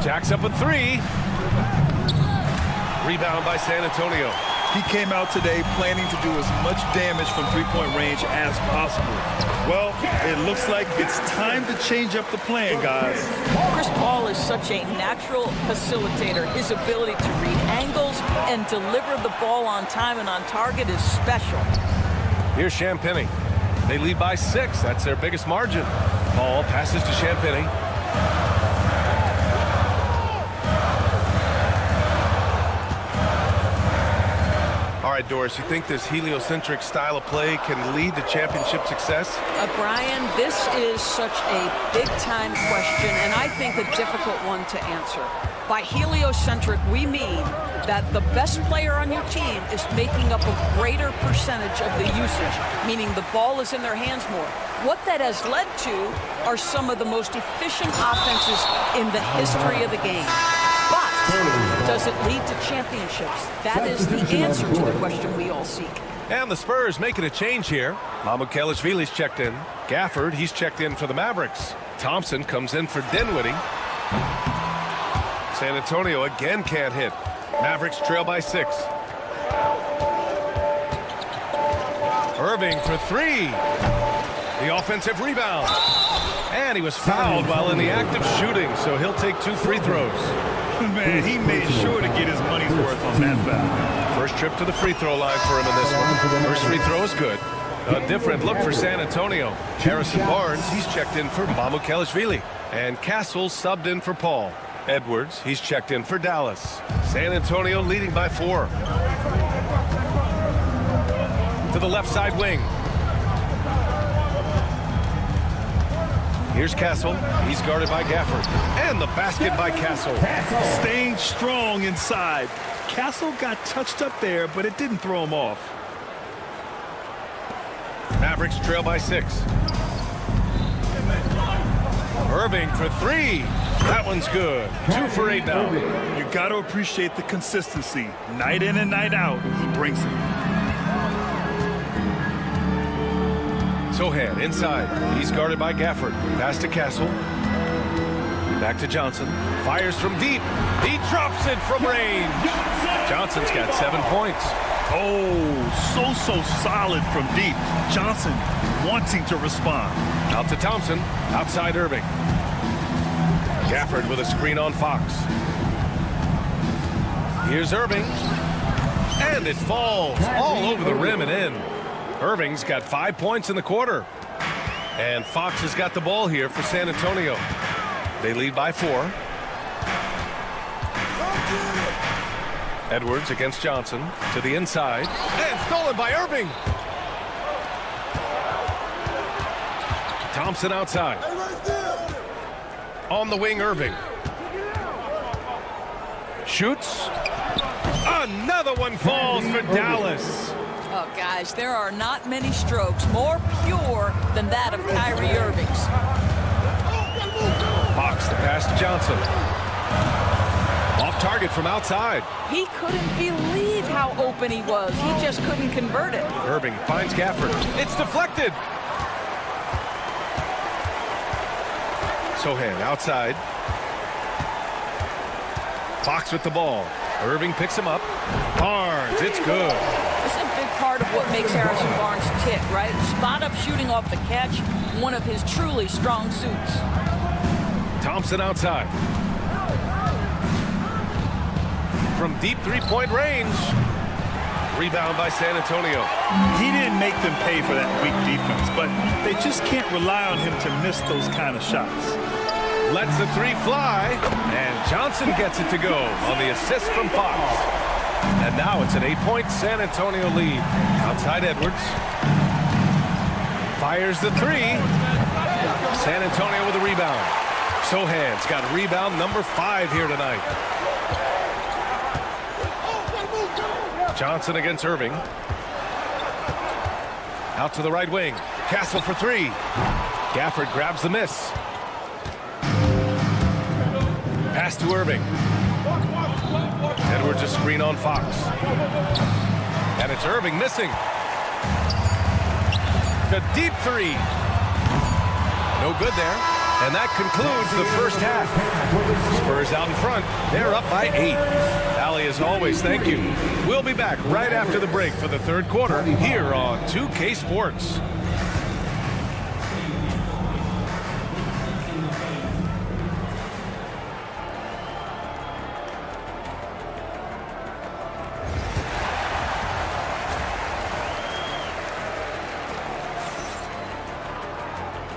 Jacks up a 3. Rebound by San Antonio. He came out today planning to do as much damage from three-point range as possible. Well, it looks like it's time to change up the plan, guys. Chris Paul is such a natural facilitator. His ability to read angles and deliver the ball on time and on target is special. Here's Champagnie. They lead by 6. That's their biggest margin. Paul passes to Champagnie. All right, Doris, you think this heliocentric style of play can lead to championship success? Brian, this is such a big-time question, and I think a difficult one to answer. By heliocentric, we mean that the best player on your team is making up a greater percentage of the usage, meaning the ball is in their hands more. What that has led to are some of the most efficient offenses in the history of the game. But does it lead to championships? That is the answer to the question we all seek. And the Spurs making a change here. Mamukelashvili's checked in. Gafford, he's checked in for the Mavericks. Thompson comes in for Dinwiddie. San Antonio again can't hit. Mavericks trail by 6. Irving for 3. The offensive rebound. And he was fouled while in the act of shooting, so he'll take 2 free throws. Man, he made sure to get his money's worth on that foul. First trip to the free throw line for him in this one. First free throw is good. A different look for San Antonio. Harrison Barnes, he's checked in for Mamukelashvili. And Castle subbed in for Paul. Edwards, he's checked in for Dallas. San Antonio leading by 4. To the left side wing. Here's Castle. He's guarded by Gafford. And the basket by Castle. Staying strong inside. Castle got touched up there, but it didn't throw him off. Mavericks trail by 6. Irving for 3. That one's good. 2 for 8 now. You got to appreciate the consistency. Night in and night out, he brings it. Sohan inside. He's guarded by Gafford. Pass to Castle. Back to Johnson. Fires from deep. He drops it from range. Johnson's got 7 points. Oh, so solid from deep. Johnson wanting to respond. Out to Thompson. Outside Irving. Gafford with a screen on Fox. Here's Irving. And it falls all over the rim and in. Irving's got 5 points in the quarter. And Fox has got the ball here for San Antonio. They lead by 4. Edwards against Johnson to the inside. And stolen by Irving. Thompson outside. On the wing, Irving. Shoots. Another one falls for Dallas. Oh, guys, there are not many strokes more pure than that of Kyrie Irving's. Fox the pass to Johnson. Off target from outside. He couldn't believe how open he was. He just couldn't convert it. Irving finds Gafford. It's deflected. Sohan outside. Fox with the ball. Irving picks him up. Barnes, it's good. This is a big part of what makes Harrison Barnes tick, right? Spot-up shooting off the catch, one of his truly strong suits. Thompson outside. From deep three-point range. Rebound by San Antonio. He didn't make them pay for that weak defense, but they just can't rely on him to miss those kind of shots. Lets the three fly, and Johnson gets it to go on the assist from Fox. And now it's an 8-point San Antonio lead. Outside Edwards. Fires the three. San Antonio with a rebound. Sohan's got rebound number 5 here tonight. Johnson against Irving. Out to the right wing. Castle for 3. Gafford grabs the miss. Pass to Irving. Edwards a screen on Fox. And it's Irving missing. The deep 3. No good there. And that concludes the first half. Spurs out in front. They're up by 8. Allie, as always, thank you. We'll be back right after the break for the third quarter here on 2K Sports.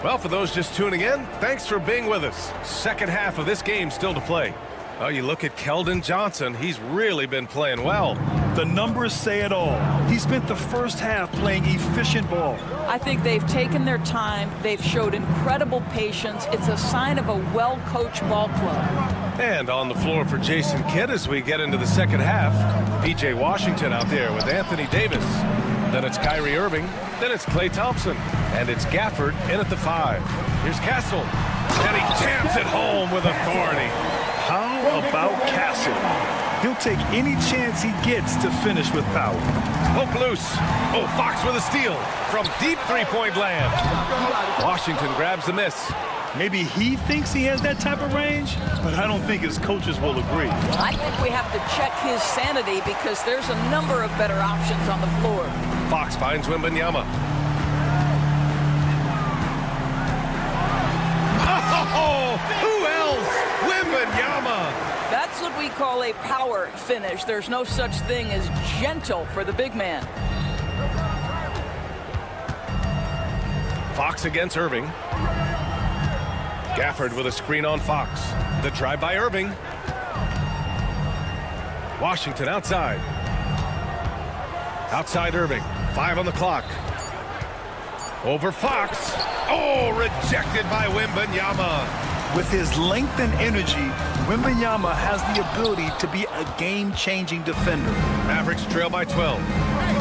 Well, for those just tuning in, thanks for being with us. Second half of this game still to play. Oh, you look at Keldon Johnson. He's really been playing well. The numbers say it all. He spent the first half playing efficient ball. I think they've taken their time. They've showed incredible patience. It's a sign of a well-coached ball club. And on the floor for Jason Kidd as we get into the second half. P.J. Washington out there with Anthony Davis. Then it's Kyrie Irving. Then it's Klay Thompson. And it's Gafford in at the 5. Here's Castle. And he jams it home with authority. How about Castle? He'll take any chance he gets to finish with power. Poke loose. Oh, Fox with a steal from deep three-point land. Washington grabs the miss. Maybe he thinks he has that type of range, but I don't think his coaches will agree. I think we have to check his sanity because there's a number of better options on the floor. Fox finds Wembanyama. Oh, who else? Wembanyama. That's what we call a power finish. There's no such thing as gentle for the big man. Fox against Irving. Gafford with a screen on Fox. The drive by Irving. Washington outside. Outside Irving. 5 on the clock. Over Fox. Oh, rejected by Wembanyama. With his length and energy, Wembanyama has the ability to be a game-changing defender. Mavericks trail by 12.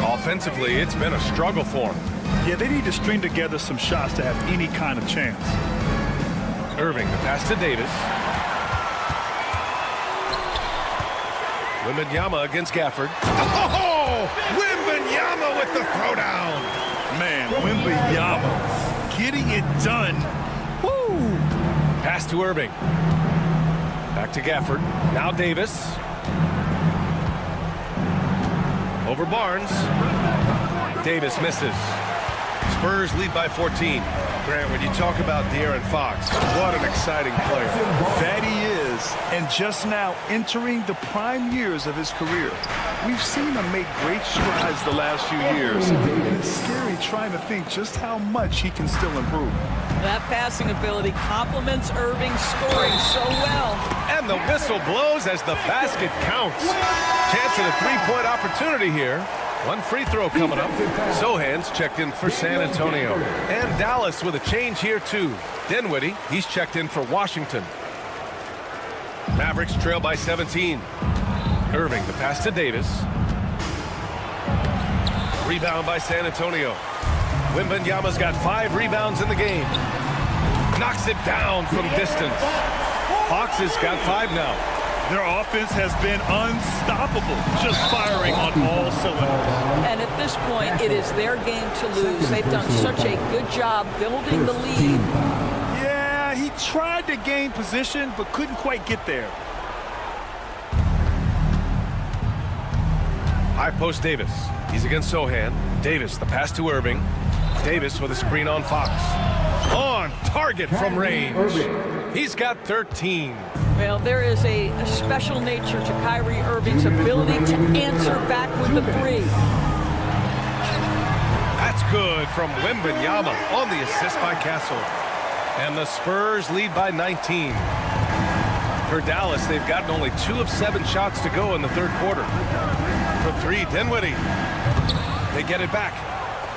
Offensively, it's been a struggle for him. Yeah, they need to string together some shots to have any kind of chance. Irving, the pass to Davis. Wembanyama against Gafford. Oh! Wembanyama with the throwdown. Man, Wembanyama getting it done. Woo! Pass to Irving. Back to Gafford. Now Davis. Over Barnes. Davis misses. Spurs lead by 14. Grant, when you talk about De'Aaron Fox, what an exciting player. That he is, and just now entering the prime years of his career. We've seen him make great strides the last few years, and it's scary trying to think just how much he can still improve. That passing ability complements Irving's scoring so well. And the whistle blows as the basket counts. Chance at a three-point opportunity here. One free throw coming up. Sohan's checked in for San Antonio. And Dallas with a change here too. Dinwiddie, he's checked in for Washington. Mavericks trail by 17. Irving, the pass to Davis. Rebound by San Antonio. Wembanyama's got 5 rebounds in the game. Knocks it down from distance. Fox has got 5 now. Their offense has been unstoppable, just firing on all cylinders. And at this point, it is their game to lose. They've done such a good job building the lead. Yeah, he tried to gain position, but couldn't quite get there. High post Davis. He's against Sohan. Davis, the pass to Irving. Davis with a screen on Fox. On target from range. He's got 13. Well, there is a special nature to Kyrie Irving's ability to answer back with the 3. That's good from Wembanyama on the assist by Castle. And the Spurs lead by 19. For Dallas, they've gotten only 2 of 7 shots to go in the third quarter. For 3, Dinwiddie. They get it back.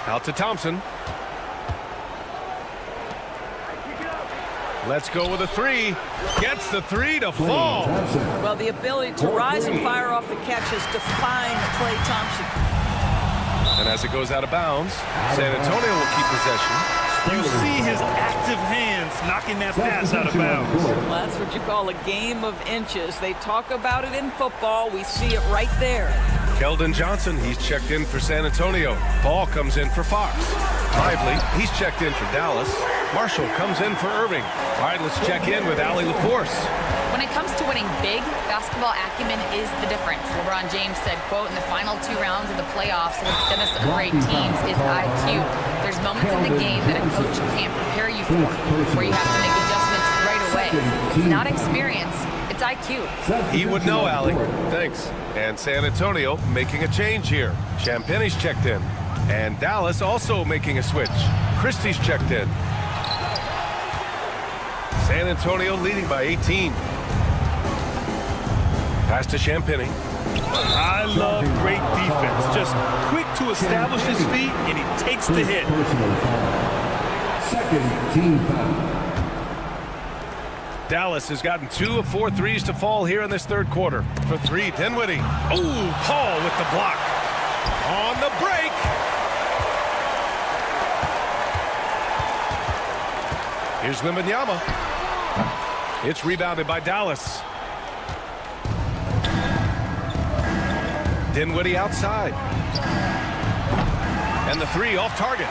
Out to Thompson. Let's go with a 3. Gets the 3 to fall. Well, the ability to rise and fire off the catch has defined Klay Thompson. And as it goes out of bounds, San Antonio will keep possession. You see his active hands knocking that pass out of bounds. Well, that's what you call a game of inches. They talk about it in football. We see it right there. Keldon Johnson, he's checked in for San Antonio. Ball comes in for Fox. Lively, he's checked in for Dallas. Marshall comes in for Irving. All right, let's check in with Allie LaForce. When it comes to winning big, basketball acumen is the difference. LeBron James said, quote, in the final 2 rounds of the playoffs, what's going to separate teams is IQ. There's moments in the game that a coach can't prepare you for, where you have to make adjustments right away. It's not experience, it's IQ. He would know, Allie. Thanks. And San Antonio making a change here. Champagne's checked in. And Dallas also making a switch. Christie's checked in. San Antonio leading by 18. Pass to Champagny. I love great defense. Just quick to establish his feet, and he takes the hit. Second team foul. Dallas has gotten 2 of 4 threes to fall here in this third quarter. For 3, Dinwiddie. Oh, Paul with the block. On the break. Here's Wembanyama. It's rebounded by Dallas. Dinwiddie outside. And the 3 off target.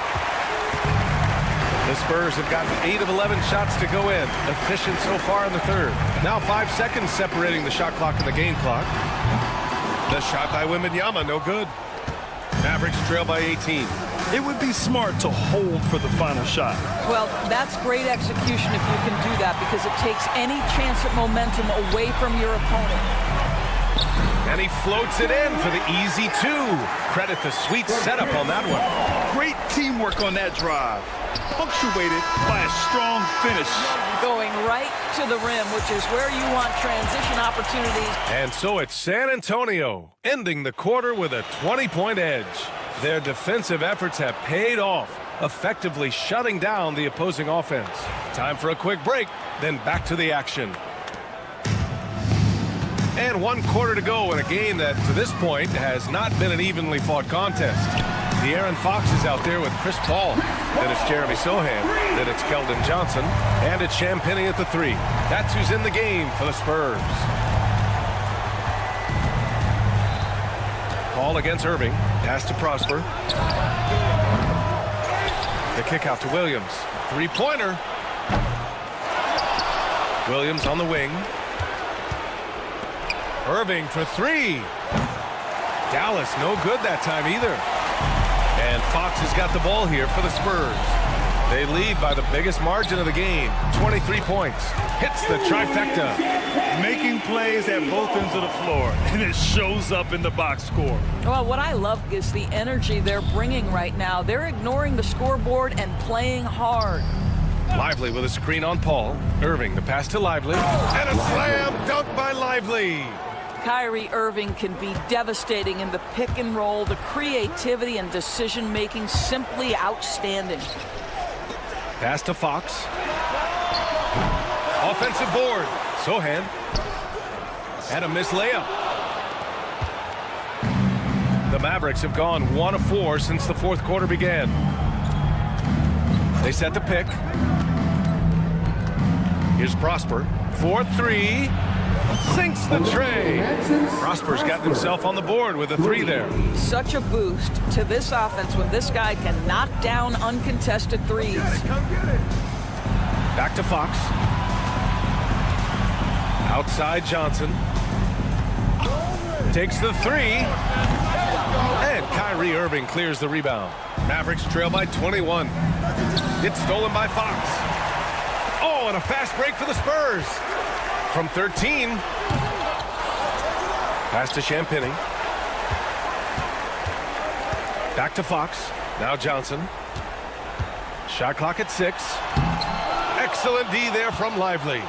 The Spurs have gotten 8 of 11 shots to go in. Efficient so far in the third. Now 5 seconds separating the shot clock and the game clock. The shot by Wembanyama, no good. Mavericks trail by 18. It would be smart to hold for the final shot. Well, that's great execution if you can do that, because it takes any chance at momentum away from your opponent. And he floats it in for the easy 2. Credit the sweet setup on that one. Great teamwork on that drive. Punctuated by a strong finish. Going right to the rim, which is where you want transition opportunities. And so it's San Antonio ending the quarter with a 20-point edge. Their defensive efforts have paid off, effectively shutting down the opposing offense. Time for a quick break, then back to the action. And 1 quarter to go in a game that, to this point, has not been an evenly fought contest. De'Aaron Fox is out there with Chris Paul. Then it's Jeremy Sohan. Then it's Keldon Johnson. And it's Champagny at the 3. That's who's in the game for the Spurs. Paul against Irving. Pass to Prosper. The kick out to Williams. 3-pointer. Williams on the wing. Irving for three. Dallas no good that time either. And Fox has got the ball here for the Spurs. They lead by the biggest margin of the game, 23 points. Hits the trifecta. Making plays at both ends of the floor, and it shows up in the box score. Well, what I love is the energy they're bringing right now. They're ignoring the scoreboard and playing hard. Lively with a screen on Paul. Irving, the pass to Lively. And a slam dunk by Lively. Kyrie Irving can be devastating in the pick and roll. The creativity and decision-making simply outstanding. Pass to Fox. Offensive board. Sohan. And a missed layup. The Mavericks have gone 1 of 4 since the fourth quarter began. They set the pick. Here's Prosper. 4-3. Sinks the tray. Prosper's gotten himself on the board with a 3 there. Such a boost to this offense when this guy can knock down uncontested threes. Back to Fox. Outside Johnson. Takes the 3. And Kyrie Irving clears the rebound. Mavericks trail by 21. It's stolen by Fox. Oh, and a fast break for the Spurs. From 13. Pass to Champagny. Back to Fox. Now Johnson. Shot clock at 6. Excellent D there from Lively.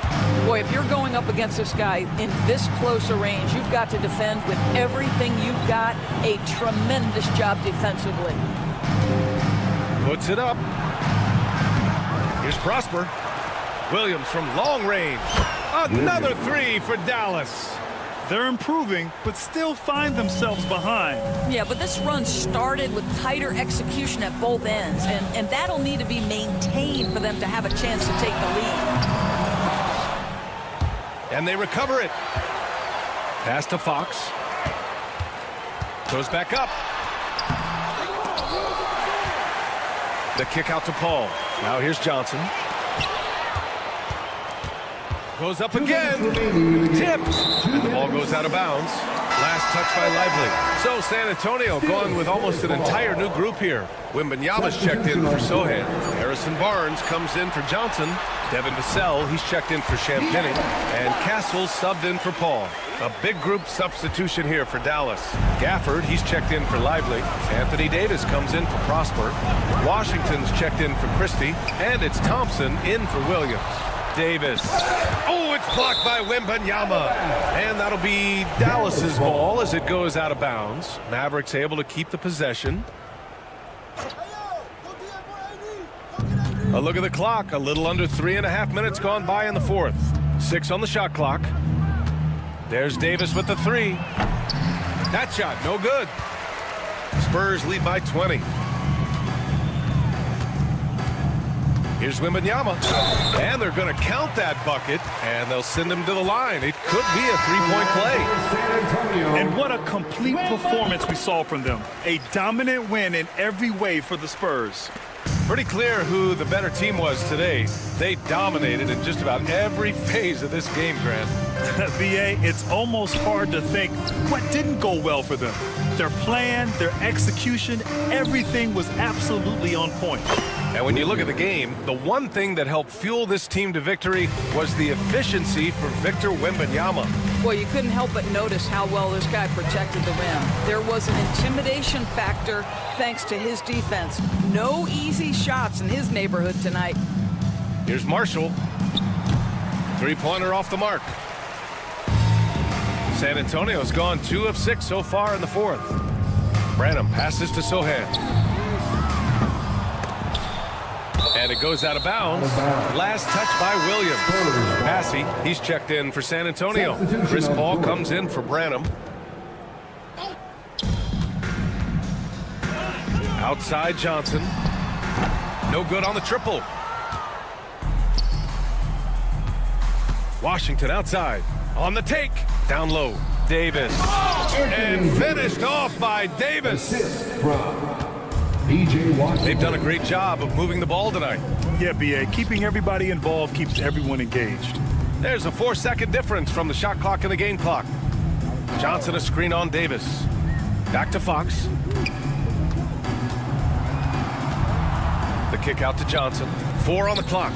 Boy, if you're going up against this guy in this close a range, you've got to defend with everything you've got. A tremendous job defensively. Puts it up. Here's Prosper. Williams from long range. Another 3 for Dallas. They're improving, but still find themselves behind. Yeah, but this run started with tighter execution at both ends, and that'll need to be maintained for them to have a chance to take the lead. And they recover it. Pass to Fox. Goes back up. The kick out to Paul. Now here's Johnson. Goes up again. Tipped. And the ball goes out of bounds. Last touch by Lively. So San Antonio going with almost an entire new group here. Wembanyama's checked in for Sohan. Harrison Barnes comes in for Johnson. Devin Vassell, he's checked in for Champagny. And Castles subbed in for Paul. A big group substitution here for Dallas. Gafford, he's checked in for Lively. Anthony Davis comes in for Prosper. Washington's checked in for Christie. And it's Thompson in for Williams. Davis. Oh, it's blocked by Wembanyama. And that'll be Dallas's ball as it goes out of bounds. Mavericks able to keep the possession. A look at the clock. A little under 3.5 minutes gone by in the fourth. 6 on the shot clock. There's Davis with the 3. That shot, no good. Spurs lead by 20. Here's Wembanyama. And they're going to count that bucket, and they'll send him to the line. It could be a 3-point play. And what a complete performance we saw from them. A dominant win in every way for the Spurs. Pretty clear who the better team was today. They dominated in just about every phase of this game, Grant. BA, it's almost hard to think what didn't go well for them. Their plan, their execution, everything was absolutely on point. And when you look at the game, the one thing that helped fuel this team to victory was the efficiency for Victor Wembanyama. Boy, you couldn't help but notice how well this guy protected the rim. There was an intimidation factor thanks to his defense. No easy shots in his neighborhood tonight. Here's Marshall. 3-pointer off the mark. San Antonio's gone 2 of 6 so far in the fourth. Branham passes to Sohan. And it goes out of bounds. Last touch by Williams. Passy, he's checked in for San Antonio. Chris Paul comes in for Branham. Outside Johnson. No good on the triple. Washington outside. On the take. Down low. Davis. And finished off by Davis. They've done a great job of moving the ball tonight. Yeah, BA, keeping everybody involved keeps everyone engaged. There's a 4-second difference from the shot clock and the game clock. Johnson a screen on Davis. Back to Fox. The kick out to Johnson. 4 on the clock.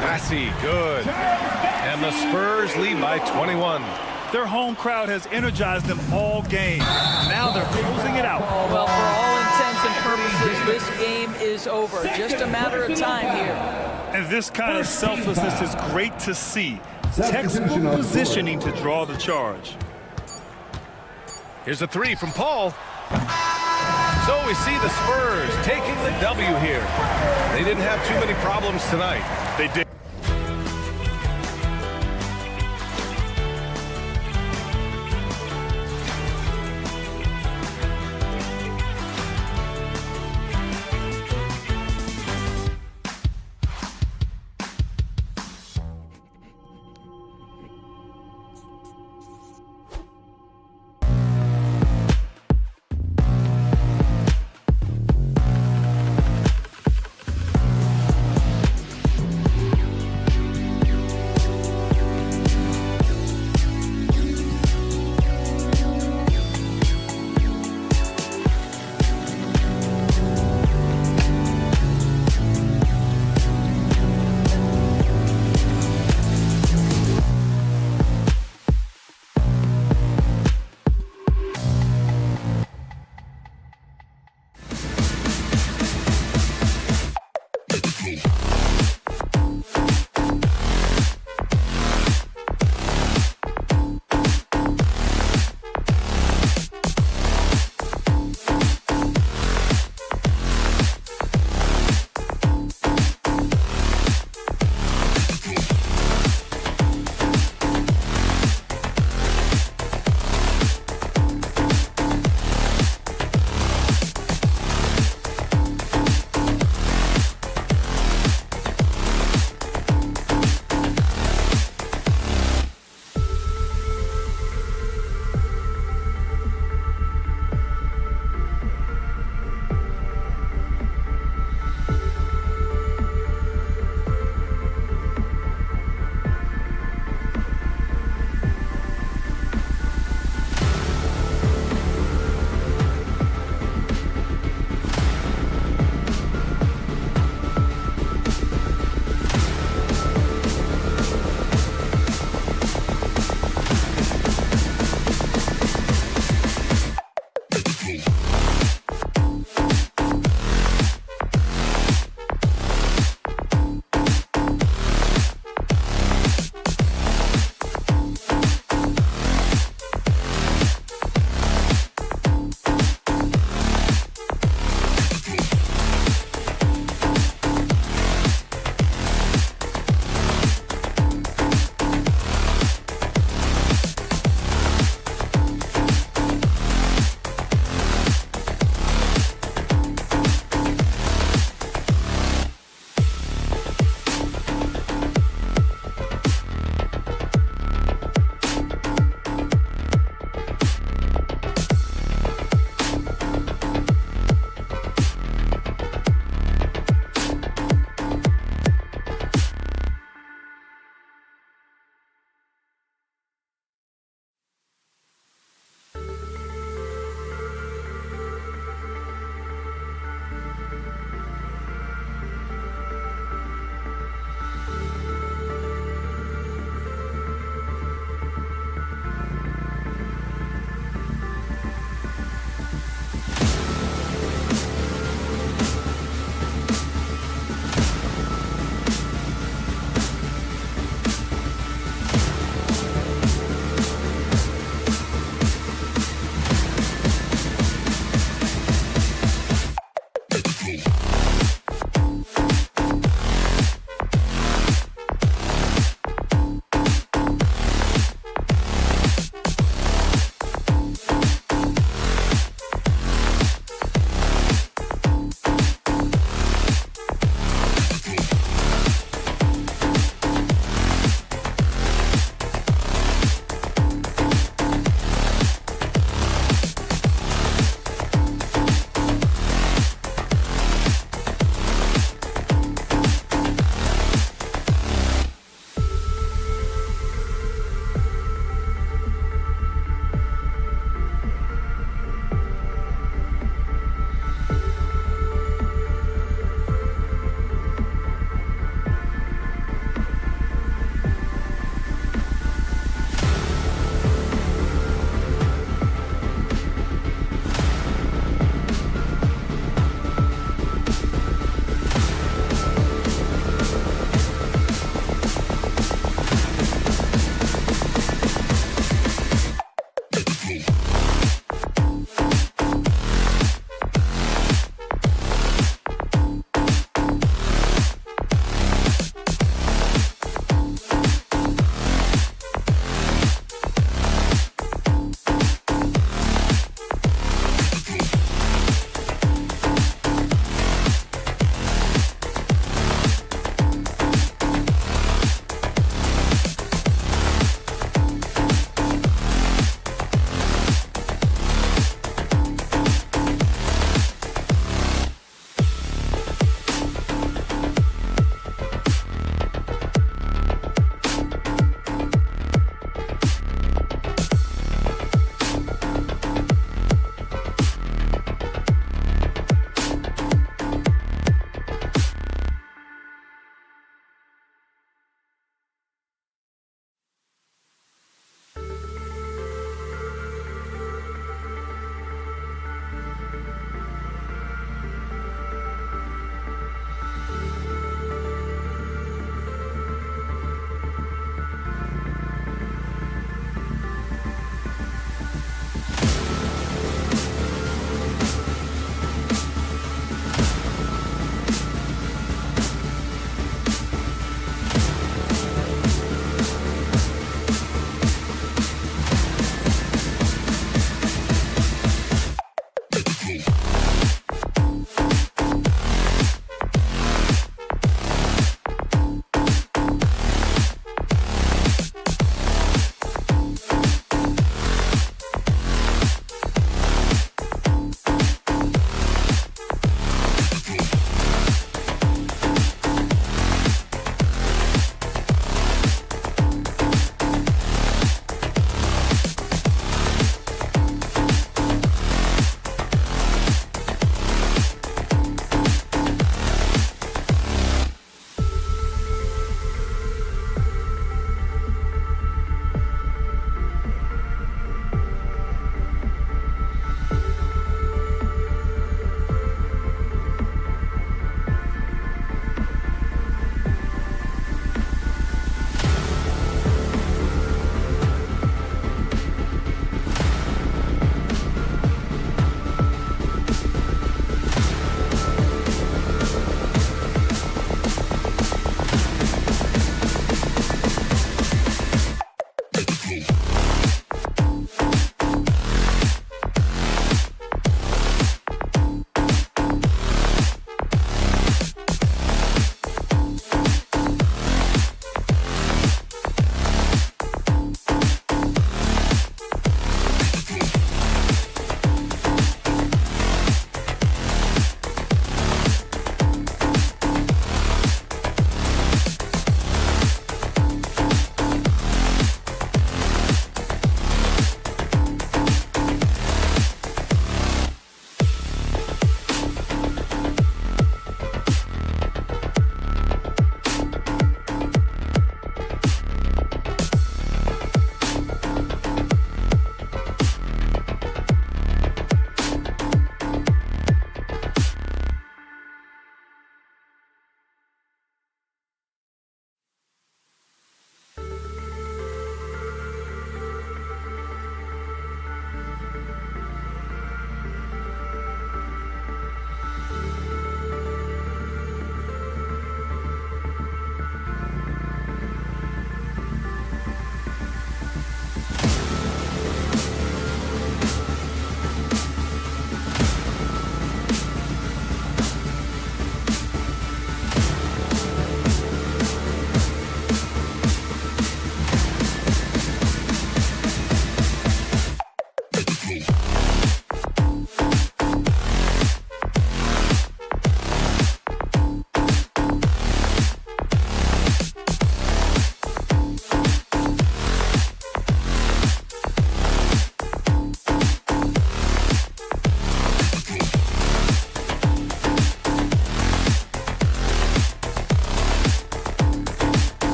Massey, good. And the Spurs lead by 21. Their home crowd has energized them all game. Now they're closing it out. Well, for all intents and purposes, this game is over. Just a matter of time here. And this kind of selflessness is great to see. Textbook positioning to draw the charge. Here's a 3 from Paul. So we see the Spurs taking the W here. They didn't have too many problems tonight. They did.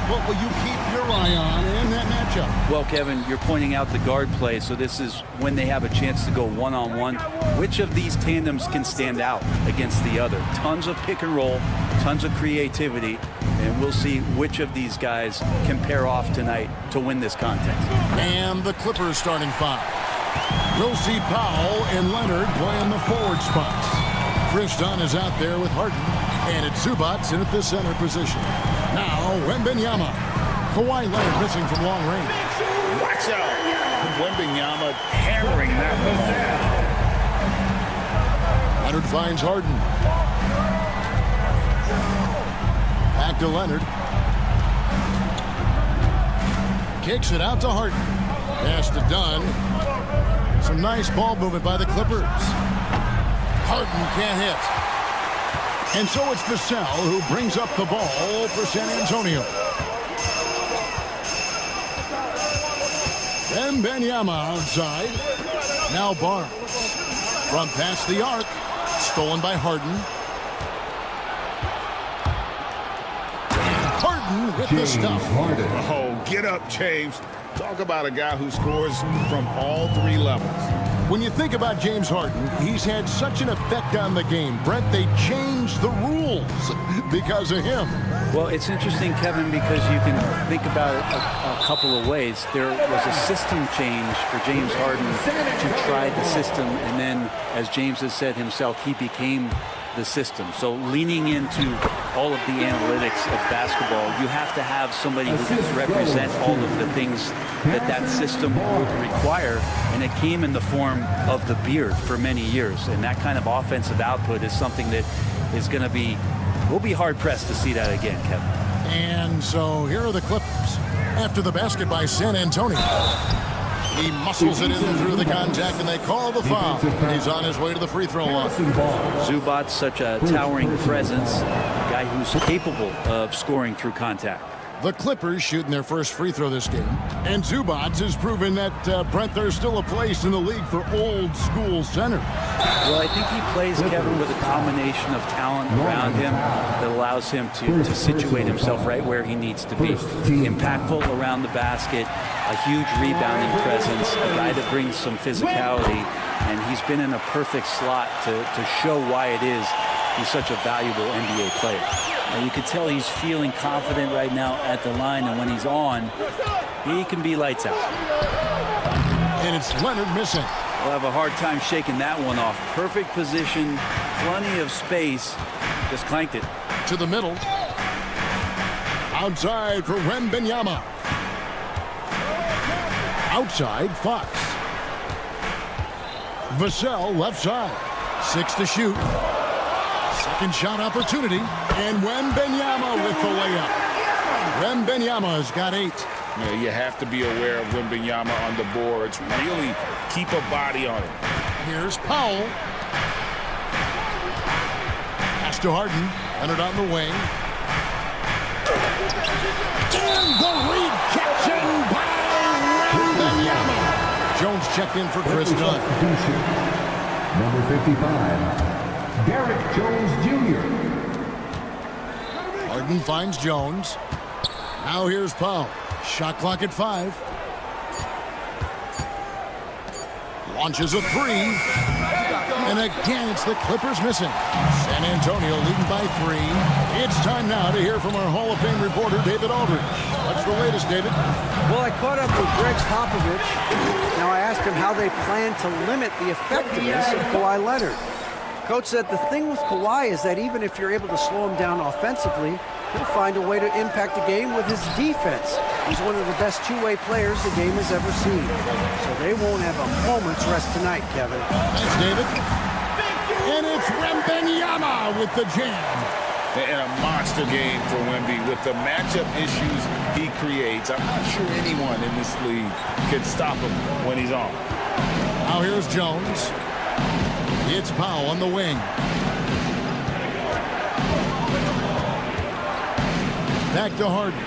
what will you keep your eye on in that matchup? Well, Kevin, you're pointing out the guard play, so this is when they have a chance to go one-on-one. Which of these tandems can stand out against the other? Tons of pick and roll, tons of creativity, and we'll see which of these guys can pair off tonight to win this contest. And the Clippers starting five. We'll see Powell and Leonard playing the forward spots. Chris Dunn is out there with Harden, and it's Zubats in at the center position. Now, Wembanyama. Kawhi Leonard missing from long range. Watch out. Wembanyama hammering that one. Leonard finds Harden. Back to Leonard. Kicks it out to Harden. Pass to Dunn. Some nice ball movement by the Clippers. Harden can't hit. And so it's Vassell who brings up the ball for San Antonio. Wembanyama outside. Now Barnes. From past the arc. Stolen by Harden. And Harden with the stuff. Oh, get up, James. Talk about a guy who scores from all three levels. When you think about James Harden, he's had such an effect on the game. Brent, they changed the rules because of him. Well, it's interesting, Kevin, because you can think about it a couple of ways. There was a system change for James Harden to try the system, and then, as James has said himself, he became the system. So leaning into all of the analytics of basketball, you have to have somebody who can represent all of the things that system would require, and it came in the form of the beard for many years. And that kind of offensive output is something that is going to be, we'll be hard-pressed to see that again, Kevin. And so here are the Clippers after the basket by San Antonio. He muscles it in through the contact, and they call the foul. He's on his way to the free throw line. Zubats, such a towering presence, a guy who's capable of scoring through contact. The Clippers shooting their first free throw this game. And Zubats has proven that, Brent, there's still a place in the league for old-school centers. Well, I think he plays, Kevin, with a combination of talent around him that allows him to situate himself right where he needs to be. Impactful around the basket, a huge rebounding presence, a guy that brings some physicality, and he's been in a perfect slot to show why it is he's such a valuable NBA player. And you can tell he's feeling confident right now at the line, and when he's on, he can be lights out. And it's Leonard missing. We'll have a hard time shaking that one off. Perfect position, plenty of space, just clanked it. To the middle. Outside for Wembanyama. Outside, Fox. Vassell left side. 6 to shoot. Second shot opportunity. And Wembanyama with the layup. Wembanyama's got 8. Yeah, you have to be aware of Wembanyama on the boards. Really keep a body on him. Here's Powell. Pass to Harden. Leonard on the wing. And the rejection by Wembanyama. Jones checked in for Chris Dunn. Number 55, Derek Jones Jr. Harden finds Jones. Now here's Powell. Shot clock at 5. Launches a 3. And again, it's the Clippers missing. San Antonio leading by 3. It's time now to hear from our Hall of Fame reporter, David Aldridge. What's the latest, David? Well, I caught up with Greg Popovich. Now I asked him how they plan to limit the effectiveness of Kawhi Leonard. Coach said the thing with Kawhi is that even if you're able to slow him down offensively, he'll find a way to impact the game with his defense. He's one of the best two-way players the game has ever seen. So they won't have a moment's rest tonight, Kevin. Thanks, David. And it's Wembanyama with the jam. And a monster game for Wemby with the matchup issues he creates. I'm not sure anyone in this league can stop him when he's on. Now here's Jones. It's Powell on the wing. Back to Harden.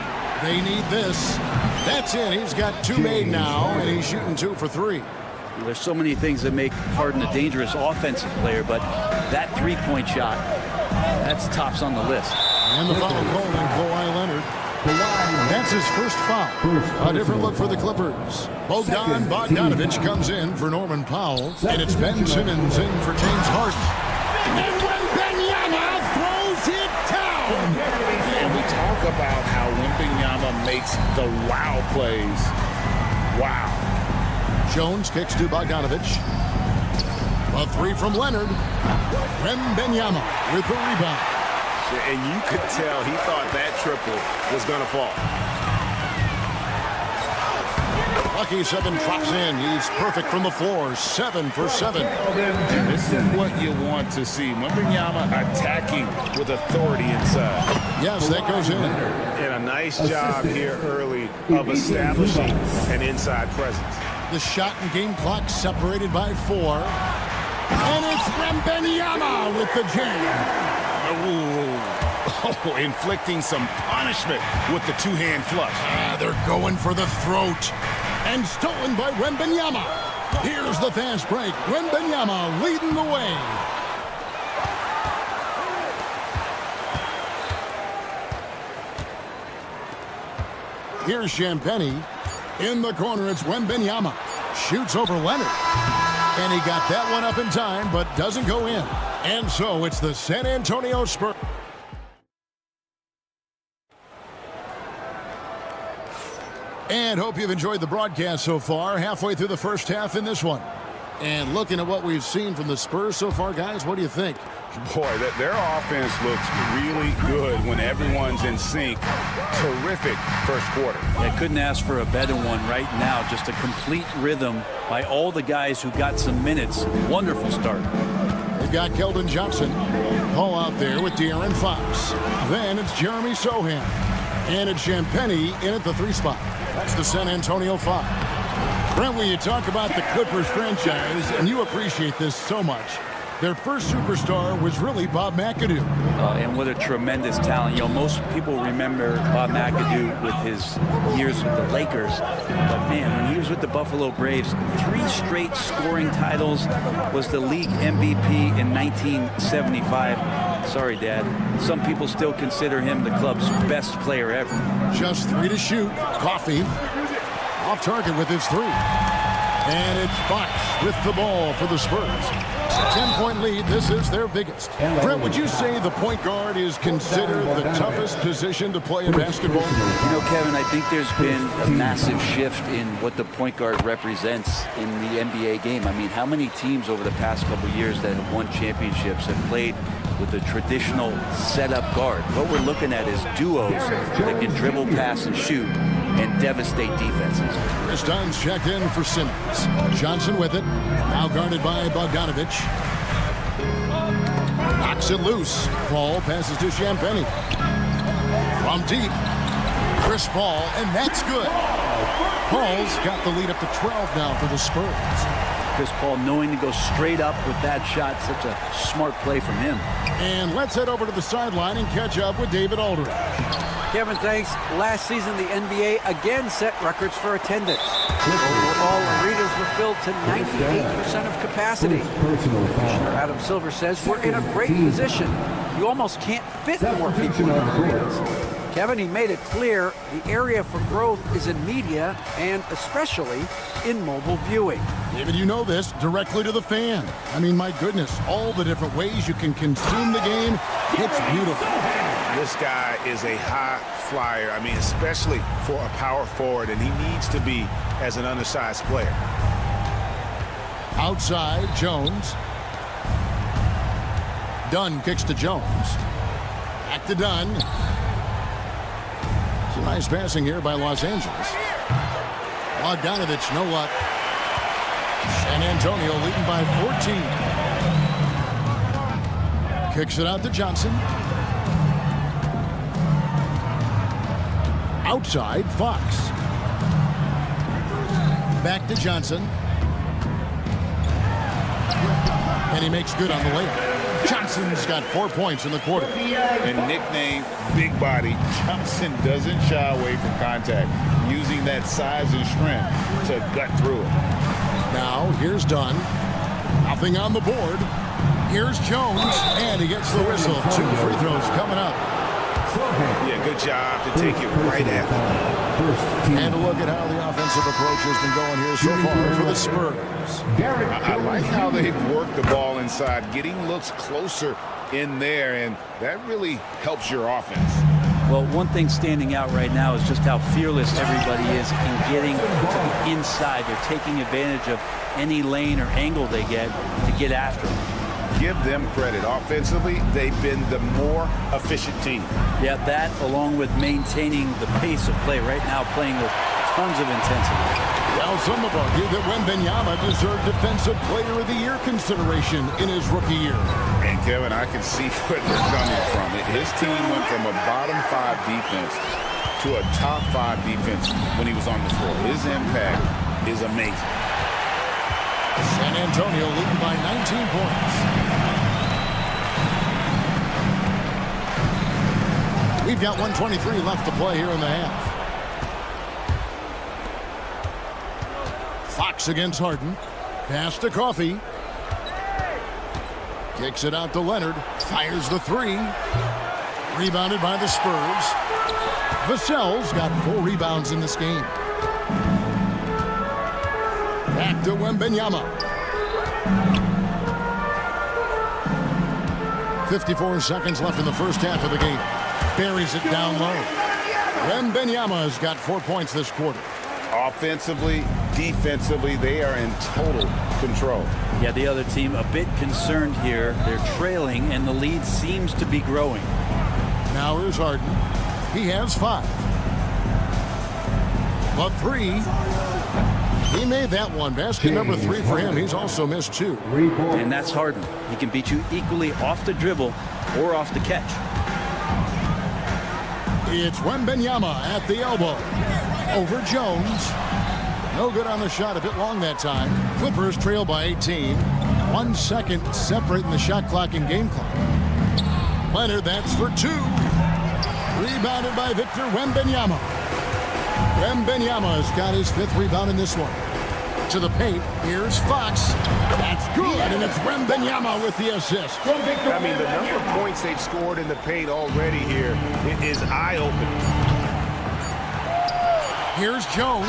They need this. That's it. He's got 2 made now, and he's shooting 2 for 3. There's so many things that make Harden a dangerous offensive player, but that three-point shot, that's tops on the list. And the foul called on Kawhi Leonard. That's his first foul. A different look for the Clippers. Bogdanovich comes in for Norman Powell, and it's Ben Simmons in for James Harden. And Wembanyama throws it down. And we talk about how Wembanyama makes the wow plays. Wow. Jones kicks to Bogdanovich. A three from Leonard. Wembanyama with the rebound. And you could tell he thought that triple was going to fall. Lucky 7 drops in. He's perfect from the floor. 7 for 7. This is what you want to see. Wembanyama attacking with authority inside. Yes, that goes in. And a nice job here early of establishing an inside presence. The shot and game clock separated by 4. And it's Wembanyama with the jam. Oh, inflicting some punishment with the two-hand flush. They're going for the throat. And stolen by Wembanyama. Here's the fast break. Wembanyama leading the way. Here's Champagnie. In the corner, it's Wembanyama. Shoots over Leonard. And he got that one up in time, but doesn't go in. And so it's the San Antonio Spurs. And hope you've enjoyed the broadcast so far. Halfway through the first half in this one. And looking at what we've seen from the Spurs so far, guys, what do you think? Boy, their offense looks really good when everyone's in sync. Terrific first quarter. I couldn't ask for a better one right now. Just a complete rhythm by all the guys who got some minutes. Wonderful start. They've got Keldon Johnson. Paul out there with De'Aaron Fox. Then it's Jeremy Sohan. And it's Champagnie in at the 3 spot. That's the San Antonio 5. Brent, when you talk about the Clippers franchise, and you appreciate this so much, their first superstar was really Bob McAdoo. And what a tremendous talent. You know, most people remember Bob McAdoo with his years with the Lakers. But, man, when he was with the Buffalo Braves, 3 straight scoring titles, was the league MVP in 1975. Sorry, Dad. Some people still consider him the club's best player ever. Just 3 to shoot. Coffey off target with his 3. And it's Fox with the ball for the Spurs. A 10-point lead. This is their biggest. Brent, would you say the point guard is considered the toughest position to play in basketball? You know, Kevin, I think there's been a massive shift in what the point guard represents in the NBA game. I mean, how many teams over the past couple of years that have won championships have played with a traditional setup guard? What we're looking at is duos that can dribble, pass, and shoot and devastate defenses. Chris Dunn's checked in for Simmons. Johnson with it. Now guarded by Bogdanovich. Knocks it loose. Paul passes to Champagnie. From deep. Chris Paul, and that's good. Paul's got the lead up to 12 now for the Spurs. Chris Paul knowing to go straight up with that shot. Such a smart play from him. And let's head over to the sideline and catch up with David Aldridge. Kevin, thanks. Last season, the NBA again set records for attendance. Overall, arenas were filled to 98% of capacity. Commissioner Adam Silver says we're in a great position. You almost can't fit more people in our arenas. Kevin, he made it clear the area for growth is in media and especially in mobile viewing. David, you know this, directly to the fan. I mean, my goodness, all the different ways you can consume the game. It's beautiful. This guy is a high flyer. I mean, especially for a power forward, and he needs to be as an undersized player. Outside, Jones. Dunn kicks to Jones. Back to Dunn. Some nice passing here by Los Angeles. Bogdanovich, no luck. San Antonio leading by 14. Kicks it out to Johnson. Outside, Fox. Back to Johnson. And he makes good on the layup. Johnson's got 4 points in the quarter. And nicknamed Big Body, Johnson doesn't shy away from contact, using that size and strength to gut through it. Now, here's Dunn. Nothing on the board. Here's Jones, and he gets the whistle. 2 free throws coming up. Yeah, Good job to take it right at them. And a look at how the offensive approach has been going here so far for the Spurs. I like how they've worked the ball inside, getting looks closer in there, and that really helps your offense. Well, one thing standing out right now is just how fearless everybody is in getting to the inside. They're taking advantage of any lane or angle they get to get after them. Give them credit. Offensively, they've been the more efficient team. Yeah, that along with maintaining the pace of play right now, playing with tons of intensity. Well, some have argued that Wembanyama deserved Defensive Player of the Year consideration in his rookie year. And Kevin, I can see where they're coming from. His team went from a bottom 5 defense to a top 5 defense when he was on the floor. His impact is amazing. San Antonio leading by 19 points. We've got 1:23 left to play here in the half. Fox against Harden. Pass to Coffey. Kicks it out to Leonard. Fires the 3. Rebounded by the Spurs. Vassell's got 4 rebounds in this game. Back to Wembanyama. 54 seconds left in the first half of the game. Buries it down low. Wembanyama has got 4 points this quarter. Offensively, defensively, they are in total control. Yeah, the other team a bit concerned here. They're trailing, and the lead seems to be growing. Now here's Harden. He has 5. But 3. He made that one. Basket number 3 for him. He's also missed 2. And that's Harden. He can beat you equally off the dribble or off the catch. It's Wembanyama at the elbow. Over Jones. No good on the shot. A bit long that time. Clippers trail by 18. 1 second separating the shot clock and game clock. Leonard, that's for 2. Rebounded by Victor Wembanyama. Wembanyama has got his 5th rebound in this one. To the paint, here's Fox. That's good, and it's Wembanyama with the assist. I mean, the number of points they've scored in the paint already here is eye-opening. Here's Jones,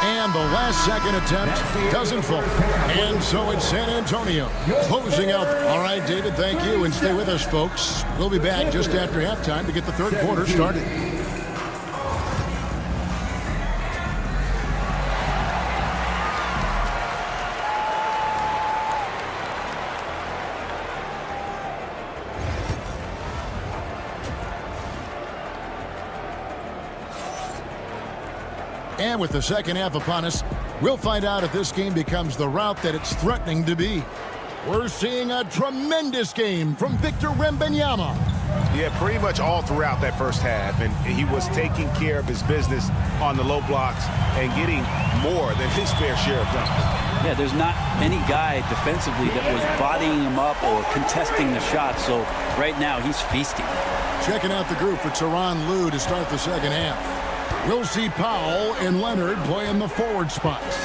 and the last second attempt doesn't fall. And so it's San Antonio closing out. All right, David, thank you, and stay with us, folks. We'll be back just after halftime to get the third quarter started. And with the second half upon us, we'll find out if this game becomes the rout that it's threatening to be. We're seeing a tremendous game from Victor Wembanyama. Yeah, pretty much all throughout that first half, and he was taking care of his business on the low blocks and getting more than his fair share of dunks. Yeah, there's not any guy defensively that was bodying him up or contesting the shot, so right now he's feasting. Checking out the group for Tyronn Lue to start the second half. We'll see Powell and Leonard playing the forward spots.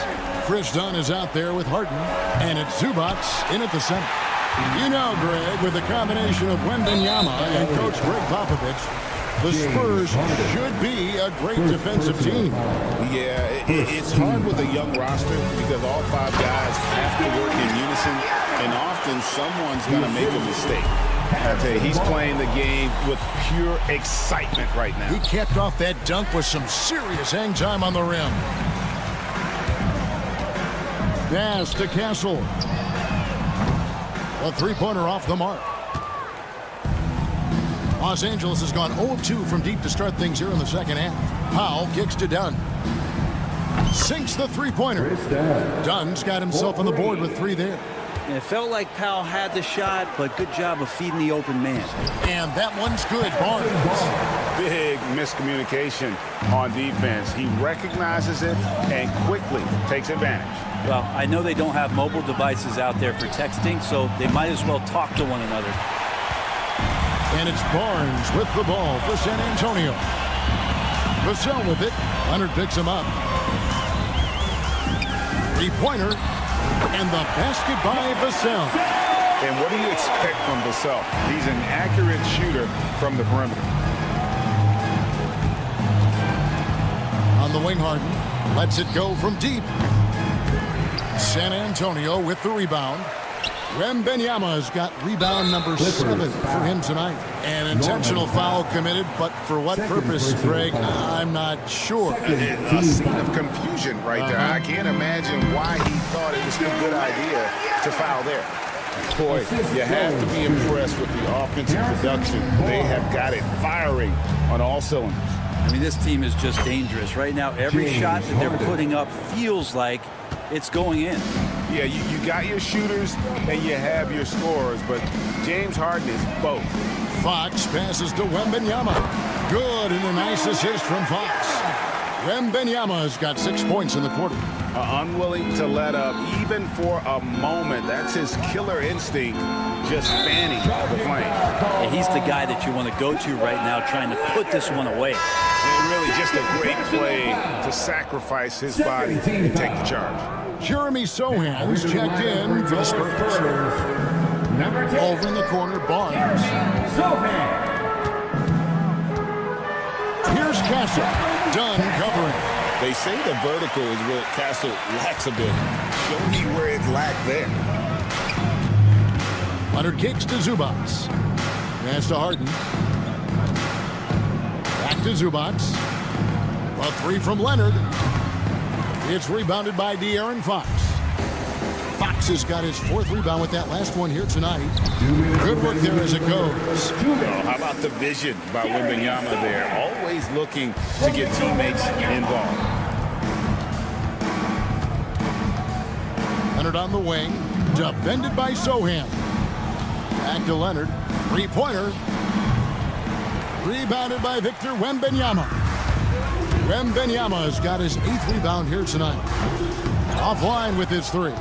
Chris Dunn is out there with Harden, and it's Zubac in at the center. You know, Greg, with the combination of Wembanyama and Coach Greg Popovich, the Spurs should be a great defensive team. Yeah, it's hard with a young roster because all 5 guys have to work in unison, and often someone's going to make a mistake. I tell you, he's playing the game with pure excitement right now. He capped off that dunk with some serious hang time on the rim. Pass to Castle. A 3-pointer off the mark. Los Angeles has gone 0-2 from deep to start things here in the second half. Powell kicks to Dunn. Sinks the 3-pointer. Dunn's got himself on the board with 3 there. And it felt like Powell had the shot, but good job of feeding the open man. And that one's good. Barnes. Big miscommunication on defense. He recognizes it and quickly takes advantage. Well, I know they don't have mobile devices out there for texting, so they might as well talk to one another. And it's Barnes with the ball for San Antonio. Vassell with it. Leonard picks him up. 3-pointer. And the basket by Vassell. And what do you expect from Vassell? He's an accurate shooter from the perimeter. On the wing, Harden lets it go from deep. San Antonio with the rebound. Wembanyama's got rebound number 7 for him tonight. An intentional foul committed, but for what purpose, Greg, I'm not sure. A scene of confusion right there. I can't imagine why he thought it was a good idea to foul there. Boy, you have to be impressed with the offensive production. They have got it firing on all cylinders. I mean, this team is just dangerous. Right now, every shot that they're putting up feels like it's going in. Yeah, you got your shooters and you have your scorers, but James Harden is both. Fox passes to Wembanyama. Good, and a nice assist from Fox. Wembanyama's got 6 points in the quarter. Unwilling to let up even for a moment. That's his killer instinct, just fanning the flame. Yeah, he's the guy that you want to go to right now, trying to put this one away. And really just a great play to sacrifice his body and take the charge. Jeremy Sohan's checked in for the Spurs. Over in the corner, Barnes. Here's Castle, done covering. They say the vertical is where Castle lacks a bit. Show me where it lacked there. Leonard kicks to Zubats. Pass to Harden. Back to Zubats. A 3 from Leonard. It's rebounded by De'Aaron Fox. Fox has got his 4th rebound with that last one here tonight. Good work there as it goes. Oh, how about the vision by Wembanyama there? Always looking to get teammates involved. Leonard on the wing. Defended by Sohan. Back to Leonard. 3-pointer. Rebounded by Victor Wembanyama. Wembanyama's got his 8th rebound here tonight. Offline with his 3.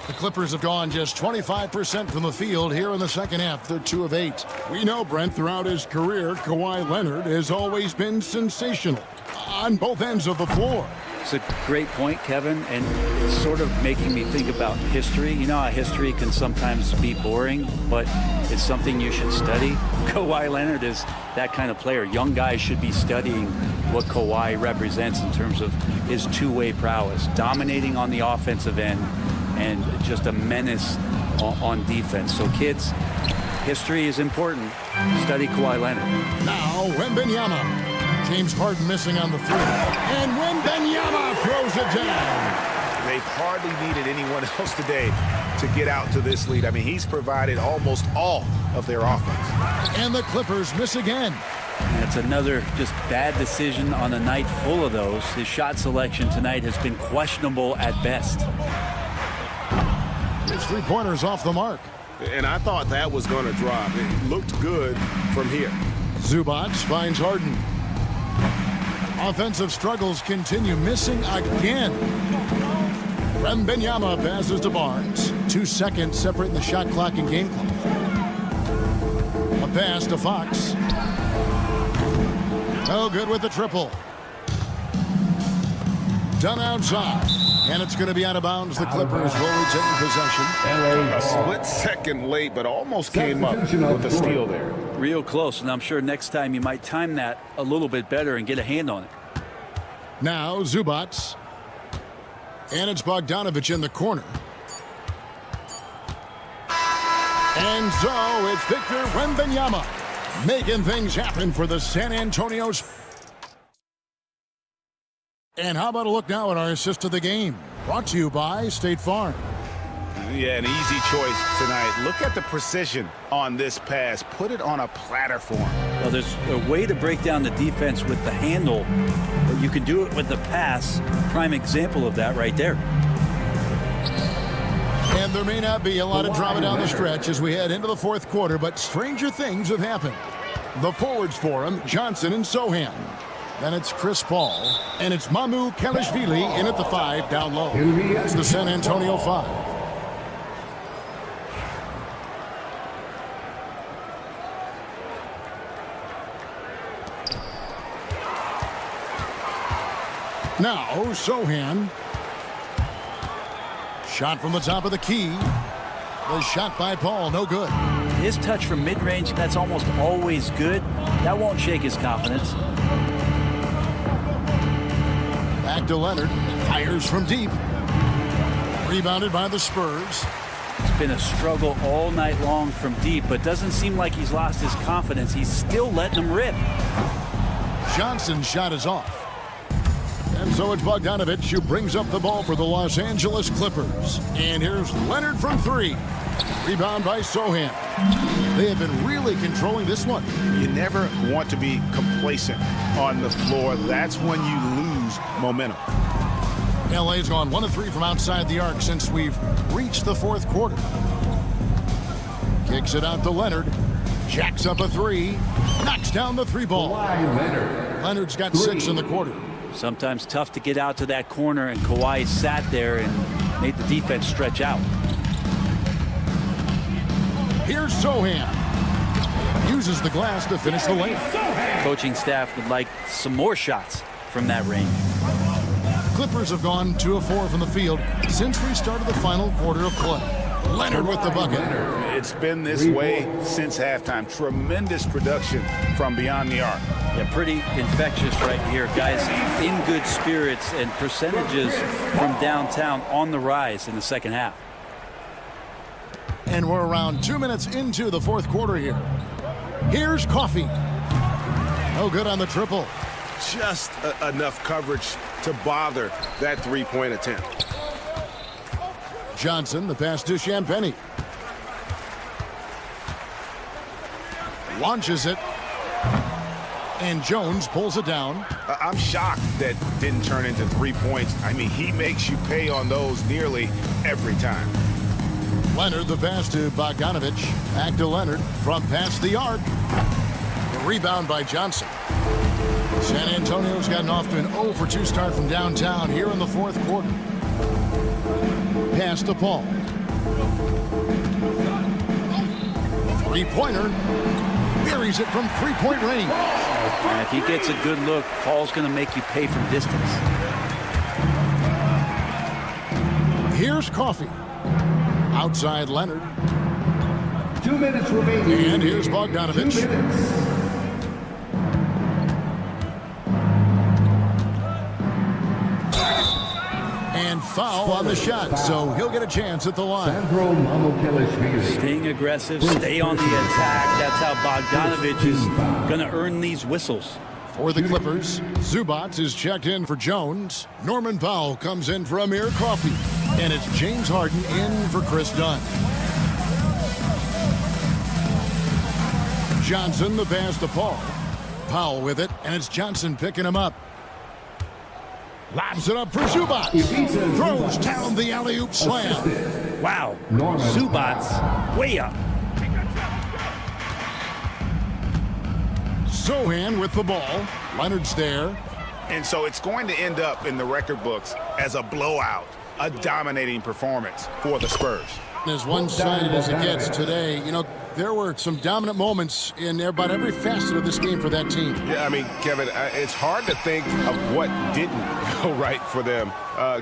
The Clippers have gone just 25% from the field here in the second half. They're 2 of 8. We know, Brent, throughout his career, Kawhi Leonard has always been sensational on both ends of the floor. It's a great point, Kevin, and it's sort of making me think about history. You know how history can sometimes be boring, but it's something you should study. Kawhi Leonard is that kind of player. Young guys should be studying what Kawhi represents in terms of his two-way prowess, dominating on the offensive end, and just a menace on defense. So kids, history is important. Study Kawhi Leonard. Now Wembanyama. James Harden missing on the 3. And Wembanyama throws it down. They've hardly needed anyone else today to get out to this lead. I mean, he's provided almost all of their offense. And the Clippers miss again. That's another just bad decision on a night full of those. His shot selection tonight has been questionable at best. His 3-pointers off the mark. And I thought that was going to drop. It looked good from here. Zubats finds Harden. Offensive struggles continue, missing again. Wembanyama passes to Barnes. 2 seconds separating the shot clock and game clock. A pass to Fox. No good with the triple. Done outside. And it's going to be out of bounds. The Clippers will retain possession. A split second late, but almost came up with a steal there. Real close, and I'm sure next time you might time that a little bit better and get a hand on it. Now Zubats. And it's Bogdanovich in the corner. And so it's Victor Wembanyama making things happen for the San Antonio Spurs. And how about a look now at our assist of the game? Brought to you by State Farm. Yeah, an easy choice tonight. Look at the precision on this pass. Put it on a platter form. Well, there's a way to break down the defense with the handle, but you can do it with the pass. Prime example of that right there. And there may not be a lot of drama down the stretch as we head into the 4th quarter, but stranger things have happened. The forwards for him, Johnson and Sohan. Then it's Chris Paul, and it's Mamu Kelishvili in at the 5 down low. It's the San Antonio 5. Now Sohan. Shot from the top of the key. The shot by Paul, no good. His touch from mid-range, that's almost always good. That won't shake his confidence. Back to Leonard. Fires from deep. Rebounded by the Spurs. It's been a struggle all night long from deep, but doesn't seem like he's lost his confidence. He's still letting them rip. Johnson's shot is off. And so it's Bogdanovich who brings up the ball for the Los Angeles Clippers. And here's Leonard from three. Rebound by Sohan. They have been really controlling this one. You never want to be complacent on the floor. That's when you lose momentum. LA's gone 1 of 3 from outside the arc since we've reached the fourth quarter. Kicks it out to Leonard. Jacks up a three. Knocks down the three ball. Leonard's got 6 in the quarter. Sometimes tough to get out to that corner, and Kawhi sat there and made the defense stretch out. Here's Sohan. Uses the glass to finish the lane. Coaching staff would like some more shots from that range. Clippers have gone 2 of 4 from the field since we started the final quarter of play. Leonard with the bucket. It's been this way since halftime. Tremendous production from beyond the arc. Yeah, pretty infectious right here. Guys in good spirits, and percentages from downtown on the rise in the second half. And we're around 2 minutes into the fourth quarter here. Here's Coffee. No good on the triple. Just enough coverage to bother that three-point attempt. Johnson, the pass to Champagnie. Launches it. And Jones pulls it down. I'm shocked that didn't turn into 3 points. I mean, he makes you pay on those nearly every time. Leonard, the pass to Bogdanovich. Back to Leonard from past the arc. The rebound by Johnson. San Antonio's gotten off to an 0 for 2 start from downtown here in the fourth quarter. Pass to Paul. Three-pointer. Buries it from three-point range. And if he gets a good look, Paul's going to make you pay from distance. Here's Coffee. Outside Leonard. 2 minutes remaining. And here's Bogdanovich. 2 minutes. And foul on the shot, so he'll get a chance at the line. Staying aggressive, stay on the attack. That's how Bogdanovich is going to earn these whistles. For the Clippers, Zubac is checked in for Jones. Norman Powell comes in for Amir Coffey. And it's James Harden in for Chris Dunn. Johnson, the pass to Paul. Powell with it, and it's Johnson picking him up. Lobs it up for Zubac. Throws down the alley-oop slam. Wow. Zubac way up. Sohan with the ball. Leonard's there. And so it's going to end up in the record books as a blowout, a dominating performance for the Spurs. As one-sided as it gets today, you know, there were some dominant moments in about every facet of this game for that team. Yeah, I mean, Kevin, it's hard to think of what didn't go right for them.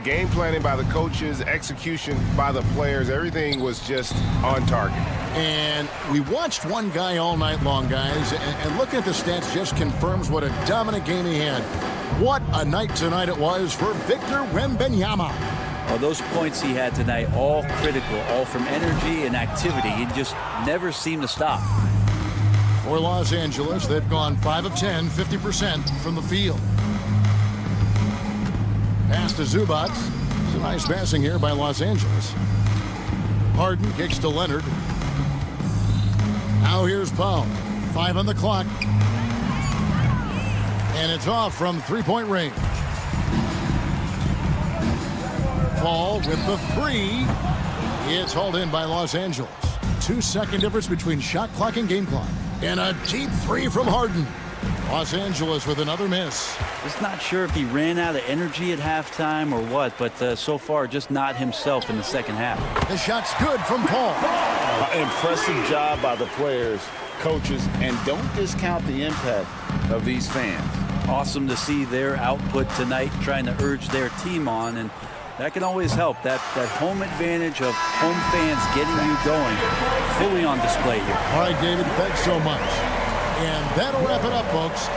Game planning by the coaches, execution by the players, everything was just on target. And we watched one guy all night long, guys, and looking at the stats just confirms what a dominant game he had. What a night tonight it was for Victor Wembanyama. Well, those points he had tonight, all critical, all from energy and activity. He just never seemed to stop. For Los Angeles, they've gone 5 of 10, 50% from the field. Pass to Zubac. It's a nice passing here by Los Angeles. Harden kicks to Leonard. Now here's Powell. 5 on the clock. And it's off from three-point range. Paul with the three. It's hauled in by Los Angeles. 2-second difference between shot clock and game clock. And a deep three from Harden. Los Angeles with another miss. Just not sure if he ran out of energy at halftime or what, but so far just not himself in the second half. The shot's good from Paul. Impressive job by the players, coaches, and don't discount the impact of these fans. Awesome to see their output tonight, trying to urge their team on, and that can always help. That home advantage of home fans getting you going fully on display here. All right, David, thanks so much. And that'll wrap it up, folks.